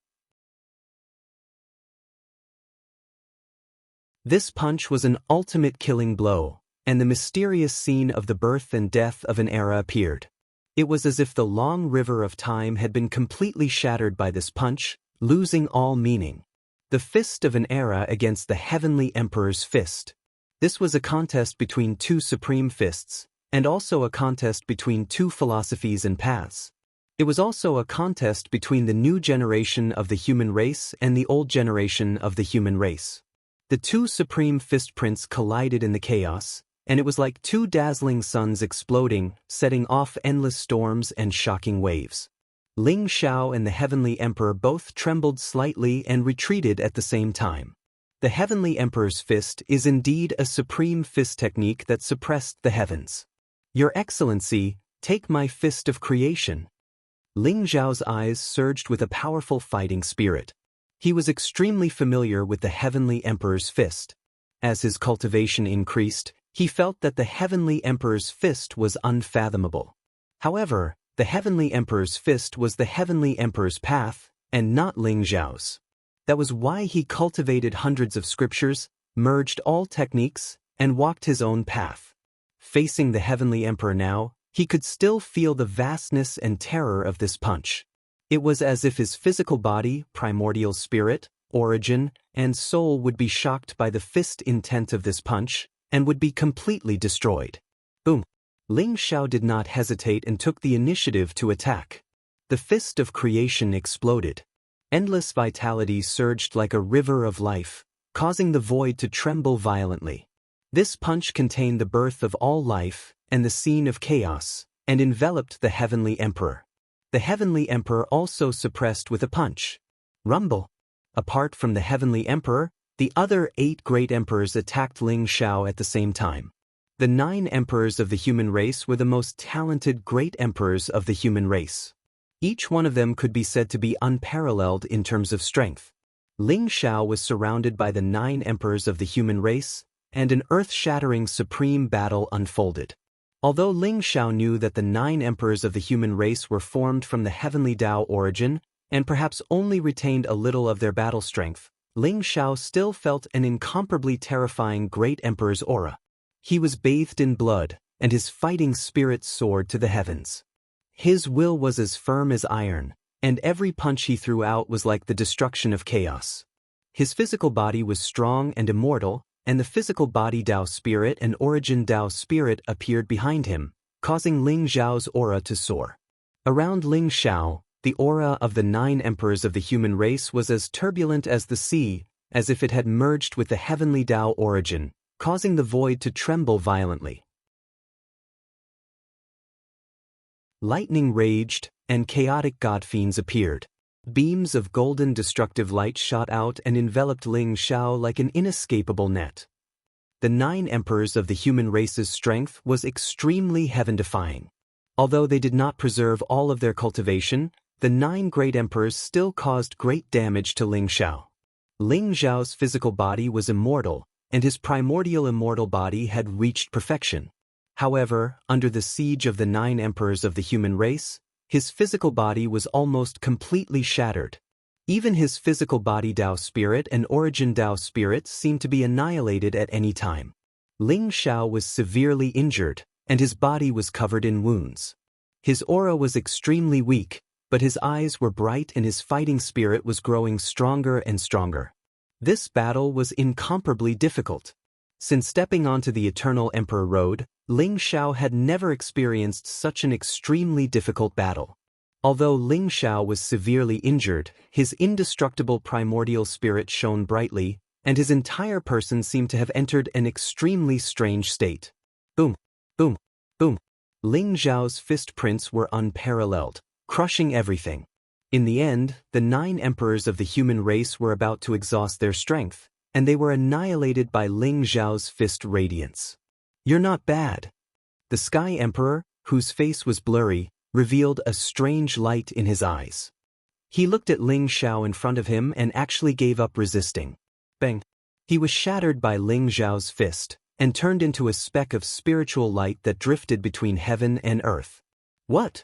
This punch was an ultimate killing blow, and the mysterious scene of the birth and death of an era appeared. It was as if the long river of time had been completely shattered by this punch, losing all meaning. The fist of an era against the Heavenly Emperor's fist. This was a contest between two supreme fists, and also a contest between two philosophies and paths. It was also a contest between the new generation of the human race and the old generation of the human race. The two supreme fist prints collided in the chaos, and it was like two dazzling suns exploding, setting off endless storms and shocking waves. Ling Xiao and the Heavenly Emperor both trembled slightly and retreated at the same time. The Heavenly Emperor's fist is indeed a supreme fist technique that suppressed the heavens. Your Excellency, take my fist of creation. Ling Xiao's eyes surged with a powerful fighting spirit. He was extremely familiar with the Heavenly Emperor's fist. As his cultivation increased, he felt that the Heavenly Emperor's fist was unfathomable. However, the Heavenly Emperor's fist was the Heavenly Emperor's path, and not Ling Xiao's. That was why he cultivated hundreds of scriptures, merged all techniques, and walked his own path. Facing the Heavenly Emperor now, he could still feel the vastness and terror of this punch. It was as if his physical body, primordial spirit, origin, and soul would be shocked by the fist intent of this punch, and would be completely destroyed. Boom! Ling Xiao did not hesitate and took the initiative to attack. The fist of creation exploded. Endless vitality surged like a river of life, causing the void to tremble violently. This punch contained the birth of all life, and the scene of chaos, and enveloped the Heavenly Emperor. The Heavenly Emperor also suppressed with a punch. Rumble! Apart from the Heavenly Emperor, the other 8 great emperors attacked Ling Xiao at the same time. The 9 emperors of the human race were the most talented great emperors of the human race. Each one of them could be said to be unparalleled in terms of strength. Ling Xiao was surrounded by the 9 emperors of the human race, and an earth-shattering supreme battle unfolded. Although Ling Xiao knew that the 9 emperors of the human race were formed from the heavenly Tao origin, and perhaps only retained a little of their battle strength, Ling Xiao still felt an incomparably terrifying great emperor's aura. He was bathed in blood, and his fighting spirit soared to the heavens. His will was as firm as iron, and every punch he threw out was like the destruction of chaos. His physical body was strong and immortal, and the physical body Tao spirit and origin Tao spirit appeared behind him, causing Ling Xiao's aura to soar. Around Ling Xiao, the aura of the 9 emperors of the human race was as turbulent as the sea, as if it had merged with the heavenly Tao origin, causing the void to tremble violently. Lightning raged, and chaotic god-fiends appeared. Beams of golden destructive light shot out and enveloped Ling Xiao like an inescapable net. The 9 emperors of the human race's strength was extremely heaven-defying. Although they did not preserve all of their cultivation, the 9 great emperors still caused great damage to Ling Xiao. Ling Xiao's physical body was immortal, and his primordial immortal body had reached perfection. However, under the siege of the 9 emperors of the human race, his physical body was almost completely shattered. Even his physical body Tao spirit and origin Tao spirit seemed to be annihilated at any time. Ling Xiao was severely injured, and his body was covered in wounds. His aura was extremely weak, but his eyes were bright and his fighting spirit was growing stronger and stronger. This battle was incomparably difficult. Since stepping onto the Eternal Emperor Road, Ling Xiao had never experienced such an extremely difficult battle. Although Ling Xiao was severely injured, his indestructible primordial spirit shone brightly, and his entire person seemed to have entered an extremely strange state. Boom, boom, boom. Ling Xiao's fist prints were unparalleled, crushing everything. In the end, the 9 emperors of the human race were about to exhaust their strength, and they were annihilated by Ling Xiao's fist radiance. "You're not bad." The Sky Emperor, whose face was blurry, revealed a strange light in his eyes. He looked at Ling Xiao in front of him and actually gave up resisting. Bang! He was shattered by Ling Xiao's fist, and turned into a speck of spiritual light that drifted between heaven and earth. What?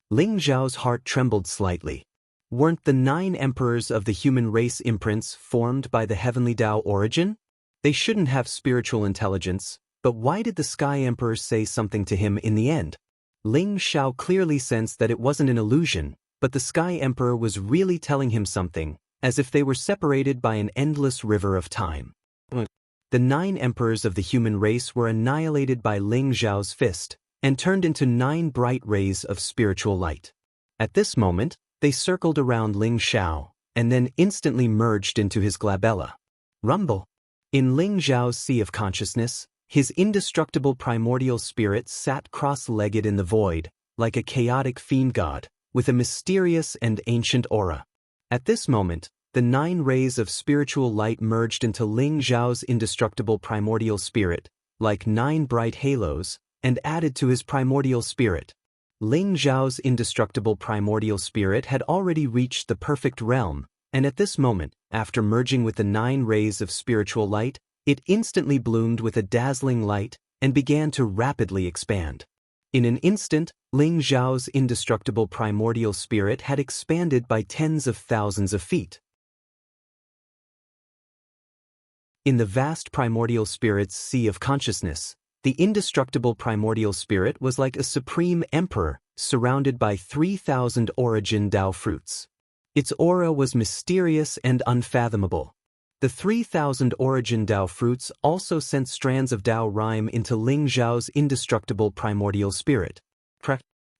Ling Xiao's heart trembled slightly. Weren't the 9 emperors of the human race imprints formed by the heavenly Tao origin? They shouldn't have spiritual intelligence, but why did the Sky Emperor say something to him in the end? Ling Xiao clearly sensed that it wasn't an illusion, but the Sky Emperor was really telling him something, as if they were separated by an endless river of time. The 9 emperors of the human race were annihilated by Ling Xiao's fist, and turned into 9 bright rays of spiritual light. At this moment, they circled around Ling Xiao, and then instantly merged into his glabella. Rumble! In Ling Xiao's sea of consciousness, his indestructible primordial spirit sat cross-legged in the void, like a chaotic fiend god, with a mysterious and ancient aura. At this moment, the 9 rays of spiritual light merged into Ling Xiao's indestructible primordial spirit, like 9 bright halos, and added to his primordial spirit. Ling Xiao's indestructible primordial spirit had already reached the perfect realm, and at this moment, after merging with the 9 rays of spiritual light, it instantly bloomed with a dazzling light and began to rapidly expand. In an instant, Ling Xiao's indestructible primordial spirit had expanded by tens of thousands of feet. In the vast primordial spirit's sea of consciousness, the indestructible primordial spirit was like a supreme emperor surrounded by 3,000 origin Tao fruits. Its aura was mysterious and unfathomable. The 3,000 origin Tao fruits also sent strands of Tao rhyme into Ling Xiao's indestructible primordial spirit.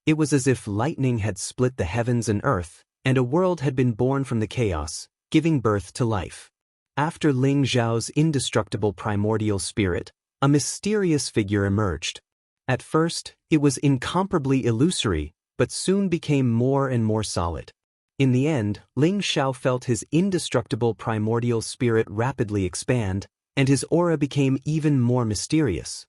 It was as if lightning had split the heavens and earth, and a world had been born from the chaos, giving birth to life. After Ling Xiao's indestructible primordial spirit, a mysterious figure emerged. At first, it was incomparably illusory, but soon became more and more solid. In the end, Ling Xiao felt his indestructible primordial spirit rapidly expand, and his aura became even more mysterious.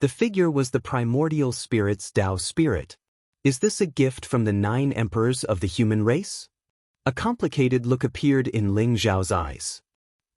The figure was the primordial spirit's Tao spirit. Is this a gift from the 9 emperors of the human race? A complicated look appeared in Ling Xiao's eyes.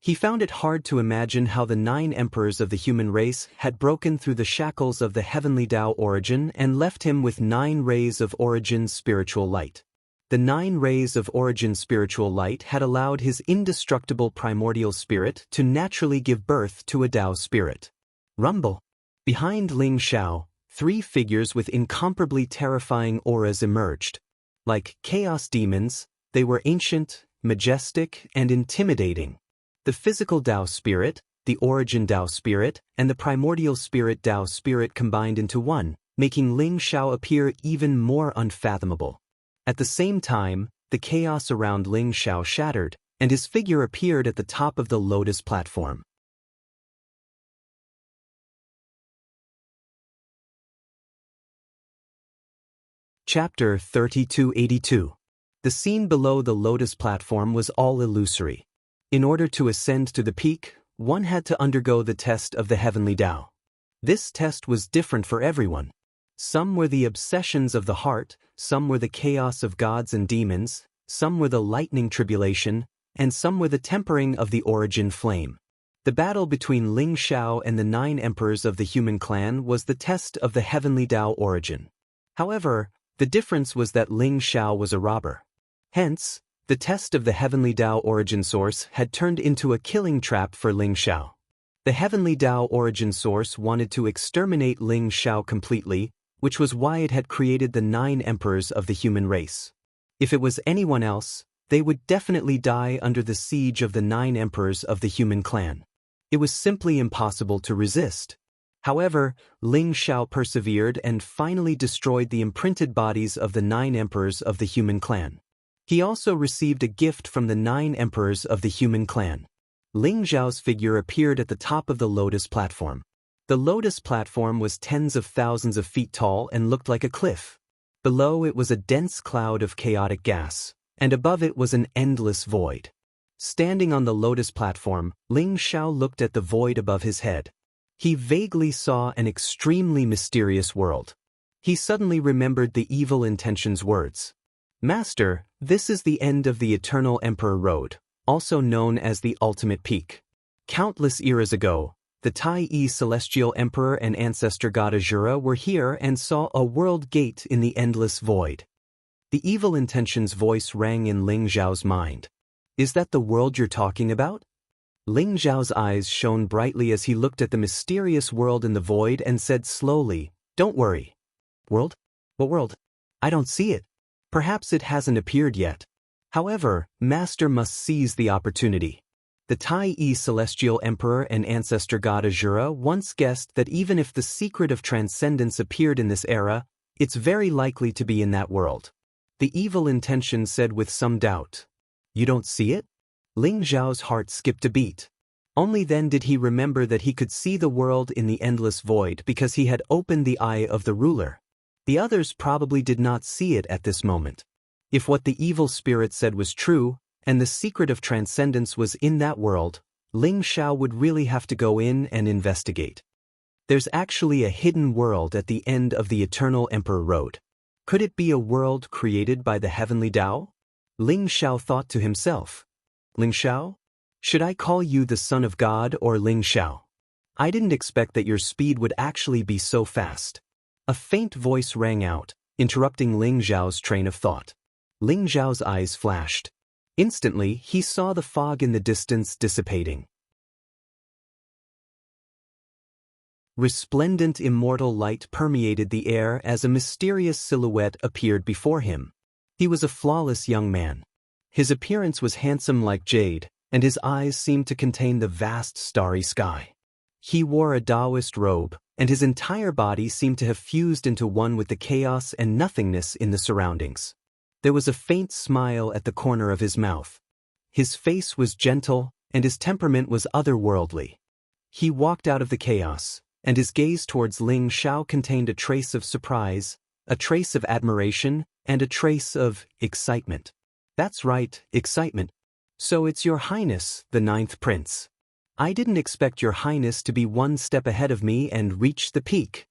He found it hard to imagine how the 9 emperors of the human race had broken through the shackles of the heavenly Tao origin and left him with 9 rays of origin spiritual light. The 9 rays of origin spiritual light had allowed his indestructible primordial spirit to naturally give birth to a Tao spirit. Rumble! Behind Ling Xiao, 3 figures with incomparably terrifying auras emerged. Like chaos demons, they were ancient, majestic, and intimidating. The physical Tao spirit, the origin Tao spirit, and the primordial spirit Tao spirit combined into one, making Ling Xiao appear even more unfathomable. At the same time, the chaos around Ling Xiao shattered, and his figure appeared at the top of the lotus platform. Chapter 3282. The scene below the lotus platform was all illusory. In order to ascend to the peak, one had to undergo the test of the heavenly Tao. This test was different for everyone. Some were the obsessions of the heart, some were the chaos of gods and demons, some were the lightning tribulation, and some were the tempering of the origin flame. The battle between Ling Xiao and the 9 emperors of the human clan was the test of the heavenly Tao origin. However, the difference was that Ling Xiao was a robber. Hence, the test of the heavenly Tao origin source had turned into a killing trap for Ling Xiao. The heavenly Tao origin source wanted to exterminate Ling Xiao completely, which was why it had created the 9 emperors of the human race. If it was anyone else, they would definitely die under the siege of the 9 emperors of the human clan. It was simply impossible to resist. However, Ling Xiao persevered and finally destroyed the imprinted bodies of the 9 emperors of the human clan. He also received a gift from the 9 emperors of the human clan. Ling Xiao's figure appeared at the top of the lotus platform. The lotus platform was tens of thousands of feet tall and looked like a cliff. Below it was a dense cloud of chaotic gas, and above it was an endless void. Standing on the lotus platform, Ling Xiao looked at the void above his head. He vaguely saw an extremely mysterious world. He suddenly remembered the evil intention's words. "Master, this is the end of the Eternal Emperor Road, also known as the Ultimate Peak. Countless eras ago, the Tai Celestial Emperor and ancestor god Azura were here and saw a world gate in the endless void." The evil intention's voice rang in Ling Xiao's mind. "Is that the world you're talking about?" Ling Xiao's eyes shone brightly as he looked at the mysterious world in the void and said slowly, "Don't worry." "World? What world? I don't see it. Perhaps it hasn't appeared yet. However, Master must seize the opportunity. The Tai Celestial Emperor and ancestor god Azura once guessed that even if the secret of transcendence appeared in this era, it's very likely to be in that world." The evil intention said with some doubt. "You don't see it?" Ling Xiao's heart skipped a beat. Only then did he remember that he could see the world in the endless void because he had opened the eye of the ruler. The others probably did not see it at this moment. If what the evil spirit said was true, and the secret of transcendence was in that world, Ling Xiao would really have to go in and investigate. There's actually a hidden world at the end of the Eternal Emperor Road. Could it be a world created by the heavenly Tao? Ling Xiao thought to himself. "Ling Xiao? Should I call you the son of God or Ling Xiao? I didn't expect that your speed would actually be so fast." A faint voice rang out, interrupting Ling Xiao's train of thought. Ling Xiao's eyes flashed. Instantly, he saw the fog in the distance dissipating. Resplendent immortal light permeated the air as a mysterious silhouette appeared before him. He was a flawless young man. His appearance was handsome like jade, and his eyes seemed to contain the vast starry sky. He wore a Taoist robe, and his entire body seemed to have fused into one with the chaos and nothingness in the surroundings. There was a faint smile at the corner of his mouth. His face was gentle, and his temperament was otherworldly. He walked out of the chaos, and his gaze towards Ling Xiao contained a trace of surprise, a trace of admiration, and a trace of excitement. "That's right, excitement. So it's Your Highness, the 9th Prince. I didn't expect Your Highness to be one step ahead of me and reach the peak,"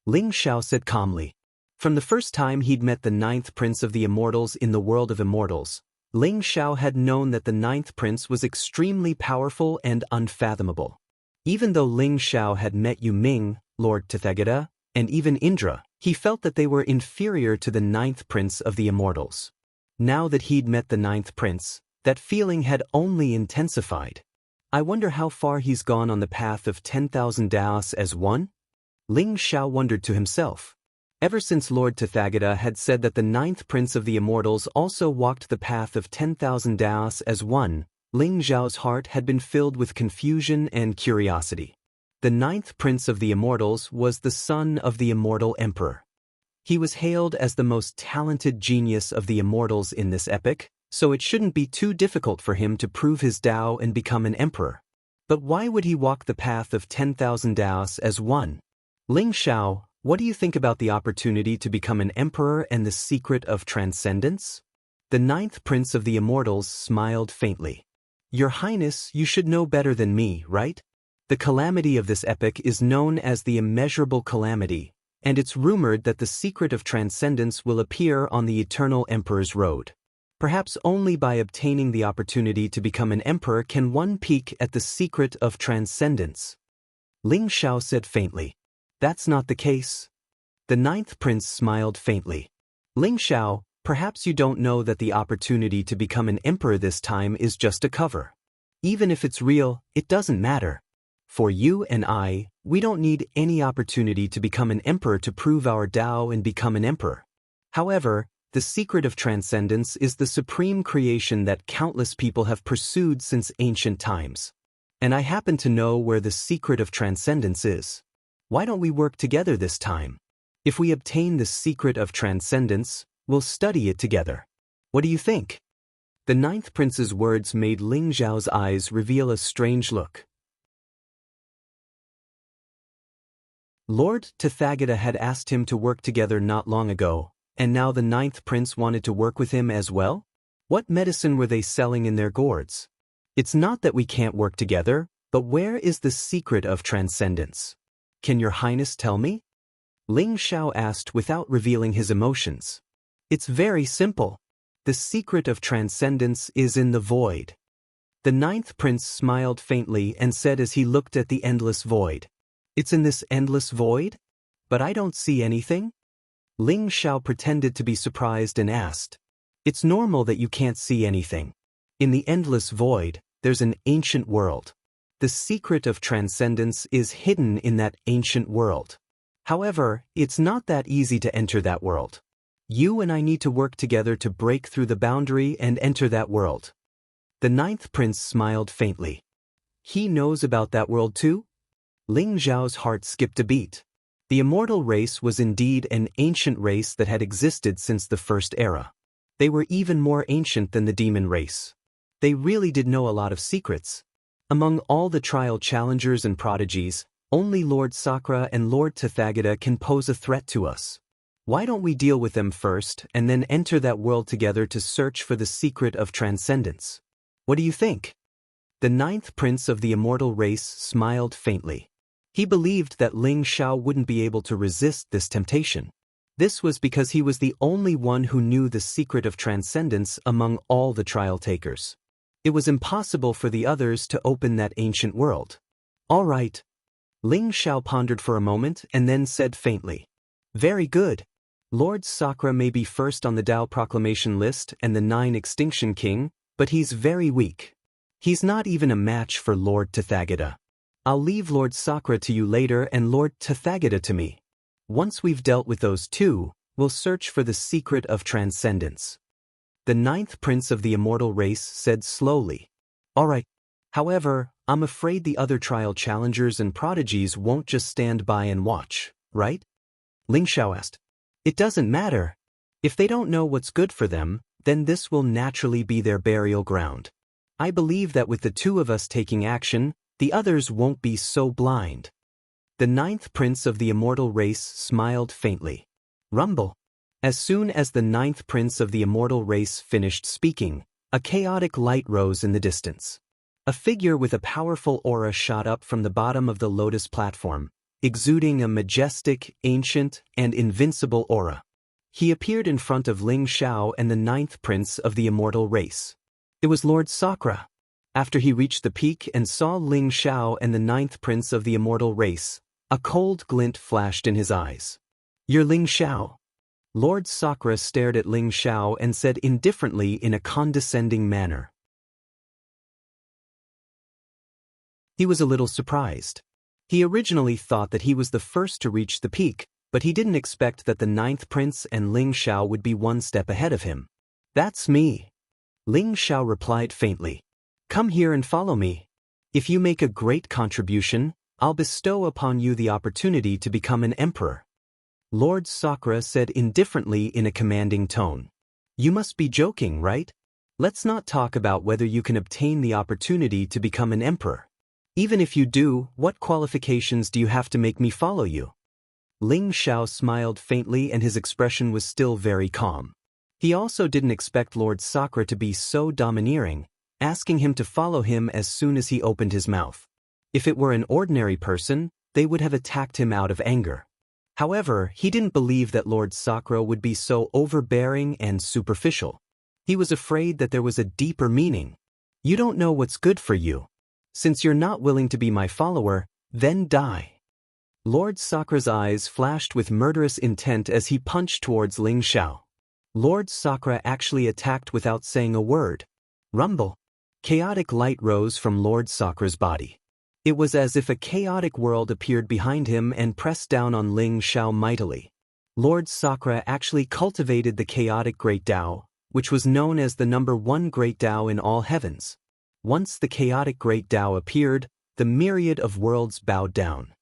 Ling Xiao said calmly. From the first time he'd met the 9th Prince of the Immortals in the world of immortals, Ling Xiao had known that the 9th Prince was extremely powerful and unfathomable. Even though Ling Xiao had met Yu Ming, Lord Tathagata, and even Indra, he felt that they were inferior to the 9th Prince of the Immortals. Now that he'd met the 9th Prince, that feeling had only intensified. "I wonder how far he's gone on the path of 10,000 Daos as one?" Ling Xiao wondered to himself. Ever since Lord Tathagata had said that the 9th Prince of the Immortals also walked the path of 10,000 Daos as one, Ling Xiao's heart had been filled with confusion and curiosity. The 9th Prince of the Immortals was the son of the Immortal Emperor. He was hailed as the most talented genius of the immortals in this epic, so it shouldn't be too difficult for him to prove his Tao and become an emperor. But why would he walk the path of 10,000 Daos as one? "Ling Xiao, what do you think about the opportunity to become an emperor and the secret of transcendence?" The 9th Prince of the Immortals smiled faintly. "Your Highness, you should know better than me, right? The calamity of this epic is known as the Immeasurable Calamity, and it's rumored that the secret of transcendence will appear on the Eternal Emperor's Road. Perhaps only by obtaining the opportunity to become an emperor can one peek at the secret of transcendence." Ling Xiao said faintly. "That's not the case." The 9th Prince smiled faintly. "Ling Xiao, perhaps you don't know that the opportunity to become an emperor this time is just a cover. Even if it's real, it doesn't matter. For you and I, we don't need any opportunity to become an emperor to prove our Tao and become an emperor. However, the secret of transcendence is the supreme creation that countless people have pursued since ancient times. And I happen to know where the secret of transcendence is." Why don't we work together this time? If we obtain the secret of transcendence, we'll study it together. What do you think? The ninth prince's words made Ling Xiao's eyes reveal a strange look. Lord Tathagata had asked him to work together not long ago, and now the ninth prince wanted to work with him as well? What medicine were they selling in their gourds? It's not that we can't work together, but where is the secret of transcendence? Can your highness tell me? Ling Xiao asked without revealing his emotions. It's very simple. The secret of transcendence is in the void. The ninth prince smiled faintly and said as he looked at the endless void. It's in this endless void? But I don't see anything? Ling Xiao pretended to be surprised and asked. It's normal that you can't see anything. In the endless void, there's an ancient world. The secret of transcendence is hidden in that ancient world. However, it's not that easy to enter that world. You and I need to work together to break through the boundary and enter that world. The ninth prince smiled faintly. He knows about that world too? Ling Xiao's heart skipped a beat. The immortal race was indeed an ancient race that had existed since the first era. They were even more ancient than the demon race. They really did know a lot of secrets. Among all the trial challengers and prodigies, only Lord Sakura and Lord Tathagata can pose a threat to us. Why don't we deal with them first and then enter that world together to search for the secret of transcendence? What do you think? The ninth prince of the immortal race smiled faintly. He believed that Ling Xiao wouldn't be able to resist this temptation. This was because he was the only one who knew the secret of transcendence among all the trial takers. It was impossible for the others to open that ancient world. All right. Ling Xiao pondered for a moment and then said faintly. Very good. Lord Sakura may be first on the Tao Proclamation list and the 9 Extinction King, but he's very weak. He's not even a match for Lord Tathagata. I'll leave Lord Sakura to you later and Lord Tathagata to me. Once we've dealt with those two, we'll search for the secret of transcendence. The ninth prince of the immortal race said slowly. All right. However, I'm afraid the other trial challengers and prodigies won't just stand by and watch, right? Ling Xiao asked. It doesn't matter. If they don't know what's good for them, then this will naturally be their burial ground. I believe that with the two of us taking action, the others won't be so blind. The ninth prince of the immortal race smiled faintly. Rumble. As soon as the ninth prince of the immortal race finished speaking, a chaotic light rose in the distance. A figure with a powerful aura shot up from the bottom of the lotus platform, exuding a majestic, ancient, and invincible aura. He appeared in front of Ling Xiao and the ninth prince of the immortal race. It was Lord Sakura. After he reached the peak and saw Ling Xiao and the ninth prince of the immortal race, a cold glint flashed in his eyes. You're Ling Xiao. Lord Sakura stared at Ling Xiao and said indifferently in a condescending manner. He was a little surprised. He originally thought that he was the first to reach the peak, but he didn't expect that the ninth prince and Ling Xiao would be one step ahead of him. That's me. Ling Xiao replied faintly. Come here and follow me. If you make a great contribution, I'll bestow upon you the opportunity to become an emperor. Lord Sakura said indifferently in a commanding tone. You must be joking, right? Let's not talk about whether you can obtain the opportunity to become an emperor. Even if you do, what qualifications do you have to make me follow you? Ling Xiao smiled faintly and his expression was still very calm. He also didn't expect Lord Sakura to be so domineering, asking him to follow him as soon as he opened his mouth. If it were an ordinary person, they would have attacked him out of anger. However, he didn't believe that Lord Sakura would be so overbearing and superficial. He was afraid that there was a deeper meaning. You don't know what's good for you. Since you're not willing to be my follower, then die. Lord Sakura's eyes flashed with murderous intent as he punched towards Ling Xiao. Lord Sakura actually attacked without saying a word. Rumble. Chaotic light rose from Lord Sakura's body. It was as if a chaotic world appeared behind him and pressed down on Ling Xiao mightily. Lord Sakura actually cultivated the chaotic Great Tao, which was known as the #1 Great Tao in all heavens. Once the chaotic Great Tao appeared, the myriad of worlds bowed down.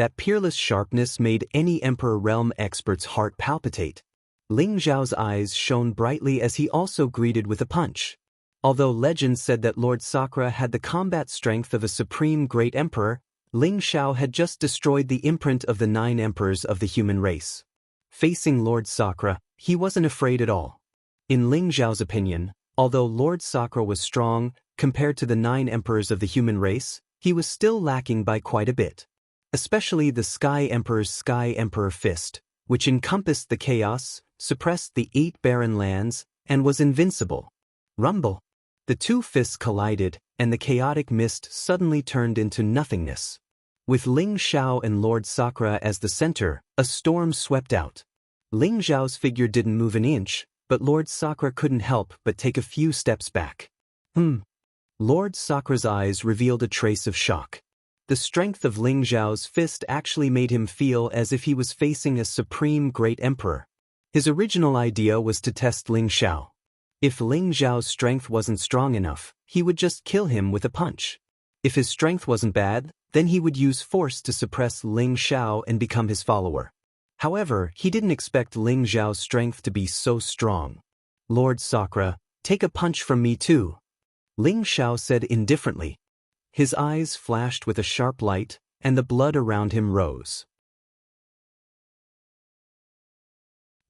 That peerless sharpness made any Emperor Realm expert's heart palpitate. Ling Zhao's eyes shone brightly as he also greeted with a punch. Although legend said that Lord Sakura had the combat strength of a supreme great emperor, Ling Zhao had just destroyed the imprint of the 9 emperors of the human race. Facing Lord Sakura, he wasn't afraid at all. In Ling Zhao's opinion, although Lord Sakura was strong, compared to the 9 emperors of the human race, he was still lacking by quite a bit. Especially the Sky Emperor's Sky Emperor Fist, which encompassed the chaos, suppressed the 8 barren lands, and was invincible. Rumble. The 2 fists collided, and the chaotic mist suddenly turned into nothingness. With Ling Zhao and Lord Sakura as the center, a storm swept out. Ling Zhao's figure didn't move an inch, but Lord Sakura couldn't help but take a few steps back. Lord Sakura's eyes revealed a trace of shock. The strength of Ling Zhao's fist actually made him feel as if he was facing a supreme great emperor. His original idea was to test Ling Zhao. If Ling Zhao's strength wasn't strong enough, he would just kill him with a punch. If his strength wasn't bad, then he would use force to suppress Ling Zhao and become his follower. However, he didn't expect Ling Zhao's strength to be so strong. Lord Sakura, take a punch from me too. Ling Zhao said indifferently. His eyes flashed with a sharp light, and the blood around him rose.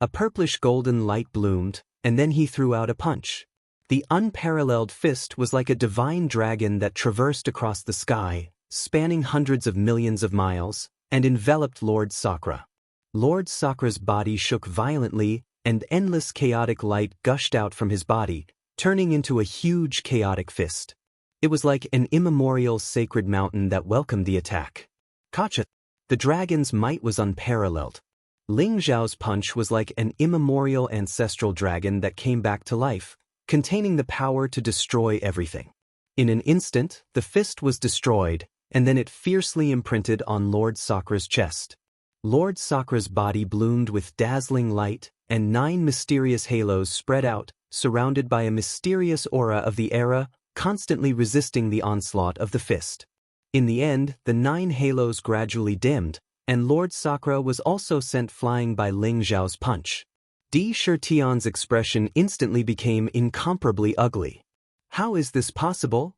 A purplish-golden light bloomed, and then he threw out a punch. The unparalleled fist was like a divine dragon that traversed across the sky, spanning hundreds of millions of miles, and enveloped Lord Sakura. Lord Sakura's body shook violently, and endless chaotic light gushed out from his body, turning into a huge chaotic fist. It was like an immemorial sacred mountain that welcomed the attack. Gotcha! The dragon's might was unparalleled. Ling Zhao's punch was like an immemorial ancestral dragon that came back to life, containing the power to destroy everything. In an instant, the fist was destroyed, and then it fiercely imprinted on Lord Sakura's chest. Lord Sakura's body bloomed with dazzling light, and 9 mysterious halos spread out, surrounded by a mysterious aura of the era, constantly resisting the onslaught of the fist. In the end, the 9 halos gradually dimmed, and Lord Sakura was also sent flying by Ling Zhao's punch. Di Shirtian's expression instantly became incomparably ugly. How is this possible?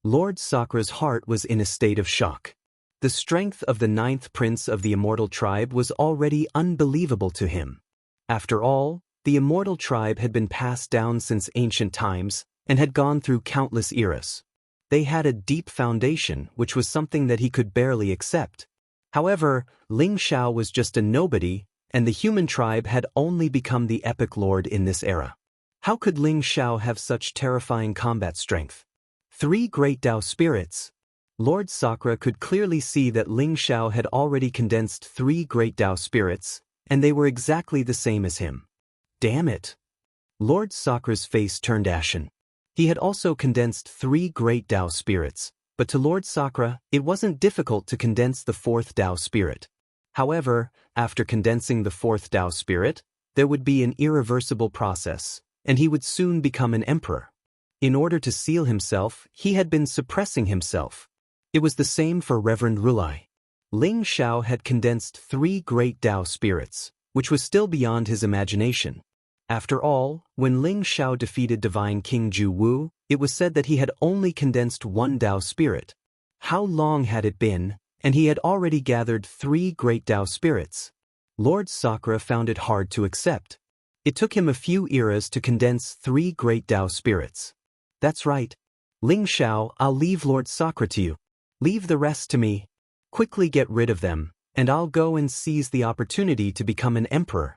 Lord Sakura's heart was in a state of shock. The strength of the 9th prince of the immortal tribe was already unbelievable to him. After all, the immortal tribe had been passed down since ancient times, and had gone through countless eras. They had a deep foundation, which was something that he could barely accept. However, Ling Zhao was just a nobody, and the human tribe had only become the epic lord in this era. How could Ling Zhao have such terrifying combat strength? 3 great Tao spirits. Lord Sakura could clearly see that Ling Zhao had already condensed 3 great Tao spirits, and they were exactly the same as him. Damn it! Lord Sakura's face turned ashen. He had also condensed 3 great Tao spirits, but to Lord Sakura, it wasn't difficult to condense the 4th Tao spirit. However, after condensing the 4th Tao spirit, there would be an irreversible process, and he would soon become an emperor. In order to seal himself, he had been suppressing himself. It was the same for Reverend Rulai. Ling Zhao had condensed 3 great Tao spirits, which was still beyond his imagination. After all, when Ling Zhao defeated Divine King Ju Wu, it was said that he had only condensed 1 Tao spirit. How long had it been, and he had already gathered 3 great Tao spirits? Lord Sakura found it hard to accept. It took him a few eras to condense 3 great Tao spirits. That's right. Ling Zhao, I'll leave Lord Sakura to you. Leave the rest to me. Quickly get rid of them, and I'll go and seize the opportunity to become an emperor.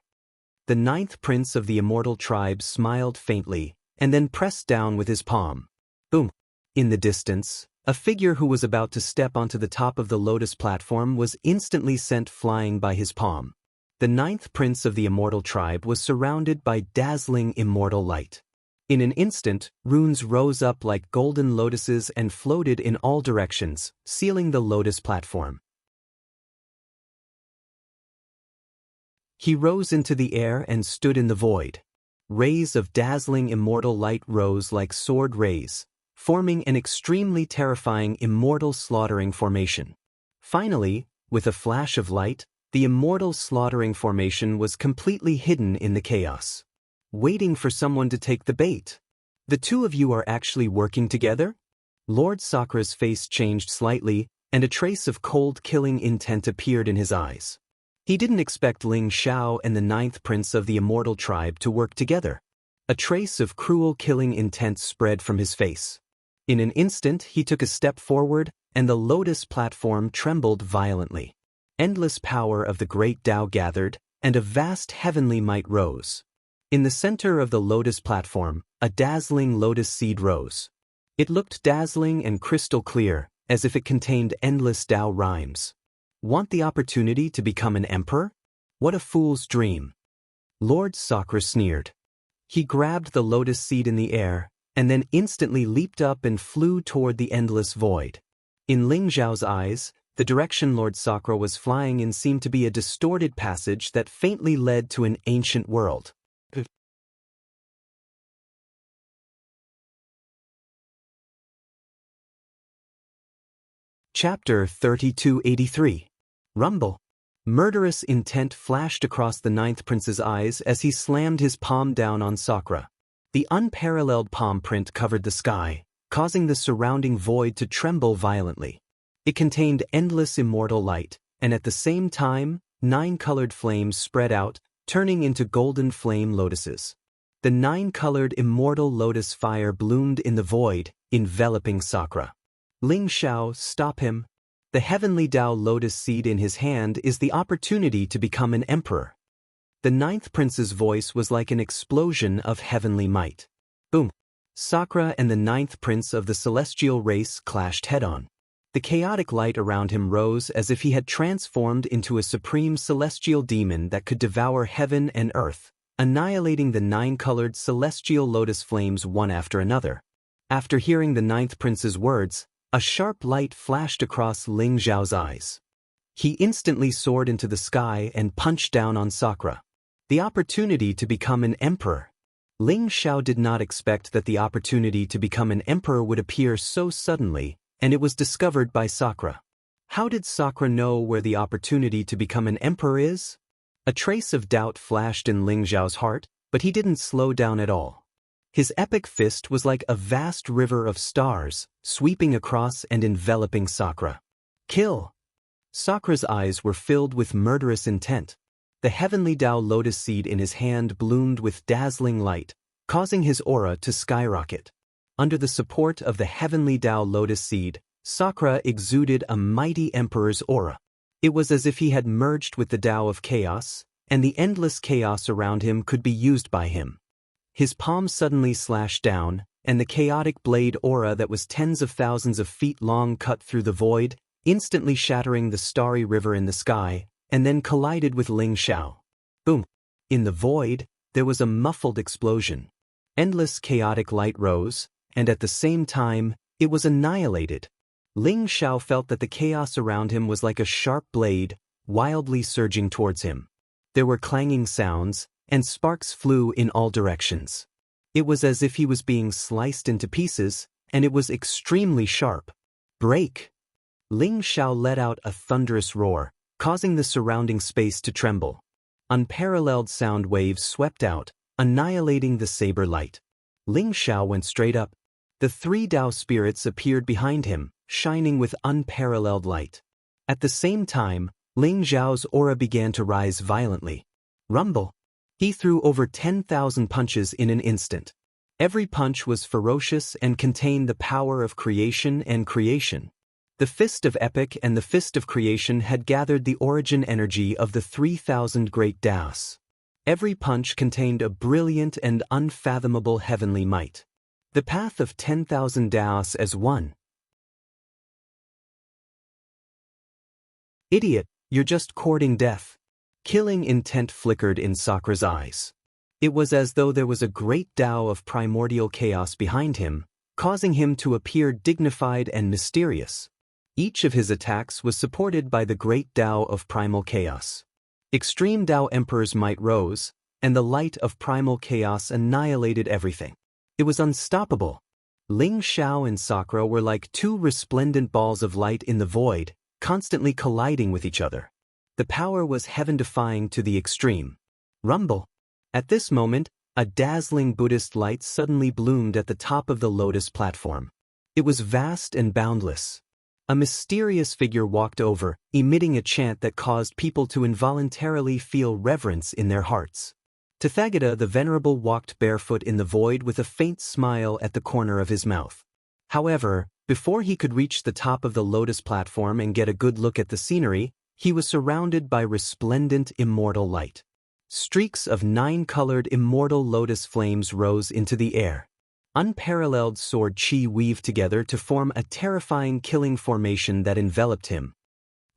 The 9th prince of the immortal tribe smiled faintly, and then pressed down with his palm. Boom! In the distance, a figure who was about to step onto the top of the lotus platform was instantly sent flying by his palm. The 9th prince of the immortal tribe was surrounded by dazzling immortal light. In an instant, runes rose up like golden lotuses and floated in all directions, sealing the lotus platform. He rose into the air and stood in the void. Rays of dazzling immortal light rose like sword rays, forming an extremely terrifying immortal slaughtering formation. Finally, With a flash of light, the immortal slaughtering formation was completely hidden in the chaos. Waiting for someone to take the bait. The two of you are actually working together? Lord Sakra's face changed slightly, and a trace of cold killing intent appeared in his eyes. He didn't expect Ling Xiao and the 9th prince of the immortal tribe to work together. A trace of cruel killing intent spread from his face. In an instant he took a step forward, and the lotus platform trembled violently. Endless power of the great Tao gathered, and a vast heavenly might rose. In the center of the lotus platform, a dazzling lotus seed rose. It looked dazzling and crystal clear, as if it contained endless Tao rhymes. Want the opportunity to become an emperor? What a fool's dream. Lord Sakra sneered. He grabbed the lotus seed in the air, and then instantly leaped up and flew toward the endless void. In Ling Xiao's eyes, the direction Lord Sakra was flying in seemed to be a distorted passage that faintly led to an ancient world. Chapter 3283. Rumble. Murderous intent flashed across the 9th prince's eyes as he slammed his palm down on Sakra. The unparalleled palm print covered the sky, causing the surrounding void to tremble violently. It contained endless immortal light, and at the same time, 9 colored flames spread out, turning into golden flame lotuses. The 9-colored immortal lotus fire bloomed in the void, enveloping Sakra. Ling Xiao, stop him. The heavenly Tao lotus seed in his hand is the opportunity to become an emperor. The 9th prince's voice was like an explosion of heavenly might. Boom! Sakra and the 9th prince of the celestial race clashed head-on. The chaotic light around him rose as if he had transformed into a supreme celestial demon that could devour heaven and earth, annihilating the 9-colored celestial lotus flames one after another. After hearing the 9th prince's words, a sharp light flashed across Ling Xiao's eyes. He instantly soared into the sky and punched down on Sakra. The opportunity to become an emperor. Ling Xiao did not expect that the opportunity to become an emperor would appear so suddenly, and it was discovered by Sakra. How did Sakra know where the opportunity to become an emperor is? A trace of doubt flashed in Ling Xiao's heart, but he didn't slow down at all. His epic fist was like a vast river of stars, sweeping across and enveloping Sakra. Kill! Sakra's eyes were filled with murderous intent. The heavenly Tao lotus seed in his hand bloomed with dazzling light, causing his aura to skyrocket. Under the support of the heavenly Tao lotus seed, Sakra exuded a mighty emperor's aura. It was as if he had merged with the Tao of chaos, and the endless chaos around him could be used by him. His palm suddenly slashed down, and the chaotic blade aura that was tens of thousands of feet long cut through the void, instantly shattering the starry river in the sky, and then collided with Ling Xiao. Boom! In the void, there was a muffled explosion. Endless chaotic light rose, and at the same time, it was annihilated. Ling Xiao felt that the chaos around him was like a sharp blade, wildly surging towards him. There were clanging sounds, and sparks flew in all directions. It was as if he was being sliced into pieces, and it was extremely sharp. Break! Ling Xiao let out a thunderous roar, causing the surrounding space to tremble. Unparalleled sound waves swept out, annihilating the saber light. Ling Xiao went straight up. The 3 Tao spirits appeared behind him, shining with unparalleled light. At the same time, Ling Xiao's aura began to rise violently. Rumble! He threw over 10,000 punches in an instant. Every punch was ferocious and contained the power of creation and creation. The Fist of Epic and the Fist of Creation had gathered the origin energy of the 3,000 great Taos. Every punch contained a brilliant and unfathomable heavenly might. The path of 10,000 Taos as one. Idiot, you're just courting death. Killing intent flickered in Sakra's eyes. It was as though there was a great Tao of primordial chaos behind him, causing him to appear dignified and mysterious. Each of his attacks was supported by the great Tao of primal chaos. Extreme Tao Emperor's might rose, and the light of primal chaos annihilated everything. It was unstoppable. Ling Xiao and Sakra were like 2 resplendent balls of light in the void, constantly colliding with each other. The power was heaven-defying to the extreme. Rumble. At this moment, a dazzling Buddhist light suddenly bloomed at the top of the lotus platform. It was vast and boundless. A mysterious figure walked over, emitting a chant that caused people to involuntarily feel reverence in their hearts. Tathagata the Venerable walked barefoot in the void with a faint smile at the corner of his mouth. However, before he could reach the top of the lotus platform and get a good look at the scenery, he was surrounded by resplendent immortal light. Streaks of 9-colored immortal lotus flames rose into the air. Unparalleled sword chi weaved together to form a terrifying killing formation that enveloped him.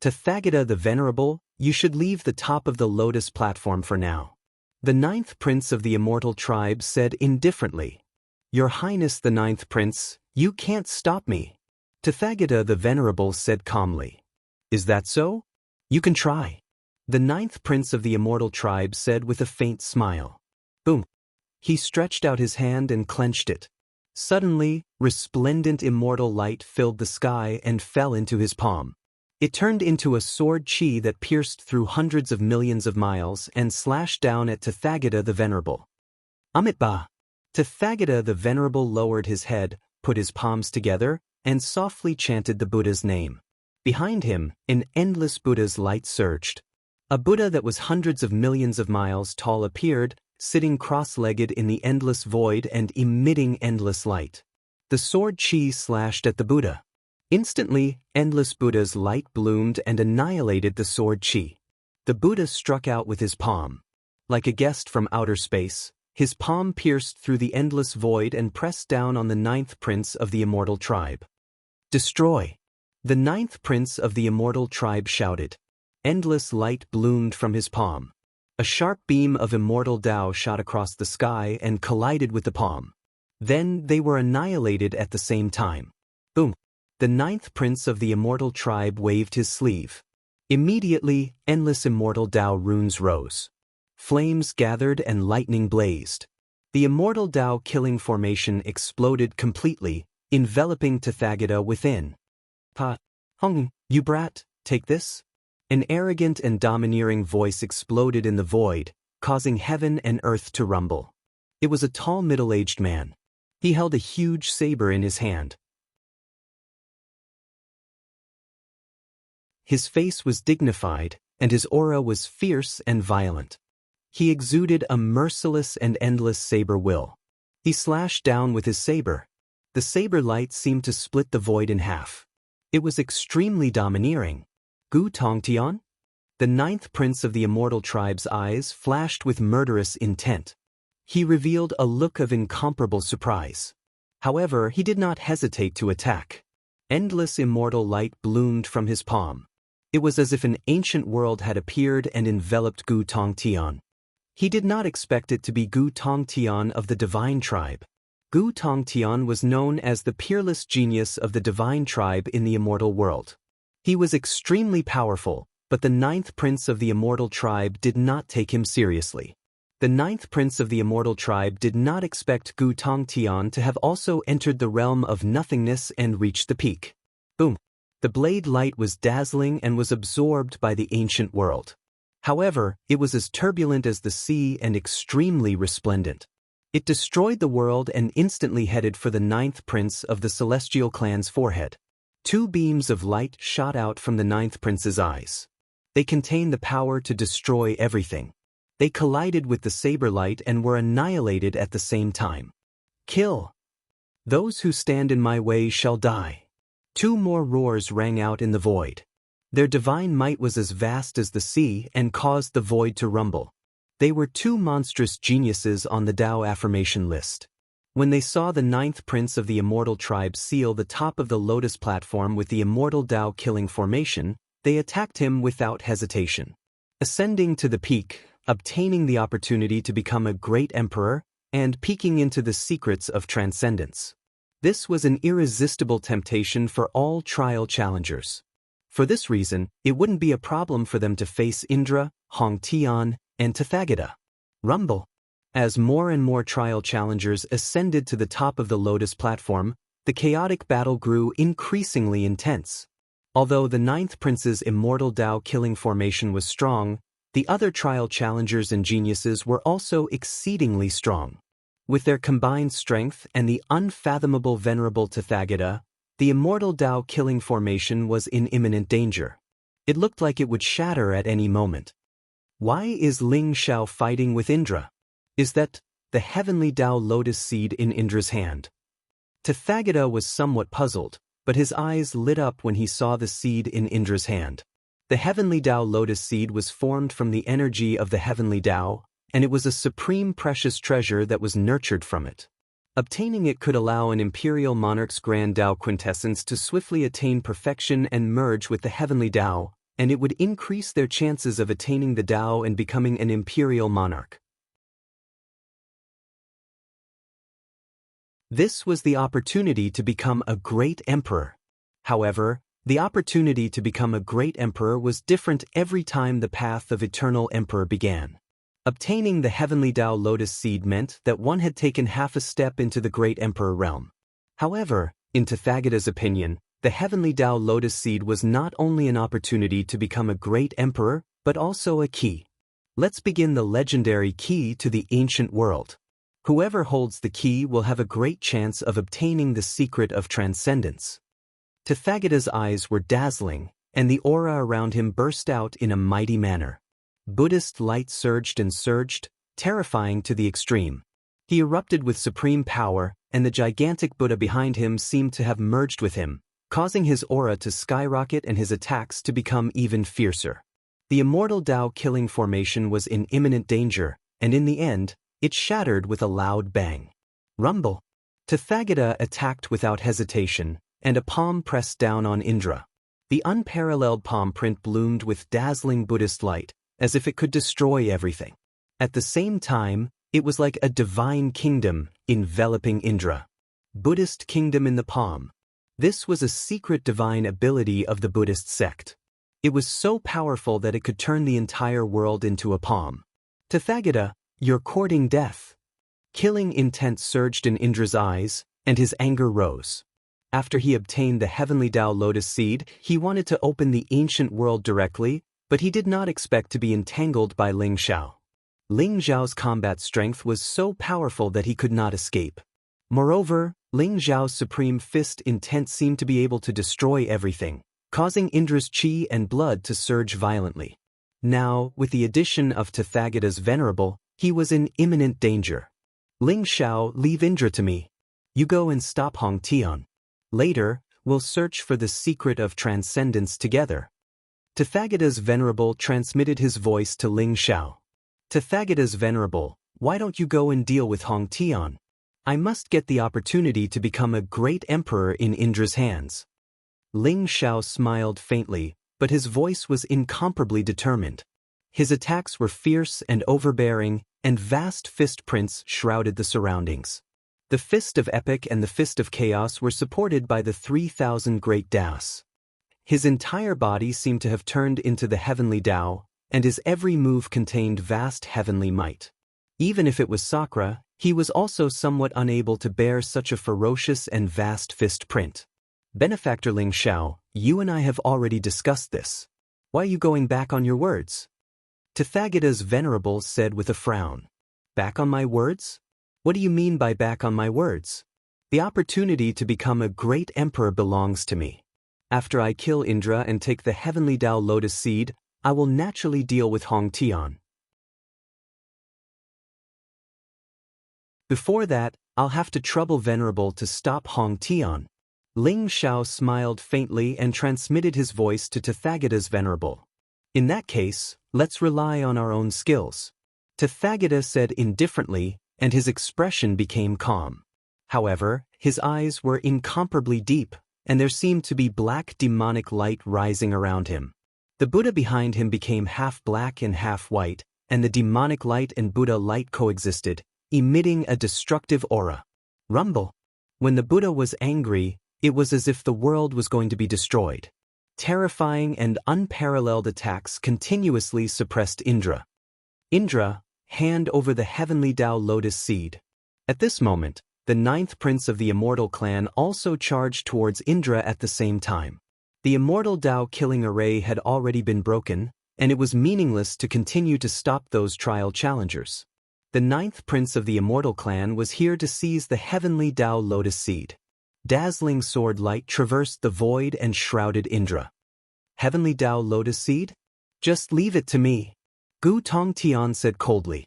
Tathagata the Venerable, you should leave the top of the lotus platform for now. The 9th Prince of the Immortal Tribe said indifferently. Your Highness the 9th Prince, you can't stop me. Tathagata the Venerable said calmly. Is that so? You can try. The 9th Prince of the Immortal Tribe said with a faint smile. Boom. He stretched out his hand and clenched it. Suddenly, resplendent immortal light filled the sky and fell into his palm. It turned into a sword chi that pierced through hundreds of millions of miles and slashed down at Tathagata the Venerable. Amitba! Tathagata the Venerable lowered his head, put his palms together, and softly chanted the Buddha's name. Behind him, an endless Buddha's light surged. A Buddha that was hundreds of millions of miles tall appeared, sitting cross-legged in the endless void and emitting endless light. The sword chi slashed at the Buddha. Instantly, endless Buddha's light bloomed and annihilated the sword chi. The Buddha struck out with his palm. Like a guest from outer space, his palm pierced through the endless void and pressed down on the 9th Prince of the Immortal Tribe. Destroy! The 9th Prince of the Immortal Tribe shouted. Endless light bloomed from his palm. A sharp beam of immortal Tao shot across the sky and collided with the palm. Then they were annihilated at the same time. Boom! The 9th Prince of the Immortal Tribe waved his sleeve. Immediately, endless immortal Tao runes rose. Flames gathered and lightning blazed. The immortal Tao killing formation exploded completely, enveloping Tathagata within. Pa, Hung, you brat, take this? An arrogant and domineering voice exploded in the void, causing heaven and earth to rumble. It was a tall middle-aged man. He held a huge saber in his hand. His face was dignified, and his aura was fierce and violent. He exuded a merciless and endless saber will. He slashed down with his saber. The saber light seemed to split the void in half. It was extremely domineering. Gu Tongtian? The 9th Prince of the Immortal Tribe's eyes flashed with murderous intent. He revealed a look of incomparable surprise. However, he did not hesitate to attack. Endless immortal light bloomed from his palm. It was as if an ancient world had appeared and enveloped Gu Tongtian. He did not expect it to be Gu Tongtian of the Divine Tribe. Gu Tongtian was known as the peerless genius of the Divine Tribe in the immortal world. He was extremely powerful, but the 9th Prince of the Immortal Tribe did not take him seriously. The 9th Prince of the Immortal Tribe did not expect Gu Tongtian to have also entered the realm of nothingness and reached the peak. Boom! The blade light was dazzling and was absorbed by the ancient world. However, it was as turbulent as the sea and extremely resplendent. It destroyed the world and instantly headed for the 9th Prince of the Celestial Clan's forehead. 2 beams of light shot out from the 9th Prince's eyes. They contained the power to destroy everything. They collided with the saber light and were annihilated at the same time. Kill! Those who stand in my way shall die. 2 more roars rang out in the void. Their divine might was as vast as the sea and caused the void to rumble. They were 2 monstrous geniuses on the Tao affirmation list. When they saw the 9th Prince of the Immortal Tribe seal the top of the lotus platform with the immortal Tao killing formation, they attacked him without hesitation. Ascending to the peak, obtaining the opportunity to become a great emperor, and peeking into the secrets of transcendence. This was an irresistible temptation for all trial challengers. For this reason, it wouldn't be a problem for them to face Indra, Hong Tian, and Tathagata. Rumble. As more and more trial challengers ascended to the top of the lotus platform, the chaotic battle grew increasingly intense. Although the ninth prince's immortal Tao-killing formation was strong, the other trial challengers and geniuses were also exceedingly strong. With their combined strength and the unfathomable venerable Tathagata, the immortal Tao-killing formation was in imminent danger. It looked like it would shatter at any moment. Why is Ling Xiao fighting with Indra? Is that the heavenly Tao lotus seed in Indra's hand? Tathagata was somewhat puzzled, but his eyes lit up when he saw the seed in Indra's hand. The heavenly Tao lotus seed was formed from the energy of the heavenly Tao, and it was a supreme precious treasure that was nurtured from it. Obtaining it could allow an imperial monarch's grand Tao quintessence to swiftly attain perfection and merge with the heavenly Tao, and it would increase their chances of attaining the Tao and becoming an imperial monarch. This was the opportunity to become a great emperor. However, the opportunity to become a great emperor was different every time the path of eternal emperor began. Obtaining the heavenly Tao lotus seed meant that one had taken half a step into the great emperor realm. However, in Tathagata's opinion, the heavenly Tao lotus seed was not only an opportunity to become a great emperor, but also a key. Let's begin the legendary key to the ancient world. Whoever holds the key will have a great chance of obtaining the secret of transcendence. Tathagata's eyes were dazzling, and the aura around him burst out in a mighty manner. Buddhist light surged and surged, terrifying to the extreme. He erupted with supreme power, and the gigantic Buddha behind him seemed to have merged with him, causing his aura to skyrocket and his attacks to become even fiercer. The immortal Tao-killing formation was in imminent danger, and in the end, it shattered with a loud bang. Rumble! Tathagata attacked without hesitation, and a palm pressed down on Indra. The unparalleled palm print bloomed with dazzling Buddhist light, as if it could destroy everything. At the same time, it was like a divine kingdom enveloping Indra. Buddhist kingdom in the palm. This was a secret divine ability of the Buddhist sect. It was so powerful that it could turn the entire world into a palm. Tathagata, you're courting death. Killing intent surged in Indra's eyes, and his anger rose. After he obtained the heavenly Tao lotus seed, he wanted to open the ancient world directly, but he did not expect to be entangled by Ling Xiao. Ling Xiao's combat strength was so powerful that he could not escape. Moreover, Ling Xiao's supreme fist intent seemed to be able to destroy everything, causing Indra's chi and blood to surge violently. Now, with the addition of Tathagata's venerable, he was in imminent danger. Ling Xiao, leave Indra to me. You go and stop Hong Tian. Later, we'll search for the secret of transcendence together. Tathagata's venerable transmitted his voice to Ling Xiao. Tathagata's venerable, why don't you go and deal with Hong Tian? I must get the opportunity to become a great emperor in Indra's hands. Ling Xiao smiled faintly, but his voice was incomparably determined. His attacks were fierce and overbearing, and vast fist prints shrouded the surroundings. The fist of epic and the fist of chaos were supported by the 3,000 great Taos. His entire body seemed to have turned into the heavenly Tao, and his every move contained vast heavenly might. Even if it was Sakra, he was also somewhat unable to bear such a ferocious and vast fist print. Benefactor Ling Xiao, you and I have already discussed this. Why are you going back on your words? Tathagata's venerable said with a frown. Back on my words? What do you mean by back on my words? The opportunity to become a great emperor belongs to me. After I kill Indra and take the heavenly Tao lotus seed, I will naturally deal with Hong Tian. Before that, I'll have to trouble Venerable to stop Hong Tian. Ling Xiao smiled faintly and transmitted his voice to Tathagata's venerable. In that case, let's rely on our own skills. Tathagata said indifferently, and his expression became calm. However, his eyes were incomparably deep, and there seemed to be black demonic light rising around him. The Buddha behind him became half black and half white, and the demonic light and Buddha light coexisted, emitting a destructive aura. Rumble. When the Buddha was angry, it was as if the world was going to be destroyed. Terrifying and unparalleled attacks continuously suppressed Indra. Indra, hand over the heavenly Tao lotus seed. At this moment, the ninth prince of the immortal clan also charged towards Indra at the same time. The immortal Tao killing array had already been broken, and it was meaningless to continue to stop those trial challengers. The ninth prince of the immortal clan was here to seize the heavenly Tao lotus seed. Dazzling sword light traversed the void and shrouded Indra. Heavenly Tao lotus seed? Just leave it to me, Gu Tongtian said coldly.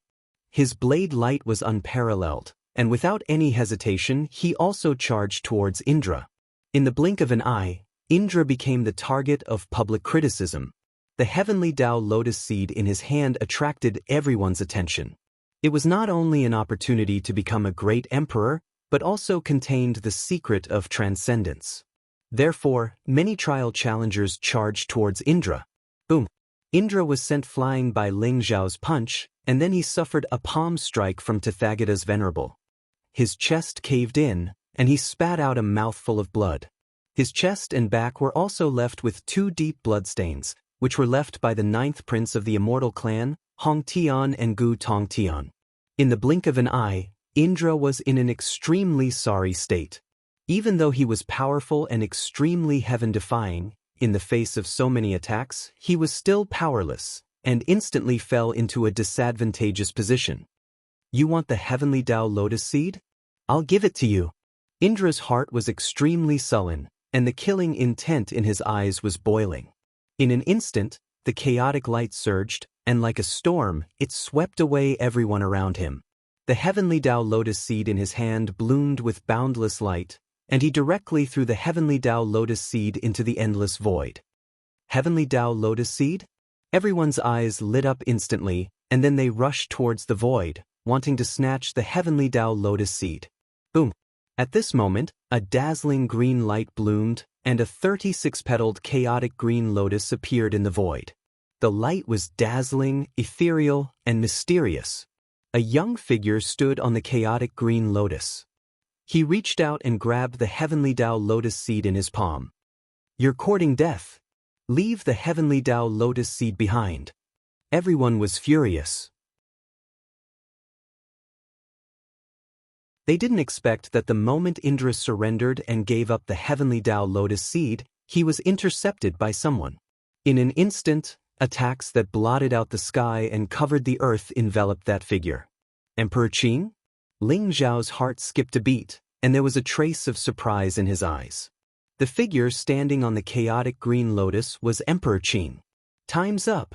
His blade light was unparalleled, and without any hesitation he also charged towards Indra. In the blink of an eye, Indra became the target of public criticism. The heavenly Tao lotus seed in his hand attracted everyone's attention. It was not only an opportunity to become a great emperor, but also contained the secret of transcendence. Therefore, many trial challengers charged towards Indra. Boom! Indra was sent flying by Ling Zhao's punch, and then he suffered a palm strike from Tathagata's venerable. His chest caved in, and he spat out a mouthful of blood. His chest and back were also left with 2 deep bloodstains, which were left by the ninth prince of the immortal clan, Hong Tian and Gu Tongtian. In the blink of an eye, Indra was in an extremely sorry state. Even though he was powerful and extremely heaven-defying, in the face of so many attacks, he was still powerless, and instantly fell into a disadvantageous position. You want the heavenly Tao lotus seed? I'll give it to you. Indra's heart was extremely sullen, and the killing intent in his eyes was boiling. In an instant, the chaotic light surged, and like a storm, it swept away everyone around him. The heavenly Tao lotus seed in his hand bloomed with boundless light, and he directly threw the heavenly Tao lotus seed into the endless void. Heavenly Tao lotus seed? Everyone's eyes lit up instantly, and then they rushed towards the void, wanting to snatch the heavenly Tao lotus seed. Boom! At this moment, a dazzling green light bloomed, and a 36-petaled chaotic green lotus appeared in the void. The light was dazzling, ethereal, and mysterious. A young figure stood on the chaotic green lotus. He reached out and grabbed the heavenly Tao lotus seed in his palm. You're courting death. Leave the heavenly Tao lotus seed behind. Everyone was furious. They didn't expect that the moment Indra surrendered and gave up the heavenly Tao lotus seed, he was intercepted by someone. In an instant, attacks that blotted out the sky and covered the earth enveloped that figure. Emperor Qing? Ling Zhao's heart skipped a beat, and there was a trace of surprise in his eyes. The figure standing on the chaotic green lotus was Emperor Qing. Time's up.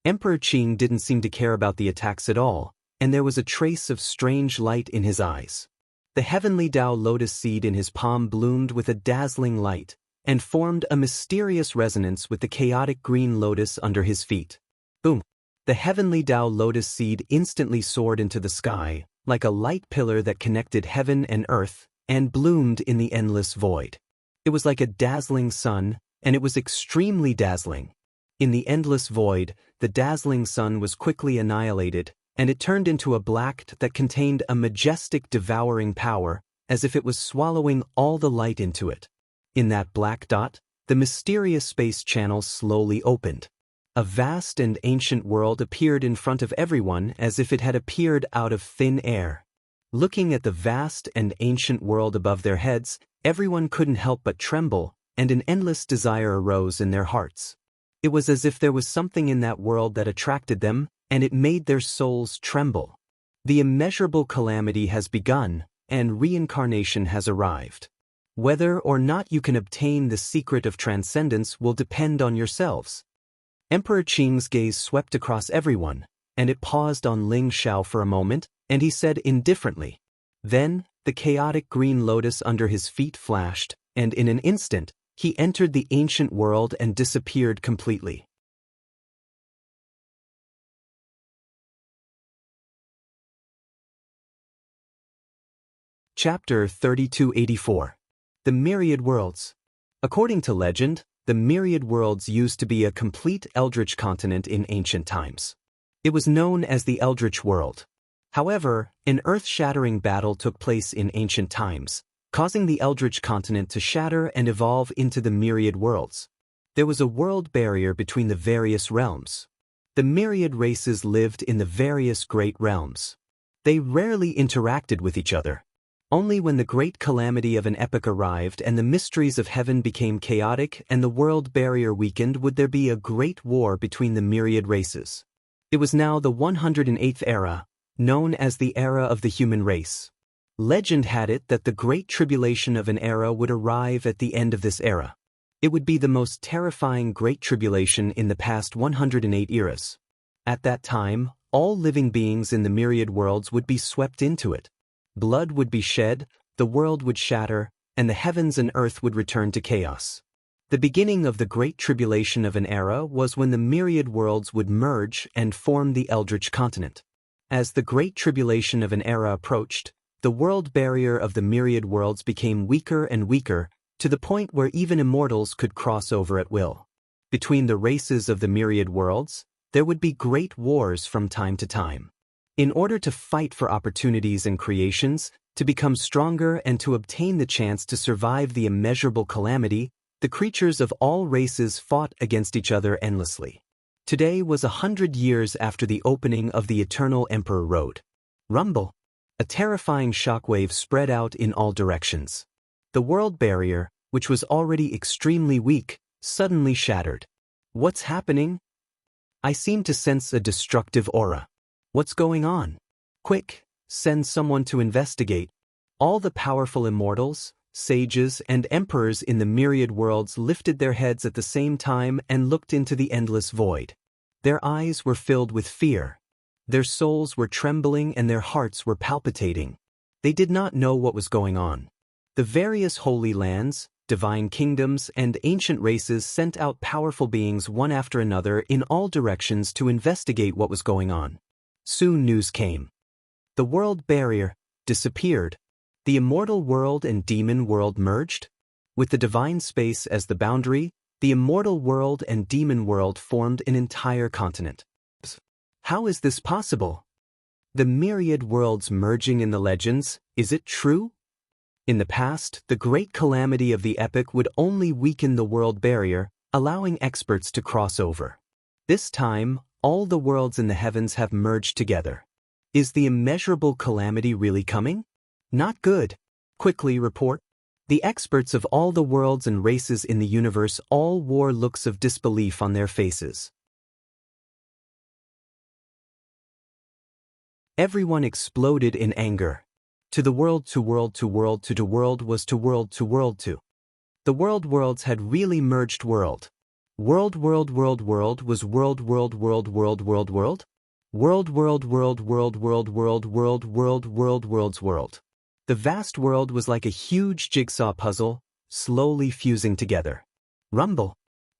Emperor Qing didn't seem to care about the attacks at all, and there was a trace of strange light in his eyes. The heavenly Tao lotus seed in his palm bloomed with a dazzling light, and formed a mysterious resonance with the chaotic green lotus under his feet. Boom! The heavenly Tao lotus seed instantly soared into the sky, like a light pillar that connected heaven and earth, and bloomed in the endless void. It was like a dazzling sun, and it was extremely dazzling. In the endless void, the dazzling sun was quickly annihilated, and it turned into a black that contained a majestic devouring power, as if it was swallowing all the light into it. In that black dot, the mysterious space channel slowly opened. A vast and ancient world appeared in front of everyone as if it had appeared out of thin air. Looking at the vast and ancient world above their heads, everyone couldn't help but tremble, and an endless desire arose in their hearts. It was as if there was something in that world that attracted them, and it made their souls tremble. The immeasurable calamity has begun, and reincarnation has arrived. Whether or not you can obtain the secret of transcendence will depend on yourselves. Emperor Qing's gaze swept across everyone, and it paused on Ling Zhao for a moment, and he said indifferently. Then, the chaotic green lotus under his feet flashed, and in an instant, he entered the ancient world and disappeared completely. Chapter 3284. The Myriad Worlds. According to legend, the Myriad Worlds used to be a complete eldritch continent in ancient times. It was known as the Eldritch World. However, an earth-shattering battle took place in ancient times, causing the Eldritch continent to shatter and evolve into the Myriad Worlds. There was a world barrier between the various realms. The myriad races lived in the various great realms. They rarely interacted with each other. Only when the great calamity of an epoch arrived and the mysteries of heaven became chaotic and the world barrier weakened would there be a great war between the myriad races. It was now the 108th era, known as the era of the human race. Legend had it that the great tribulation of an era would arrive at the end of this era. It would be the most terrifying great tribulation in the past 108 eras. At that time, all living beings in the myriad worlds would be swept into it. Blood would be shed, the world would shatter, and the heavens and earth would return to chaos. The beginning of the great tribulation of an era was when the myriad worlds would merge and form the eldritch continent. As the great tribulation of an era approached, the world barrier of the myriad worlds became weaker and weaker, to the point where even immortals could cross over at will. Between the races of the myriad worlds, there would be great wars from time to time. In order to fight for opportunities and creations, to become stronger and to obtain the chance to survive the immeasurable calamity, the creatures of all races fought against each other endlessly. Today was 100 years after the opening of the Eternal Emperor Road. Rumble! A terrifying shockwave spread out in all directions. The world barrier, which was already extremely weak, suddenly shattered. What's happening? I seem to sense a destructive aura. What's going on? Quick, send someone to investigate. All the powerful immortals, sages, and emperors in the myriad worlds lifted their heads at the same time and looked into the endless void. Their eyes were filled with fear. Their souls were trembling and their hearts were palpitating. They did not know what was going on. The various holy lands, divine kingdoms, and ancient races sent out powerful beings one after another in all directions to investigate what was going on. Soon news came. The world barrier disappeared. The immortal world and demon world merged. With the divine space as the boundary, the immortal world and demon world formed an entire continent. How is this possible? The myriad worlds merging in the legends, is it true? In the past, the great calamity of the epoch would only weaken the world barrier, allowing experts to cross over. This time, all the worlds in the heavens have merged together. Is the immeasurable calamity really coming? Not good. Quickly report. The experts of all the worlds and races in the universe all wore looks of disbelief on their faces. Everyone exploded in anger. To the world, to world, to world, to world was to world, to world, to. The worlds had really merged world. World was world world world world world world world. The vast world was like a huge jigsaw puzzle, slowly fusing together. Rumble!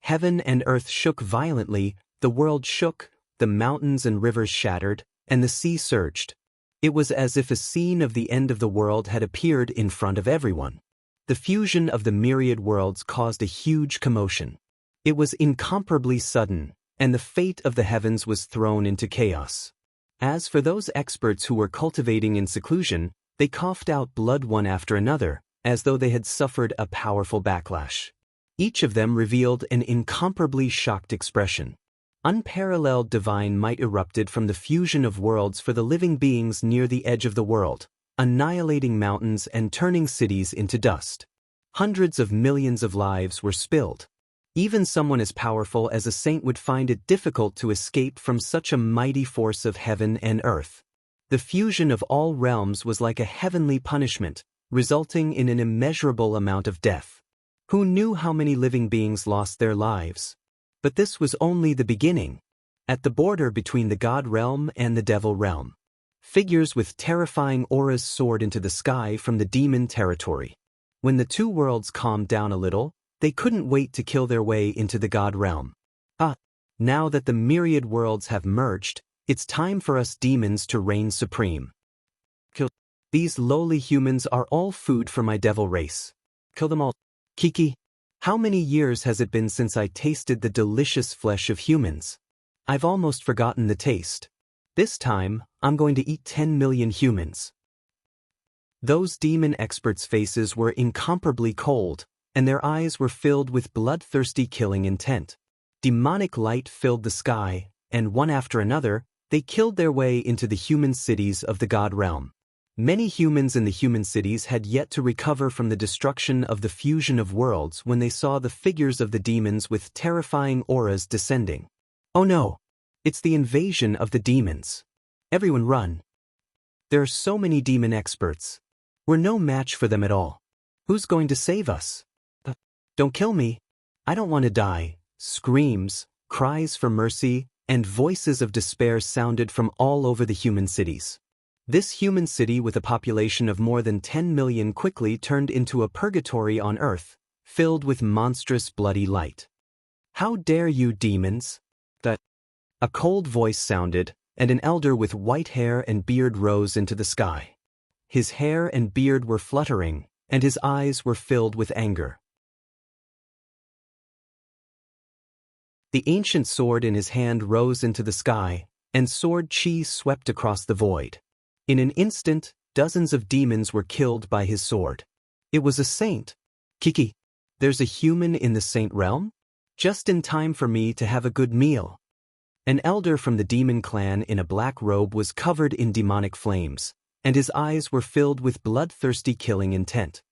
Heaven and earth shook violently, the world shook, the mountains and rivers shattered, and the sea surged. It was as if a scene of the end of the world had appeared in front of everyone. The fusion of the myriad worlds caused a huge commotion. It was incomparably sudden, and the fate of the heavens was thrown into chaos. As for those experts who were cultivating in seclusion, they coughed out blood one after another, as though they had suffered a powerful backlash. Each of them revealed an incomparably shocked expression. Unparalleled divine might erupted from the fusion of worlds for the living beings near the edge of the world, annihilating mountains and turning cities into dust. Hundreds of millions of lives were spilled. Even someone as powerful as a saint would find it difficult to escape from such a mighty force of heaven and earth. The fusion of all realms was like a heavenly punishment, resulting in an immeasurable amount of death. Who knew how many living beings lost their lives? But this was only the beginning. At the border between the God realm and the devil realm, figures with terrifying auras soared into the sky from the demon territory. When the two worlds calmed down a little, they couldn't wait to kill their way into the God realm. Now that the myriad worlds have merged, it's time for us demons to reign supreme. Kill. These lowly humans are all food for my devil race. Kill them all. Kiki, how many years has it been since I tasted the delicious flesh of humans? I've almost forgotten the taste. This time, I'm going to eat 10 million humans. Those demon experts' faces were incomparably cold, and their eyes were filled with bloodthirsty killing intent. Demonic light filled the sky, and one after another, they killed their way into the human cities of the God realm. Many humans in the human cities had yet to recover from the destruction of the fusion of worlds when they saw the figures of the demons with terrifying auras descending. Oh no! It's the invasion of the demons. Everyone run. There are so many demon experts. We're no match for them at all. Who's going to save us? Don't kill me. I don't want to die. Screams, cries for mercy, and voices of despair sounded from all over the human cities. This human city with a population of more than 10 million quickly turned into a purgatory on Earth, filled with monstrous bloody light. How dare you, demons? A cold voice sounded, and an elder with white hair and beard rose into the sky. His hair and beard were fluttering, and his eyes were filled with anger. The ancient sword in his hand rose into the sky, and sword chi swept across the void. In an instant, dozens of demons were killed by his sword. It was a saint. Kiki, there's a human in the saint realm? Just in time for me to have a good meal. An elder from the demon clan in a black robe was covered in demonic flames, and his eyes were filled with bloodthirsty killing intent.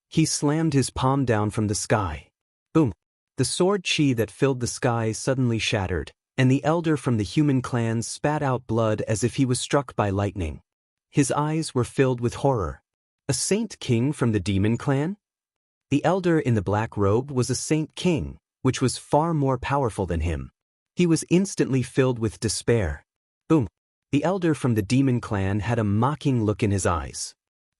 He slammed his palm down from the sky. Boom! The sword chi that filled the sky suddenly shattered, and the elder from the human clan spat out blood as if he was struck by lightning. His eyes were filled with horror. A saint king from the demon clan? The elder in the black robe was a saint king, which was far more powerful than him. He was instantly filled with despair. Boom! The elder from the demon clan had a mocking look in his eyes.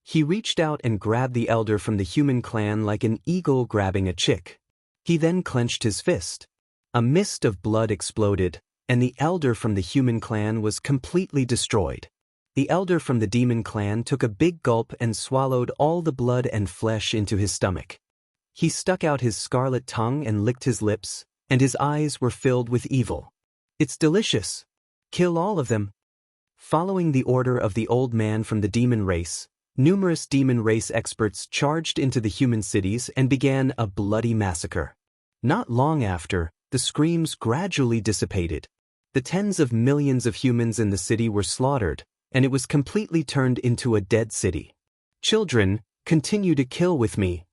He reached out and grabbed the elder from the human clan like an eagle grabbing a chick. He then clenched his fist. A mist of blood exploded, and the elder from the human clan was completely destroyed. The elder from the demon clan took a big gulp and swallowed all the blood and flesh into his stomach. He stuck out his scarlet tongue and licked his lips, and his eyes were filled with evil. It's delicious. Kill all of them. Following the order of the old man from the demon race, numerous demon race experts charged into the human cities and began a bloody massacre. Not long after, the screams gradually dissipated. The tens of millions of humans in the city were slaughtered, and it was completely turned into a dead city. Children, continue to kill with me.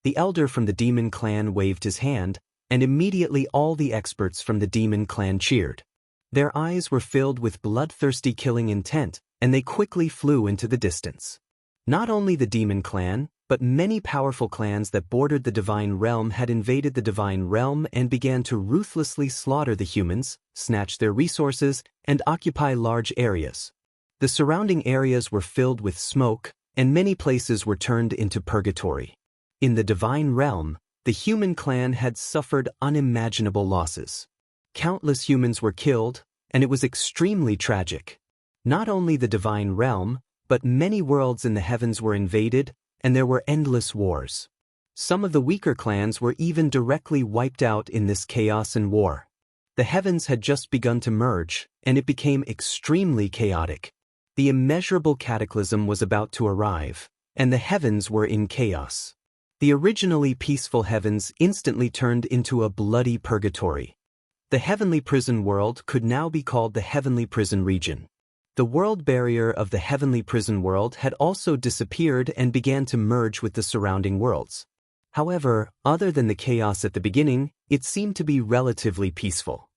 The elder from the demon clan waved his hand, and immediately all the experts from the demon clan cheered. Their eyes were filled with bloodthirsty killing intent, and they quickly flew into the distance. Not only the demon clan, but many powerful clans that bordered the divine realm had invaded the divine realm and began to ruthlessly slaughter the humans, snatch their resources, and occupy large areas. The surrounding areas were filled with smoke, and many places were turned into purgatory. In the divine realm, the human clan had suffered unimaginable losses. Countless humans were killed, and it was extremely tragic. Not only the divine realm, but many worlds in the heavens were invaded, and there were endless wars. Some of the weaker clans were even directly wiped out in this chaos and war. The heavens had just begun to merge, and it became extremely chaotic. The immeasurable cataclysm was about to arrive, and the heavens were in chaos. The originally peaceful heavens instantly turned into a bloody purgatory. The heavenly prison world could now be called the heavenly prison region. The world barrier of the heavenly prison world had also disappeared and began to merge with the surrounding worlds. However, other than the chaos at the beginning, it seemed to be relatively peaceful.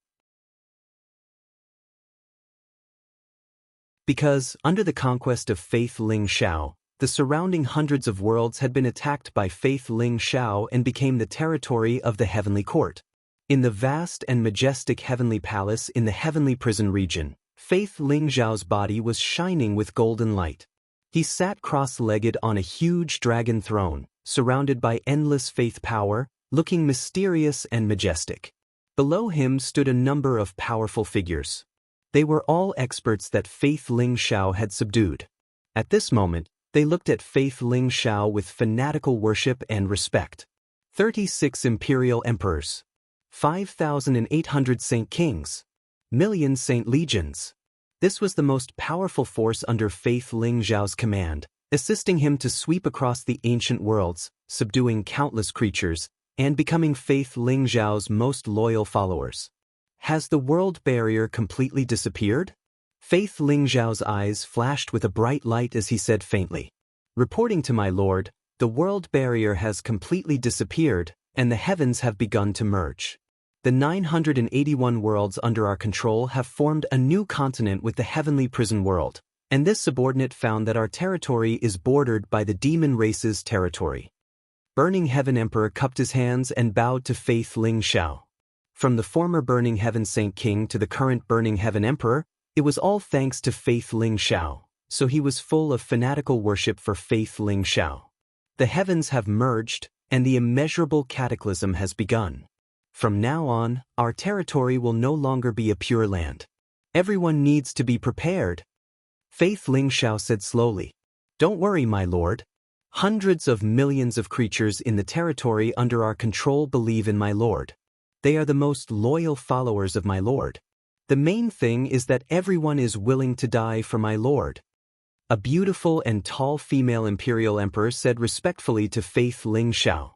Because, under the conquest of Faith Ling Shao, the surrounding hundreds of worlds had been attacked by Faith Ling Shao and became the territory of the heavenly court. In the vast and majestic heavenly palace in the heavenly prison region, Faith Ling Zhao's body was shining with golden light. He sat cross-legged on a huge dragon throne, surrounded by endless faith power, looking mysterious and majestic. Below him stood a number of powerful figures. They were all experts that Faith Ling Shao had subdued. At this moment, they looked at Faith Ling Shao with fanatical worship and respect. 36 imperial emperors, 5,800 saint kings, million saint legions. This was the most powerful force under Faith Ling Zhao's command, assisting him to sweep across the ancient worlds, subduing countless creatures, and becoming Faith Ling Zhao's most loyal followers. Has the world barrier completely disappeared? Faith Lingzhao's eyes flashed with a bright light as he said faintly, "Reporting to my lord, the world barrier has completely disappeared, and the heavens have begun to merge. The 981 worlds under our control have formed a new continent with the heavenly prison world, and this subordinate found that our territory is bordered by the demon race's territory." Burning Heaven Emperor cupped his hands and bowed to Faith Lingzhao. From the former Burning Heaven Saint King to the current Burning Heaven Emperor, it was all thanks to Faith Lingzhao, so he was full of fanatical worship for Faith Lingzhao. The heavens have merged, and the immeasurable cataclysm has begun. From now on, our territory will no longer be a pure land. Everyone needs to be prepared. Faith Lingzhao said slowly, "Don't worry, my lord. Hundreds of millions of creatures in the territory under our control believe in my lord. They are the most loyal followers of my lord. The main thing is that everyone is willing to die for my lord." A beautiful and tall female imperial emperor said respectfully to Faith Lingzhao,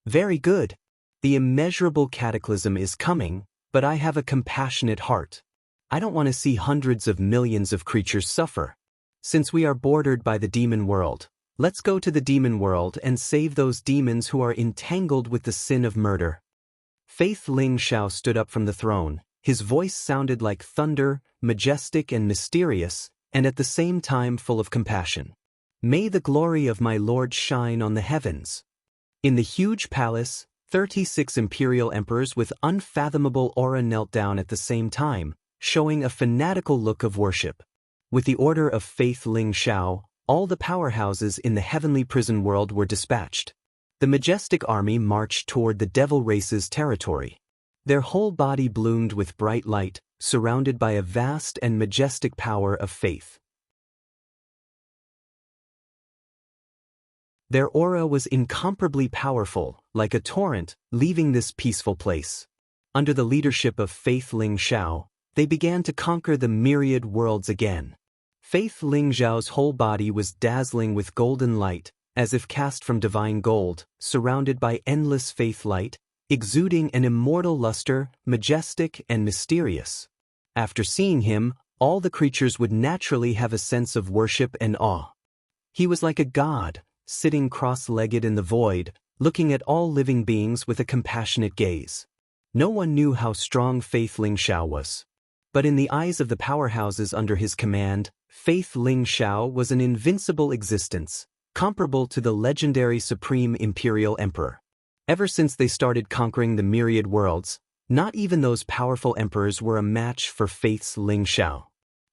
"Very good. The immeasurable cataclysm is coming, but I have a compassionate heart. I don't want to see hundreds of millions of creatures suffer. Since we are bordered by the demon world, let's go to the demon world and save those demons who are entangled with the sin of murder." Faith Lingzhao stood up from the throne. His voice sounded like thunder, majestic and mysterious, and at the same time full of compassion. "May the glory of my lord shine on the heavens." In the huge palace, 36 imperial emperors with unfathomable aura knelt down at the same time, showing a fanatical look of worship. With the order of Faith Lingzhao, all the powerhouses in the heavenly prison world were dispatched. The majestic army marched toward the devil race's territory. Their whole body bloomed with bright light, surrounded by a vast and majestic power of faith. Their aura was incomparably powerful, like a torrent, leaving this peaceful place. Under the leadership of Faith Lingzhao, they began to conquer the myriad worlds again. Faith Lingzhao's whole body was dazzling with golden light, as if cast from divine gold, surrounded by endless faith light, exuding an immortal luster, majestic and mysterious. After seeing him, all the creatures would naturally have a sense of worship and awe. He was like a god, sitting cross-legged in the void, looking at all living beings with a compassionate gaze. No one knew how strong Faith Lingzhao was. But in the eyes of the powerhouses under his command, Faith Lingzhao was an invincible existence, comparable to the legendary Supreme Imperial Emperor. Ever since they started conquering the myriad worlds, not even those powerful emperors were a match for Faith Lingzhao.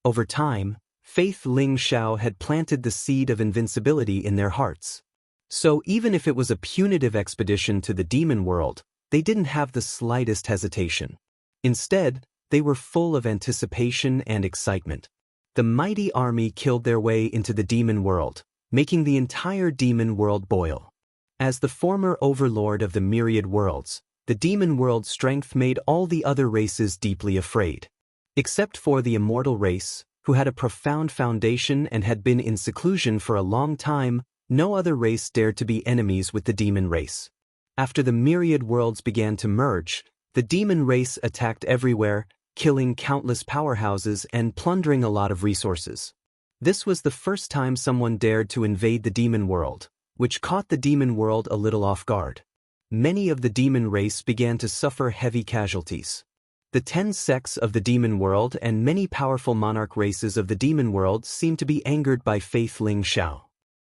Over time, Faith Lingzhao had planted the seed of invincibility in their hearts. So even if it was a punitive expedition to the demon world, they didn't have the slightest hesitation. Instead, they were full of anticipation and excitement. The mighty army killed their way into the demon world, making the entire demon world boil. As the former overlord of the myriad worlds, the demon world's strength made all the other races deeply afraid. Except for the immortal race, who had a profound foundation and had been in seclusion for a long time, no other race dared to be enemies with the demon race. After the myriad worlds began to merge, the demon race attacked everywhere, killing countless powerhouses and plundering a lot of resources. This was the first time someone dared to invade the demon world, which caught the demon world a little off guard. Many of the demon race began to suffer heavy casualties. The 10 sects of the demon world and many powerful monarch races of the demon world seemed to be angered by Faith Lingzhao.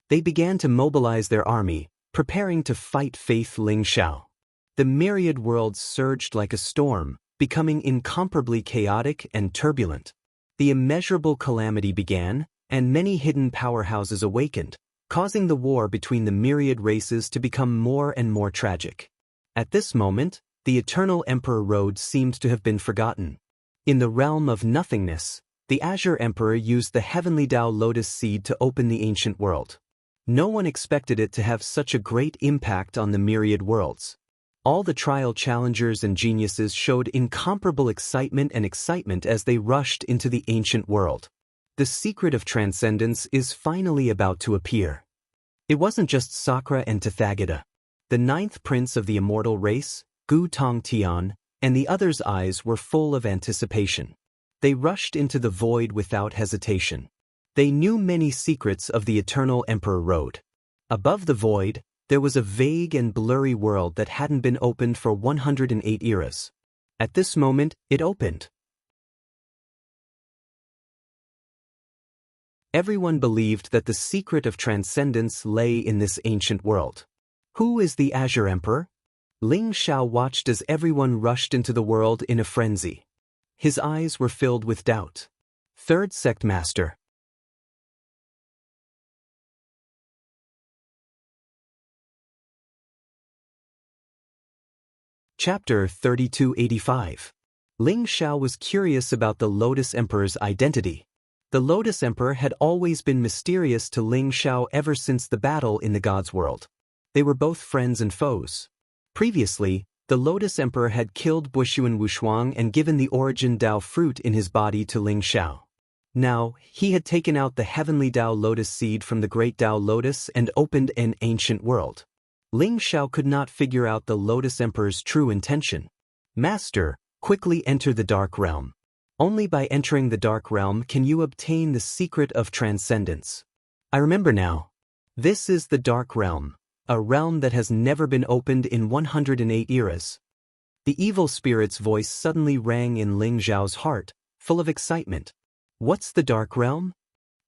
They began to mobilize their army, preparing to fight Faith Lingzhao. The myriad worlds surged like a storm, becoming incomparably chaotic and turbulent. The immeasurable calamity began, and many hidden powerhouses awakened, causing the war between the myriad races to become more and more tragic. At this moment, the eternal Emperor Road seemed to have been forgotten. In the realm of nothingness, the Azure Emperor used the heavenly Tao Lotus Seed to open the ancient world. No one expected it to have such a great impact on the myriad worlds. All the trial challengers and geniuses showed incomparable excitement as they rushed into the ancient world. The secret of transcendence is finally about to appear. It wasn't just Sakura and Tathagata. The 9th prince of the immortal race, Gu Tongtian, and the others' eyes were full of anticipation. They rushed into the void without hesitation. They knew many secrets of the eternal Emperor Road. Above the void, there was a vague and blurry world that hadn't been opened for 108 eras. At this moment, it opened. Everyone believed that the secret of transcendence lay in this ancient world. Who is the Azure Emperor? Ling Xiao watched as everyone rushed into the world in a frenzy. His eyes were filled with doubt. Third Sect Master. Chapter 3285. Ling Xiao was curious about the Lotus Emperor's identity. The Lotus Emperor had always been mysterious to Ling Xiao ever since the battle in the God's world. They were both friends and foes. Previously, the Lotus Emperor had killed Bushuan Wushuang and given the origin Dao fruit in his body to Ling Xiao. Now, he had taken out the heavenly Dao lotus seed from the great Dao lotus and opened an ancient world. Ling Xiao could not figure out the Lotus Emperor's true intention. Master, quickly enter the Dark Realm. Only by entering the Dark Realm can you obtain the secret of transcendence. I remember now. This is the Dark Realm, a realm that has never been opened in 108 eras. The evil spirit's voice suddenly rang in Ling Xiao's heart, full of excitement. What's the Dark Realm?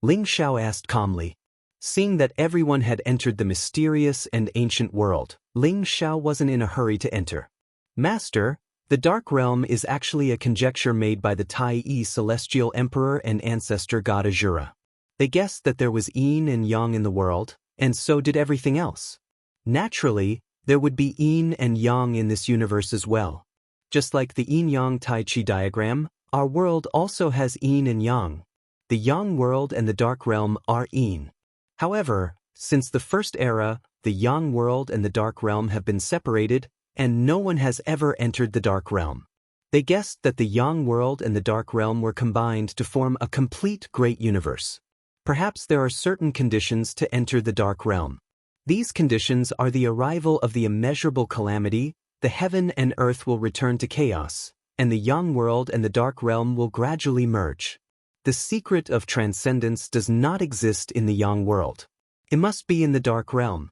Ling Xiao asked calmly. Seeing that everyone had entered the mysterious and ancient world, Ling Xiao wasn't in a hurry to enter. Master, the Dark Realm is actually a conjecture made by the Tai celestial emperor and ancestor god Azura. They guessed that there was yin and yang in the world, and so did everything else. Naturally, there would be yin and yang in this universe as well. Just like the yin-yang Tai Chi diagram, our world also has yin and yang. The yang world and the Dark Realm are yin. However, since the first era, the yang world and the Dark Realm have been separated, and no one has ever entered the Dark Realm. They guessed that the yang world and the Dark Realm were combined to form a complete great universe. Perhaps there are certain conditions to enter the Dark Realm. These conditions are the arrival of the immeasurable calamity, the heaven and earth will return to chaos, and the yang world and the Dark Realm will gradually merge. The secret of transcendence does not exist in the yang world. It must be in the Dark Realm.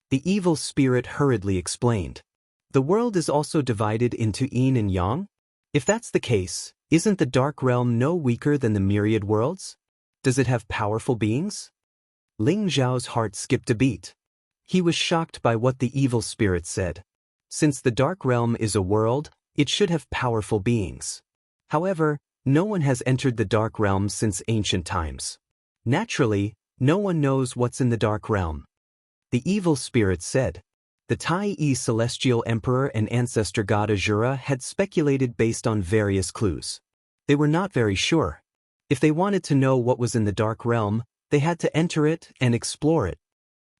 The evil spirit hurriedly explained. The world is also divided into yin and yang? If that's the case, isn't the Dark Realm no weaker than the myriad worlds? Does it have powerful beings? Ling Xiao's heart skipped a beat. He was shocked by what the evil spirit said. Since the Dark Realm is a world, it should have powerful beings. However, no one has entered the Dark Realm since ancient times. Naturally, no one knows what's in the Dark Realm. The evil spirit said. The Tai celestial emperor and ancestor god Azura had speculated based on various clues. They were not very sure. If they wanted to know what was in the Dark Realm, they had to enter it and explore it.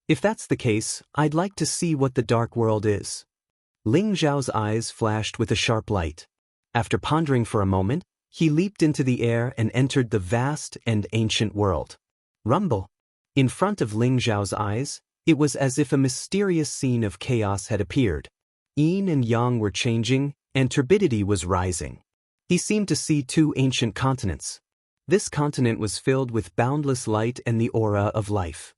If that's the case, I'd like to see what the Dark World is. Ling Xiao's eyes flashed with a sharp light. After pondering for a moment, he leaped into the air and entered the vast and ancient world. Rumble. In front of Ling Xiao's eyes, it was as if a mysterious scene of chaos had appeared. Yin and yang were changing, and turbidity was rising. He seemed to see two ancient continents. This continent was filled with boundless light and the aura of life.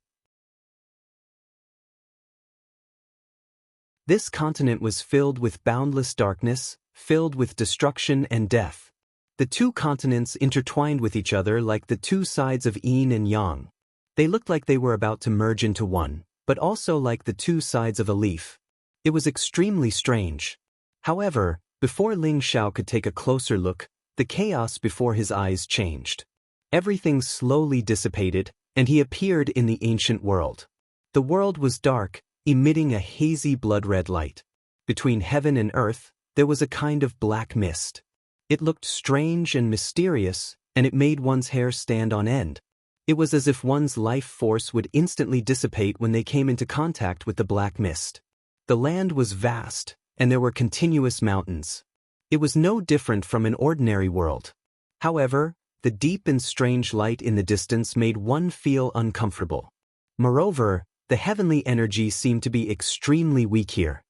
This continent was filled with boundless darkness, filled with destruction and death. The two continents intertwined with each other like the two sides of yin and yang. They looked like they were about to merge into one, but also like the two sides of a leaf. It was extremely strange. However, before Ling Xiao could take a closer look, the chaos before his eyes changed. Everything slowly dissipated, and he appeared in the ancient world. The world was dark, emitting a hazy blood-red light. Between heaven and earth, there was a kind of black mist. It looked strange and mysterious, and it made one's hair stand on end. It was as if one's life force would instantly dissipate when they came into contact with the black mist. The land was vast, and there were continuous mountains. It was no different from an ordinary world. However, the deep and strange light in the distance made one feel uncomfortable. Moreover, the heavenly energy seemed to be extremely weak here.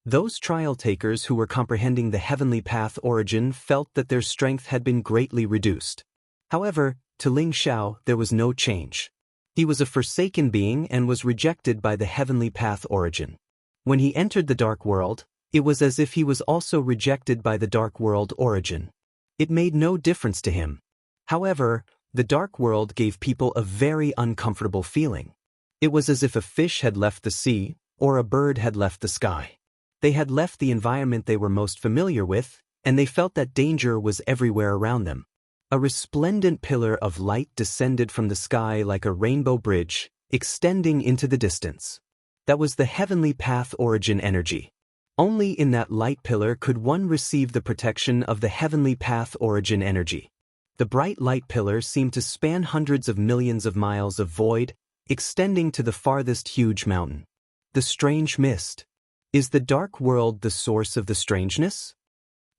Those trial takers who were comprehending the heavenly path origin felt that their strength had been greatly reduced. However, to Ling Xiao there was no change. He was a forsaken being and was rejected by the heavenly path origin. When he entered the dark world, it was as if he was also rejected by the dark world origin. It made no difference to him. However, the dark world gave people a very uncomfortable feeling. It was as if a fish had left the sea, or a bird had left the sky. They had left the environment they were most familiar with, and they felt that danger was everywhere around them. A resplendent pillar of light descended from the sky like a rainbow bridge, extending into the distance. That was the heavenly path origin energy. Only in that light pillar could one receive the protection of the heavenly path origin energy. The bright light pillar seemed to span hundreds of millions of miles of void, extending to the farthest huge mountain. The strange mist. Is the dark world the source of the strangeness?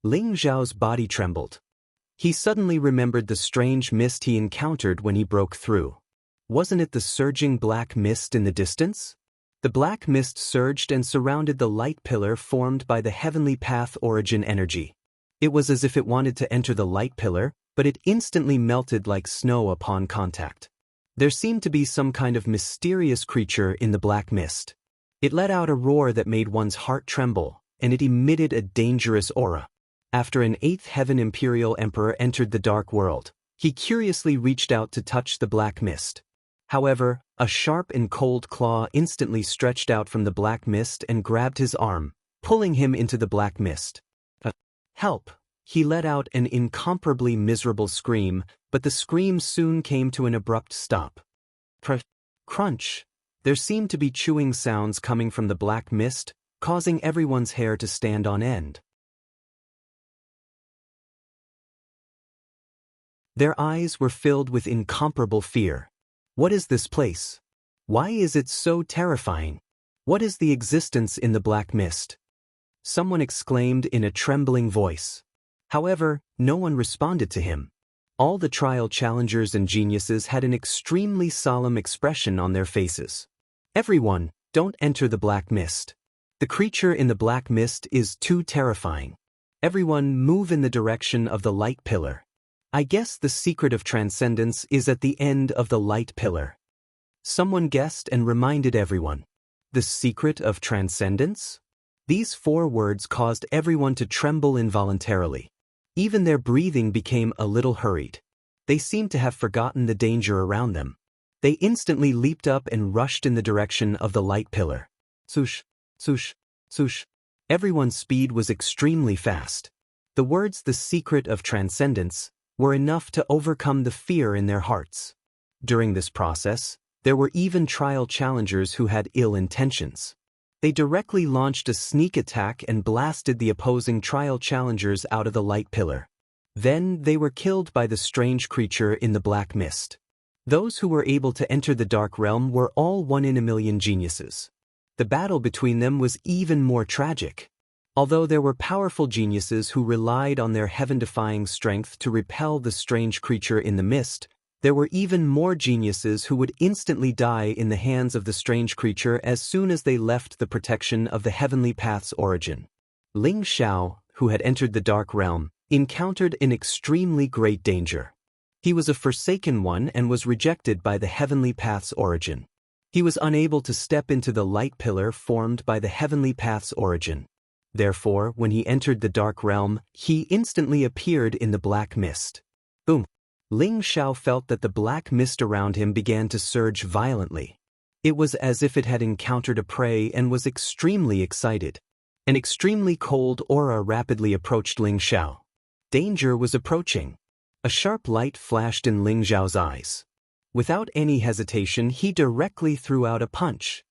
Ling Xiao's body trembled. He suddenly remembered the strange mist he encountered when he broke through. Wasn't it the surging black mist in the distance? The black mist surged and surrounded the light pillar formed by the heavenly path origin energy. It was as if it wanted to enter the light pillar, but it instantly melted like snow upon contact. There seemed to be some kind of mysterious creature in the black mist. It let out a roar that made one's heart tremble, and it emitted a dangerous aura. After an 8th heaven imperial emperor entered the dark world, he curiously reached out to touch the black mist. However, a sharp and cold claw instantly stretched out from the black mist and grabbed his arm, pulling him into the black mist. Help! He let out an incomparably miserable scream, but the scream soon came to an abrupt stop. Crunch! There seemed to be chewing sounds coming from the black mist, causing everyone's hair to stand on end. Their eyes were filled with incomparable fear. What is this place? Why is it so terrifying? What is the existence in the black mist? Someone exclaimed in a trembling voice. However, no one responded to him. All the trial challengers and geniuses had an extremely solemn expression on their faces. Everyone, don't enter the black mist. The creature in the black mist is too terrifying. Everyone move in the direction of the light pillar. I guess the secret of transcendence is at the end of the light pillar. Someone guessed and reminded everyone. The secret of transcendence? These 4 words caused everyone to tremble involuntarily. Even their breathing became a little hurried. They seemed to have forgotten the danger around them. They instantly leaped up and rushed in the direction of the light pillar. Swoosh, swoosh, swoosh. Everyone's speed was extremely fast. The words "the secret of transcendence" were enough to overcome the fear in their hearts. During this process, there were even trial challengers who had ill intentions. They directly launched a sneak attack and blasted the opposing trial challengers out of the light pillar. Then they were killed by the strange creature in the black mist. Those who were able to enter the dark realm were all 1 in a million geniuses. The battle between them was even more tragic. Although there were powerful geniuses who relied on their heaven-defying strength to repel the strange creature in the mist, there were even more geniuses who would instantly die in the hands of the strange creature as soon as they left the protection of the heavenly path's origin. Ling Xiao, who had entered the dark realm, encountered an extremely great danger. He was a forsaken one and was rejected by the heavenly path's origin. He was unable to step into the light pillar formed by the heavenly path's origin. Therefore, when he entered the dark realm, he instantly appeared in the black mist. Boom! Ling Xiao felt that the black mist around him began to surge violently. It was as if it had encountered a prey and was extremely excited. An extremely cold aura rapidly approached Ling Xiao. Danger was approaching. A sharp light flashed in Ling Xiao's eyes. Without any hesitation, he directly threw out a punch.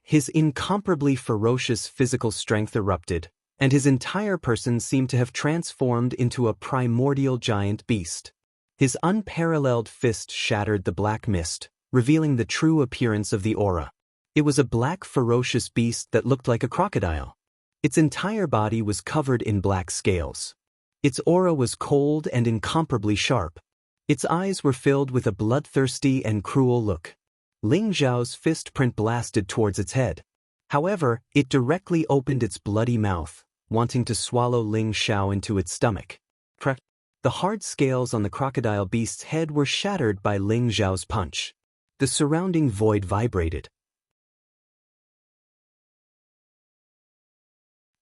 His incomparably ferocious physical strength erupted, and his entire person seemed to have transformed into a primordial giant beast. His unparalleled fist shattered the black mist, revealing the true appearance of the aura. It was a black ferocious beast that looked like a crocodile. Its entire body was covered in black scales. Its aura was cold and incomparably sharp. Its eyes were filled with a bloodthirsty and cruel look. Ling Xiao's fist print blasted towards its head. However, it directly opened its bloody mouth, wanting to swallow Ling Xiao into its stomach. The hard scales on the crocodile beast's head were shattered by Ling Xiao's punch. The surrounding void vibrated.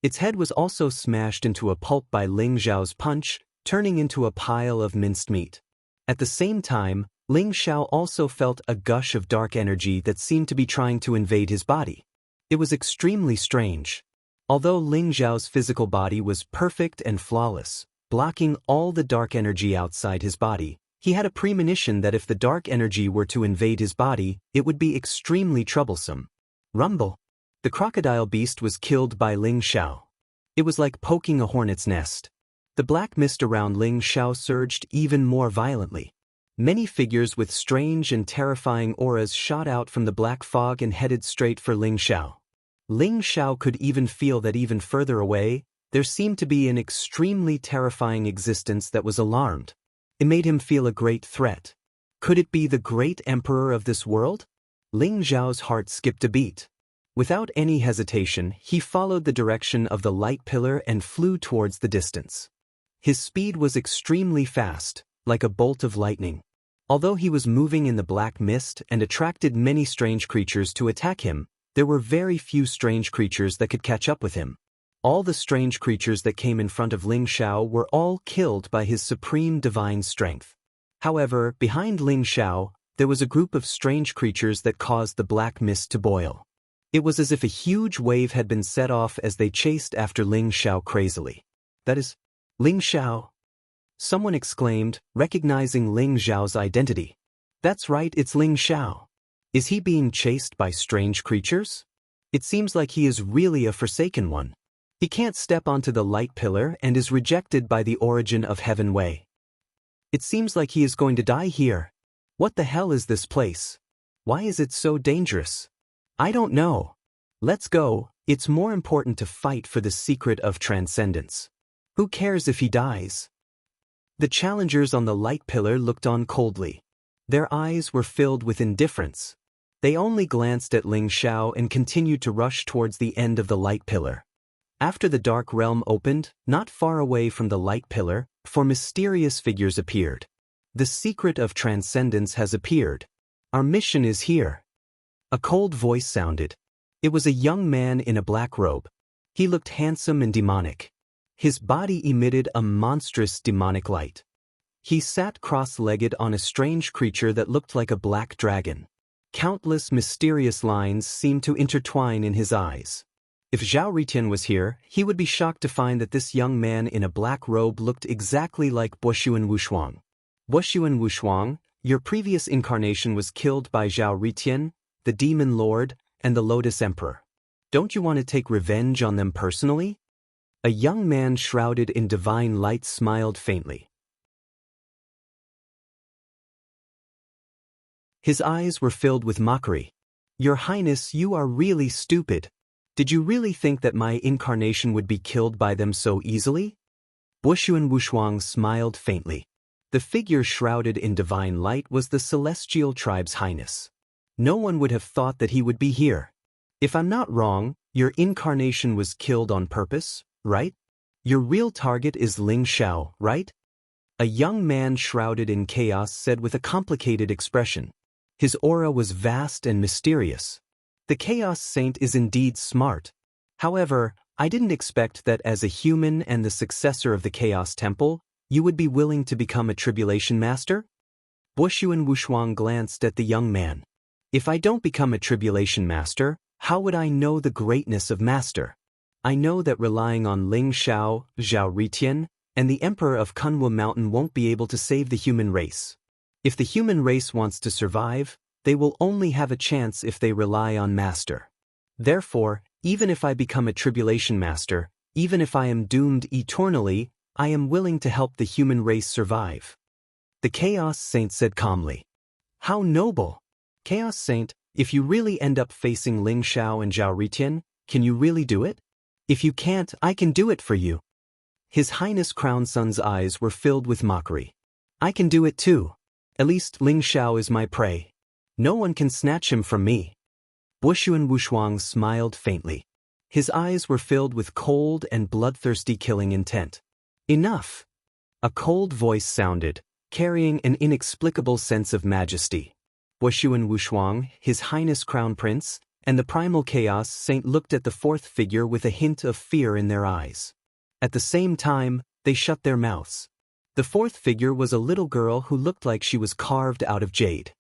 Its head was also smashed into a pulp by Ling Xiao's punch, turning into a pile of minced meat. At the same time, Ling Xiao also felt a gush of dark energy that seemed to be trying to invade his body. It was extremely strange. Although Ling Xiao's physical body was perfect and flawless, blocking all the dark energy outside his body, he had a premonition that if the dark energy were to invade his body, it would be extremely troublesome. Rumble. The crocodile beast was killed by Ling Xiao. It was like poking a hornet's nest. The black mist around Ling Xiao surged even more violently. Many figures with strange and terrifying auras shot out from the black fog and headed straight for Ling Xiao. Ling Xiao could even feel that even further away, there seemed to be an extremely terrifying existence that was alarmed. It made him feel a great threat. Could it be the great emperor of this world? Ling Xiao's heart skipped a beat. Without any hesitation, he followed the direction of the light pillar and flew towards the distance. His speed was extremely fast, like a bolt of lightning. Although he was moving in the black mist and attracted many strange creatures to attack him, there were very few strange creatures that could catch up with him. All the strange creatures that came in front of Ling Xiao were all killed by his supreme divine strength. However, behind Ling Xiao, there was a group of strange creatures that caused the black mist to boil. It was as if a huge wave had been set off as they chased after Ling Xiao crazily. That is, Ling Xiao. Someone exclaimed, recognizing Ling Xiao's identity. That's right, it's Ling Xiao. Is he being chased by strange creatures? It seems like he is really a forsaken one. He can't step onto the light pillar and is rejected by the origin of Heaven Way. It seems like he is going to die here. What the hell is this place? Why is it so dangerous? I don't know. Let's go. It's more important to fight for the secret of transcendence. Who cares if he dies? The challengers on the light pillar looked on coldly. Their eyes were filled with indifference. They only glanced at Ling Xiao and continued to rush towards the end of the light pillar. After the dark realm opened, not far away from the light pillar, four mysterious figures appeared. The secret of transcendence has appeared. Our mission is here. A cold voice sounded. It was a young man in a black robe. He looked handsome and demonic. His body emitted a monstrous demonic light. He sat cross-legged on a strange creature that looked like a black dragon. Countless mysterious lines seemed to intertwine in his eyes. If Zhao Ritian was here, he would be shocked to find that this young man in a black robe looked exactly like Boshuan Wushuang. Boshuan Wushuang, your previous incarnation was killed by Zhao Ritian, the Demon Lord, and the Lotus Emperor. Don't you want to take revenge on them personally? A young man shrouded in divine light smiled faintly. His eyes were filled with mockery. Your Highness, you are really stupid. Did you really think that my incarnation would be killed by them so easily? Boshuan Wushuang smiled faintly. The figure shrouded in divine light was the Celestial Tribe's Highness. No one would have thought that he would be here. If I'm not wrong, your incarnation was killed on purpose, right? Your real target is Ling Xiao, right? A young man shrouded in chaos said with a complicated expression. His aura was vast and mysterious. The Chaos Saint is indeed smart. However, I didn't expect that as a human and the successor of the Chaos Temple, you would be willing to become a Tribulation Master? Boshuan Wushuang glanced at the young man. If I don't become a Tribulation Master, how would I know the greatness of Master? I know that relying on Ling Xiao, Zhao Ritian, and the Emperor of Kunwu Mountain won't be able to save the human race. If the human race wants to survive, they will only have a chance if they rely on Master. Therefore, even if I become a Tribulation Master, even if I am doomed eternally, I am willing to help the human race survive. The Chaos Saint said calmly. How noble! Chaos Saint, if you really end up facing Ling Xiao and Zhao Ritian, can you really do it? If you can't, I can do it for you. His Highness Crown Sun's eyes were filled with mockery. I can do it too. At least Ling Xiao is my prey. No one can snatch him from me. Wushuan Wushuang smiled faintly. His eyes were filled with cold and bloodthirsty killing intent. Enough! A cold voice sounded, carrying an inexplicable sense of majesty. Wushuan Wushuang, His Highness Crown Prince, and the Primal Chaos Saint looked at the fourth figure with a hint of fear in their eyes. At the same time, they shut their mouths. The fourth figure was a little girl who looked like she was carved out of jade.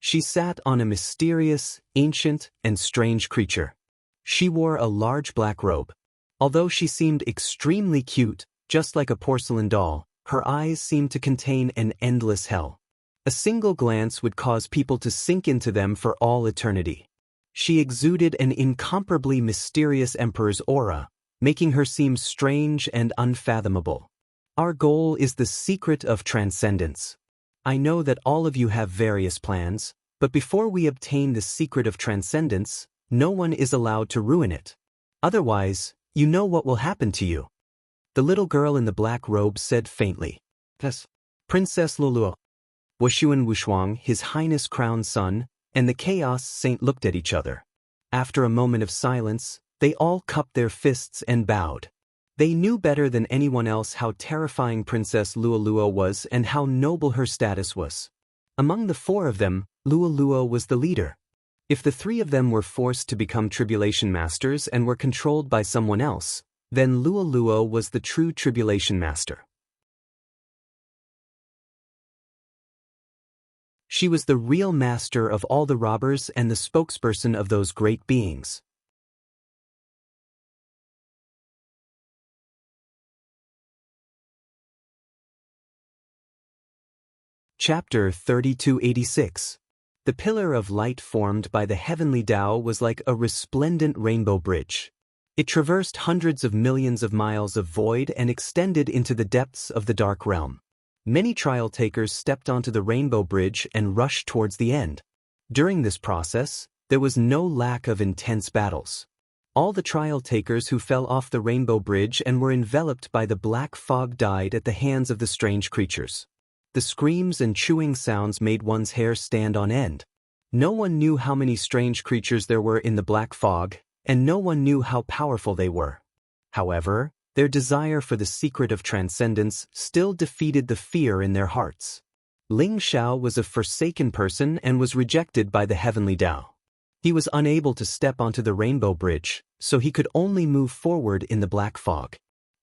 She sat on a mysterious, ancient, and strange creature. She wore a large black robe. Although she seemed extremely cute, just like a porcelain doll, her eyes seemed to contain an endless hell. A single glance would cause people to sink into them for all eternity. She exuded an incomparably mysterious emperor's aura, making her seem strange and unfathomable. Our goal is the secret of transcendence. I know that all of you have various plans, but before we obtain the secret of transcendence, no one is allowed to ruin it. Otherwise, you know what will happen to you. The little girl in the black robe said faintly. Yes. Princess Luluo. Wushuan Wushuang, His Highness Crown Son, and the Chaos Saint looked at each other. After a moment of silence, they all cupped their fists and bowed. They knew better than anyone else how terrifying Princess Luoluo was and how noble her status was. Among the four of them, Luoluo was the leader. If the three of them were forced to become Tribulation Masters and were controlled by someone else, then Luoluo was the true Tribulation Master. She was the real master of all the robbers and the spokesperson of those great beings. Chapter 3286. The pillar of light formed by the heavenly Tao was like a resplendent rainbow bridge. It traversed hundreds of millions of miles of void and extended into the depths of the dark realm. Many trial takers stepped onto the rainbow bridge and rushed towards the end. During this process, there was no lack of intense battles. All the trial takers who fell off the rainbow bridge and were enveloped by the black fog died at the hands of the strange creatures. The screams and chewing sounds made one's hair stand on end. No one knew how many strange creatures there were in the black fog, and no one knew how powerful they were. However, their desire for the secret of transcendence still defeated the fear in their hearts. Ling Xiao was a forsaken person and was rejected by the heavenly Tao. He was unable to step onto the rainbow bridge, so he could only move forward in the black fog.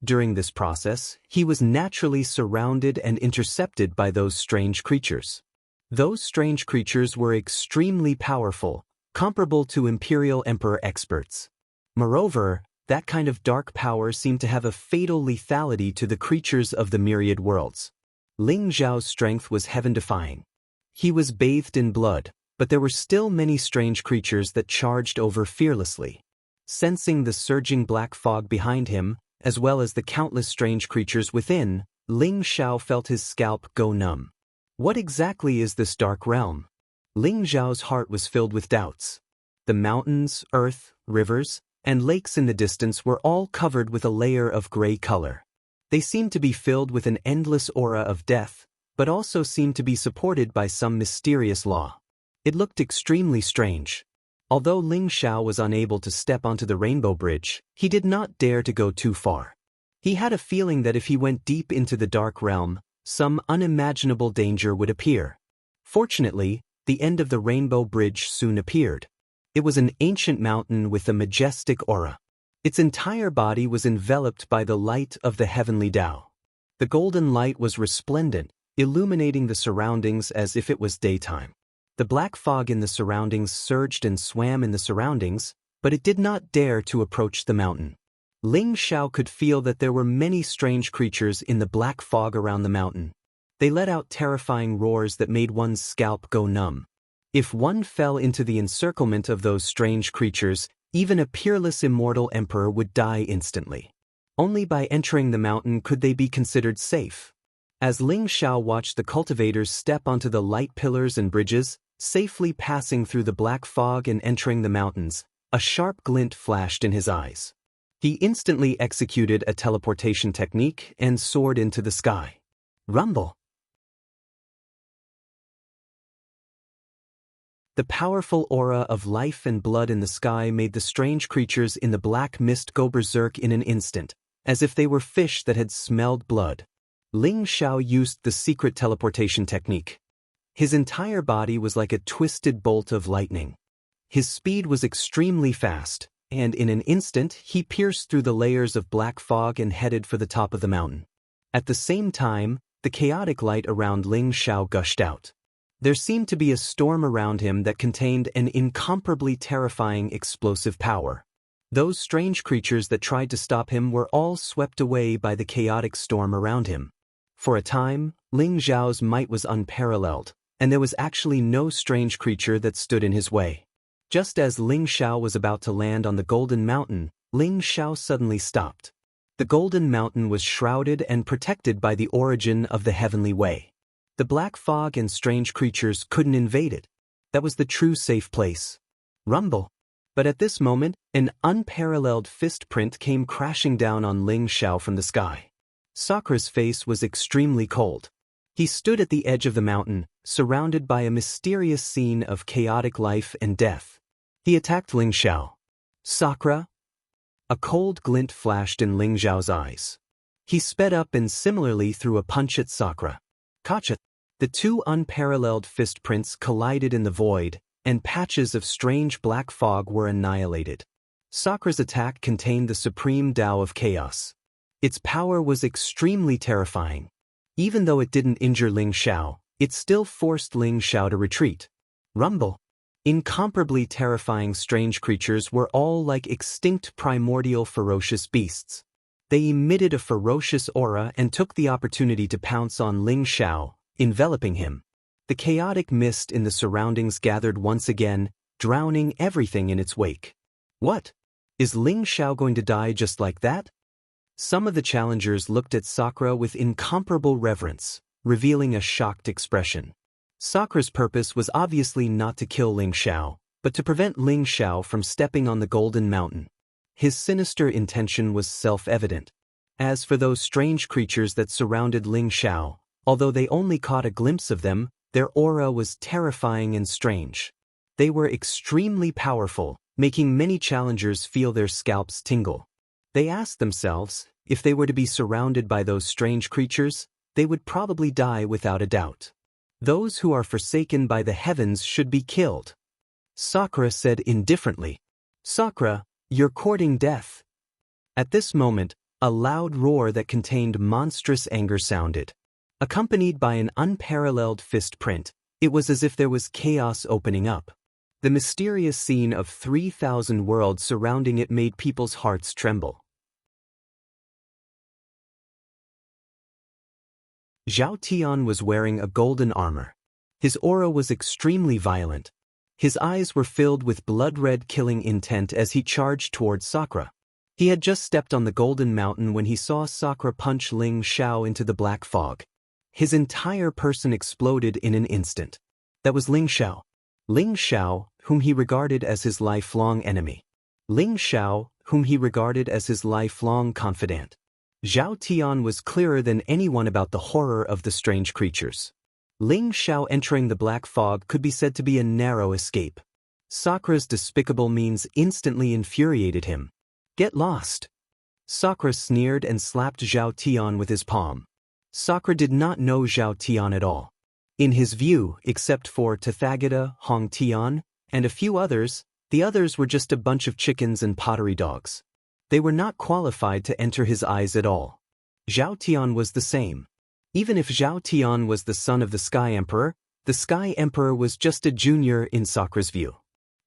During this process, he was naturally surrounded and intercepted by those strange creatures. Those strange creatures were extremely powerful, comparable to Imperial Emperor experts. Moreover, that kind of dark power seemed to have a fatal lethality to the creatures of the myriad worlds. Ling Zhao's strength was heaven-defying. He was bathed in blood, but there were still many strange creatures that charged over fearlessly. Sensing the surging black fog behind him, as well as the countless strange creatures within, Ling Xiao felt his scalp go numb. What exactly is this dark realm? Ling Zhao's heart was filled with doubts. The mountains, earth, rivers, and lakes in the distance were all covered with a layer of gray color. They seemed to be filled with an endless aura of death, but also seemed to be supported by some mysterious law. It looked extremely strange. Although Ling Xiao was unable to step onto the rainbow bridge, he did not dare to go too far. He had a feeling that if he went deep into the dark realm, some unimaginable danger would appear. Fortunately, the end of the rainbow bridge soon appeared. It was an ancient mountain with a majestic aura. Its entire body was enveloped by the light of the heavenly Tao. The golden light was resplendent, illuminating the surroundings as if it was daytime. The black fog in the surroundings surged and swam in the surroundings, but it did not dare to approach the mountain. Ling Xiao could feel that there were many strange creatures in the black fog around the mountain. They let out terrifying roars that made one's scalp go numb. If one fell into the encirclement of those strange creatures, even a peerless immortal emperor would die instantly. Only by entering the mountain could they be considered safe. As Ling Xiao watched the cultivators step onto the light pillars and bridges, safely passing through the black fog and entering the mountains, a sharp glint flashed in his eyes. He instantly executed a teleportation technique and soared into the sky. Rumble! The powerful aura of life and blood in the sky made the strange creatures in the black mist go berserk in an instant, as if they were fish that had smelled blood. Ling Xiao used the secret teleportation technique. His entire body was like a twisted bolt of lightning. His speed was extremely fast, and in an instant he pierced through the layers of black fog and headed for the top of the mountain. At the same time, the chaotic light around Ling Xiao gushed out. There seemed to be a storm around him that contained an incomparably terrifying explosive power. Those strange creatures that tried to stop him were all swept away by the chaotic storm around him. For a time, Ling Xiao's might was unparalleled, and there was actually no strange creature that stood in his way. Just as Ling Xiao was about to land on the Golden Mountain, Ling Xiao suddenly stopped. The Golden Mountain was shrouded and protected by the origin of the Heavenly Way. The black fog and strange creatures couldn't invade it. That was the true safe place. Rumble. But at this moment, an unparalleled fist print came crashing down on Ling Xiao from the sky. Sakura's face was extremely cold. He stood at the edge of the mountain, surrounded by a mysterious scene of chaotic life and death. He attacked Ling Xiao. Sakura? A cold glint flashed in Ling Xiao's eyes. He sped up and similarly threw a punch at Sakura. Gotcha! The two unparalleled fist prints collided in the void, and patches of strange black fog were annihilated. Sakura's attack contained the supreme Tao of chaos. Its power was extremely terrifying. Even though it didn't injure Ling Xiao, it still forced Ling Xiao to retreat. Rumble. Incomparably terrifying strange creatures were all like extinct primordial ferocious beasts. They emitted a ferocious aura and took the opportunity to pounce on Ling Xiao, enveloping him. The chaotic mist in the surroundings gathered once again, drowning everything in its wake. What? Is Ling Xiao going to die just like that? Some of the challengers looked at Sakura with incomparable reverence, revealing a shocked expression. Sakura's purpose was obviously not to kill Ling Xiao, but to prevent Ling Xiao from stepping on the Golden Mountain. His sinister intention was self-evident. As for those strange creatures that surrounded Ling Xiao, although they only caught a glimpse of them, their aura was terrifying and strange. They were extremely powerful, making many challengers feel their scalps tingle. They asked themselves, if they were to be surrounded by those strange creatures, they would probably die without a doubt. Those who are forsaken by the heavens should be killed. Sakura said indifferently. Sakura, you're courting death. At this moment, a loud roar that contained monstrous anger sounded. Accompanied by an unparalleled fist print, it was as if there was chaos opening up. The mysterious scene of 3,000 worlds surrounding it made people's hearts tremble. Zhao Tian was wearing a golden armor. His aura was extremely violent. His eyes were filled with blood-red killing intent as he charged towards Sakura. He had just stepped on the Golden Mountain when he saw Sakura punch Ling Xiao into the black fog. His entire person exploded in an instant. That was Ling Xiao. Ling Xiao, whom he regarded as his lifelong enemy. Ling Xiao, whom he regarded as his lifelong confidant. Zhao Tian was clearer than anyone about the horror of the strange creatures. Ling Xiao entering the black fog could be said to be a narrow escape. Sakura's despicable means instantly infuriated him. Get lost. Sakura sneered and slapped Zhao Tian with his palm. Sakura did not know Zhao Tian at all. In his view, except for Tathagata, Hong Tian, and a few others, the others were just a bunch of chickens and pottery dogs. They were not qualified to enter his eyes at all. Zhao Tian was the same. Even if Zhao Tian was the son of the Sky Emperor, the Sky Emperor was just a junior in Sakura's view.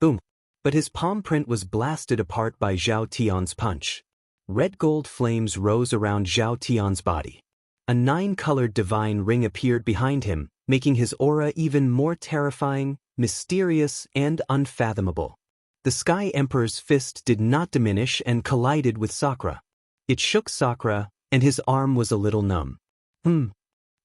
Boom. But his palm print was blasted apart by Zhao Tian's punch. Red gold flames rose around Zhao Tian's body. A 9-colored divine ring appeared behind him, making his aura even more terrifying, mysterious, and unfathomable. The Sky Emperor's fist did not diminish and collided with Sakura. It shook Sakura, and his arm was a little numb.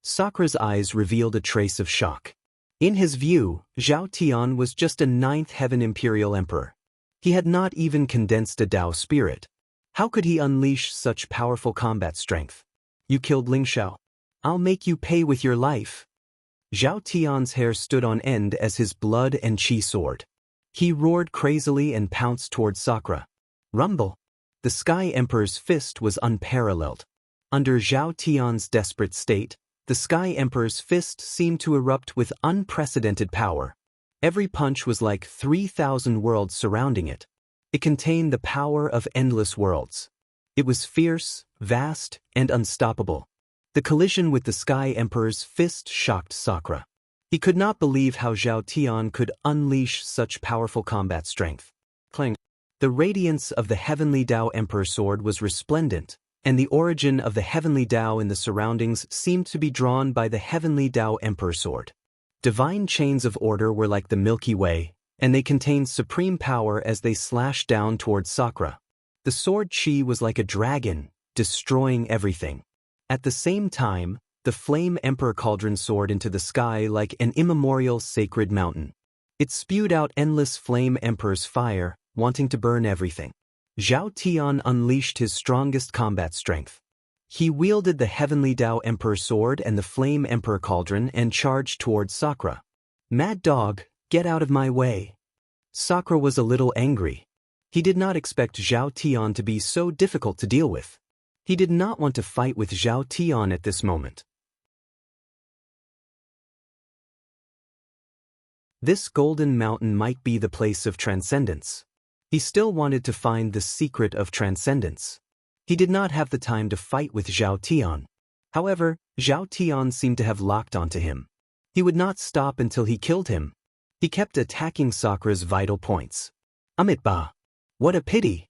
Sakura's eyes revealed a trace of shock. In his view, Zhao Tian was just a 9th Heaven Imperial Emperor. He had not even condensed a Tao spirit. How could he unleash such powerful combat strength? You killed Ling Xiao. I'll make you pay with your life. Zhao Tian's hair stood on end as his blood and qi soared. He roared crazily and pounced toward Sakura. Rumble! The Sky Emperor's fist was unparalleled. Under Zhao Tian's desperate state, the Sky Emperor's fist seemed to erupt with unprecedented power. Every punch was like 3,000 worlds surrounding it. It contained the power of endless worlds. It was fierce, vast, and unstoppable. The collision with the Sky Emperor's fist shocked Sakura. He could not believe how Zhao Tian could unleash such powerful combat strength. Clang! The radiance of the Heavenly Tao Emperor sword was resplendent, and the origin of the Heavenly Tao in the surroundings seemed to be drawn by the Heavenly Tao Emperor sword. Divine chains of order were like the Milky Way, and they contained supreme power as they slashed down towards Sakura. The sword Qi was like a dragon, destroying everything. At the same time, the Flame Emperor Cauldron soared into the sky like an immemorial sacred mountain. It spewed out endless Flame Emperor's fire, wanting to burn everything. Zhao Tian unleashed his strongest combat strength. He wielded the Heavenly Tao Emperor sword and the Flame Emperor Cauldron and charged towards Sakura. Mad dog, get out of my way. Sakura was a little angry. He did not expect Zhao Tian to be so difficult to deal with. He did not want to fight with Zhao Tian at this moment. This golden mountain might be the place of transcendence. He still wanted to find the secret of transcendence. He did not have the time to fight with Zhao Tian. However, Zhao Tian seemed to have locked onto him. He would not stop until he killed him. He kept attacking Sakura's vital points. Amitba! What a pity!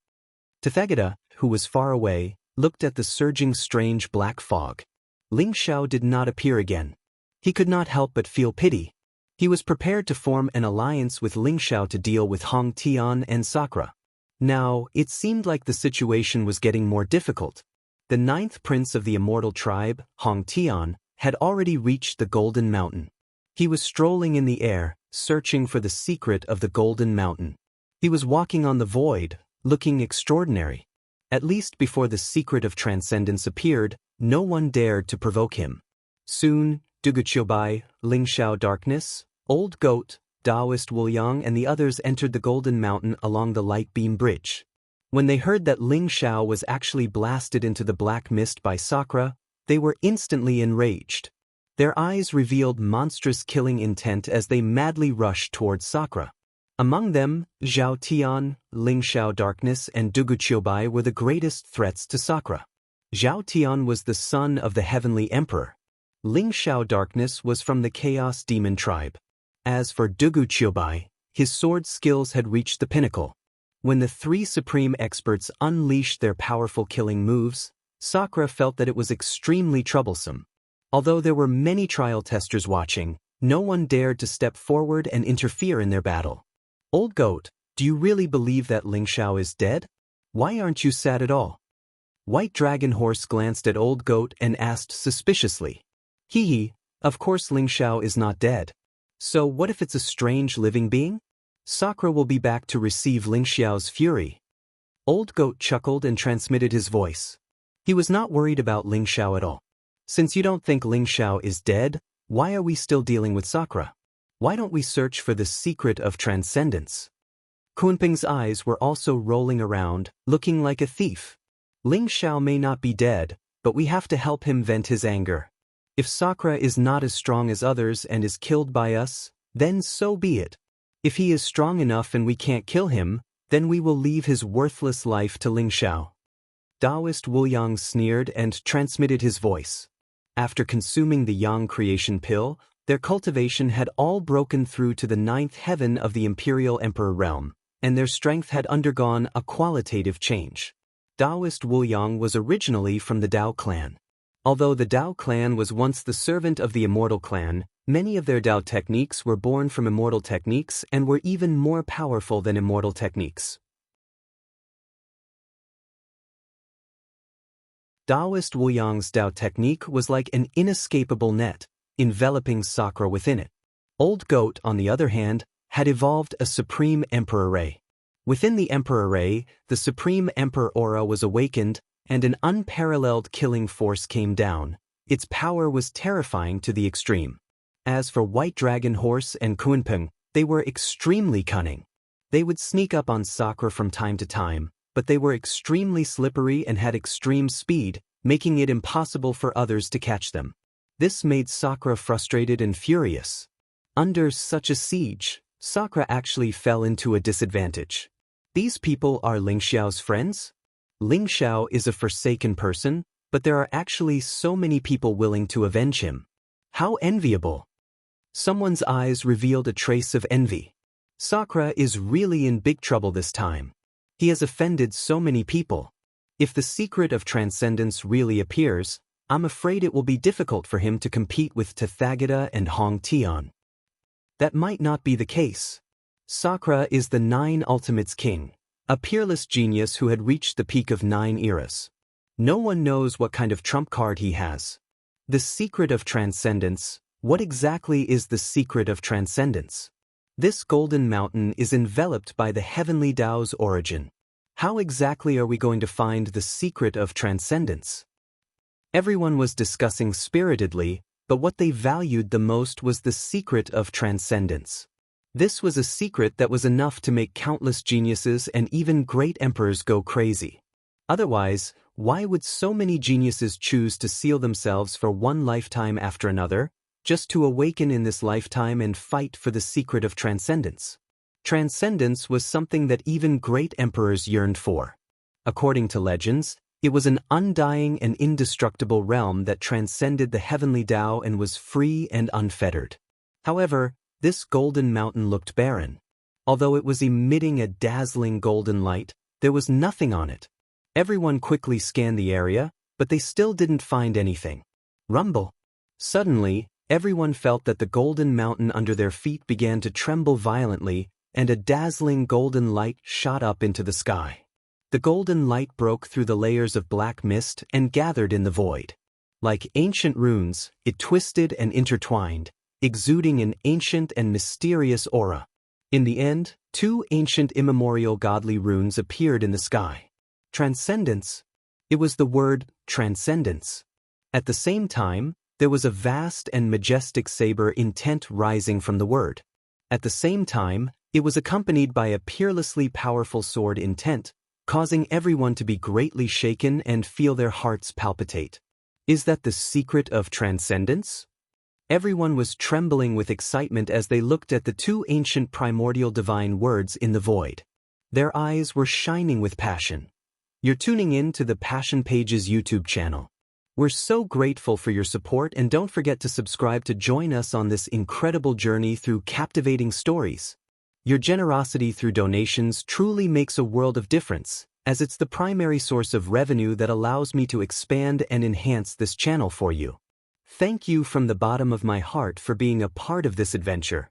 Tathagata, who was far away, looked at the surging strange black fog. Ling Xiao did not appear again. He could not help but feel pity. He was prepared to form an alliance with Ling Xiao to deal with Hong Tian and Sakura. Now, it seemed like the situation was getting more difficult. The 9th prince of the immortal tribe, Hong Tian, had already reached the Golden Mountain. He was strolling in the air, searching for the secret of the Golden Mountain. He was walking on the void, looking extraordinary. At least before the secret of transcendence appeared, no one dared to provoke him. Soon, Duguchiobai, Ling Xiao Darkness, Old Goat, Taoist Wuliang and the others entered the Golden Mountain along the light beam bridge. When they heard that Ling Xiao was actually blasted into the black mist by Sakura, they were instantly enraged. Their eyes revealed monstrous killing intent as they madly rushed towards Sakura. Among them, Zhao Tian, Ling Xiao Darkness and Duguchiobai were the greatest threats to Sakura. Zhao Tian was the son of the Heavenly Emperor. Ling Xiao Darkness was from the Chaos Demon tribe. As for Duguchiobai, his sword skills had reached the pinnacle. When the 3 supreme experts unleashed their powerful killing moves, Sakura felt that it was extremely troublesome. Although there were many trial testers watching, no one dared to step forward and interfere in their battle. Old Goat, do you really believe that Ling Xiao is dead? Why aren't you sad at all? White Dragon Horse glanced at Old Goat and asked suspiciously. Hee, of course Ling Xiao is not dead. So what if it's a strange living being? Sakura will be back to receive Ling Xiao's fury. Old Goat chuckled and transmitted his voice. He was not worried about Ling Xiao at all. Since you don't think Ling Xiao is dead, why are we still dealing with Sakura? Why don't we search for the secret of transcendence? Kunping's eyes were also rolling around, looking like a thief. Ling Xiao may not be dead, but we have to help him vent his anger. If Sakura is not as strong as others and is killed by us, then so be it. If he is strong enough and we can't kill him, then we will leave his worthless life to Ling Xiao. Taoist Wuliang sneered and transmitted his voice. After consuming the Yang creation pill, their cultivation had all broken through to the 9th heaven of the Imperial Emperor realm, and their strength had undergone a qualitative change. Taoist Wuliang was originally from the Tao clan. Although the Tao clan was once the servant of the Immortal clan, many of their Tao techniques were born from immortal techniques and were even more powerful than immortal techniques. Taoist Wuliang's Tao technique was like an inescapable net, enveloping Sakura within it. Old Goat, on the other hand, had evolved a Supreme Emperor Ray. Within the Emperor Ray, the Supreme Emperor Aura was awakened, and an unparalleled killing force came down. Its power was terrifying to the extreme. As for White Dragon Horse and Kunpeng, they were extremely cunning. They would sneak up on Sakura from time to time, but they were extremely slippery and had extreme speed, making it impossible for others to catch them. This made Sakura frustrated and furious. Under such a siege, Sakura actually fell into a disadvantage. These people are Ling Xiao's friends? Ling Xiao is a forsaken person, but there are actually so many people willing to avenge him. How enviable! Someone's eyes revealed a trace of envy. Sakura is really in big trouble this time. He has offended so many people. If the secret of transcendence really appears, I'm afraid it will be difficult for him to compete with Tathagata and Hong Tian. That might not be the case. Sakura is the 9 Ultimates King, a peerless genius who had reached the peak of 9 eras. No one knows what kind of trump card he has. The secret of transcendence. What exactly is the secret of transcendence? This golden mountain is enveloped by the heavenly Tao's origin. How exactly are we going to find the secret of transcendence? Everyone was discussing spiritedly, but what they valued the most was the secret of transcendence. This was a secret that was enough to make countless geniuses and even great emperors go crazy. Otherwise, why would so many geniuses choose to seal themselves for one lifetime after another, just to awaken in this lifetime and fight for the secret of transcendence? Transcendence was something that even great emperors yearned for. According to legends, it was an undying and indestructible realm that transcended the heavenly Tao and was free and unfettered. However, this golden mountain looked barren. Although it was emitting a dazzling golden light, there was nothing on it. Everyone quickly scanned the area, but they still didn't find anything. Rumble. Suddenly, everyone felt that the golden mountain under their feet began to tremble violently, and a dazzling golden light shot up into the sky. The golden light broke through the layers of black mist and gathered in the void. Like ancient runes, it twisted and intertwined, exuding an ancient and mysterious aura. In the end, 2 ancient immemorial godly runes appeared in the sky. Transcendence. It was the word transcendence. At the same time, there was a vast and majestic saber intent rising from the word. At the same time, it was accompanied by a peerlessly powerful sword intent, causing everyone to be greatly shaken and feel their hearts palpitate. Is that the secret of transcendence? Everyone was trembling with excitement as they looked at the 2 ancient primordial divine words in the void. Their eyes were shining with passion. You're tuning in to the Passion Pages YouTube channel. We're so grateful for your support, and don't forget to subscribe to join us on this incredible journey through captivating stories. Your generosity through donations truly makes a world of difference, as it's the primary source of revenue that allows me to expand and enhance this channel for you. Thank you from the bottom of my heart for being a part of this adventure.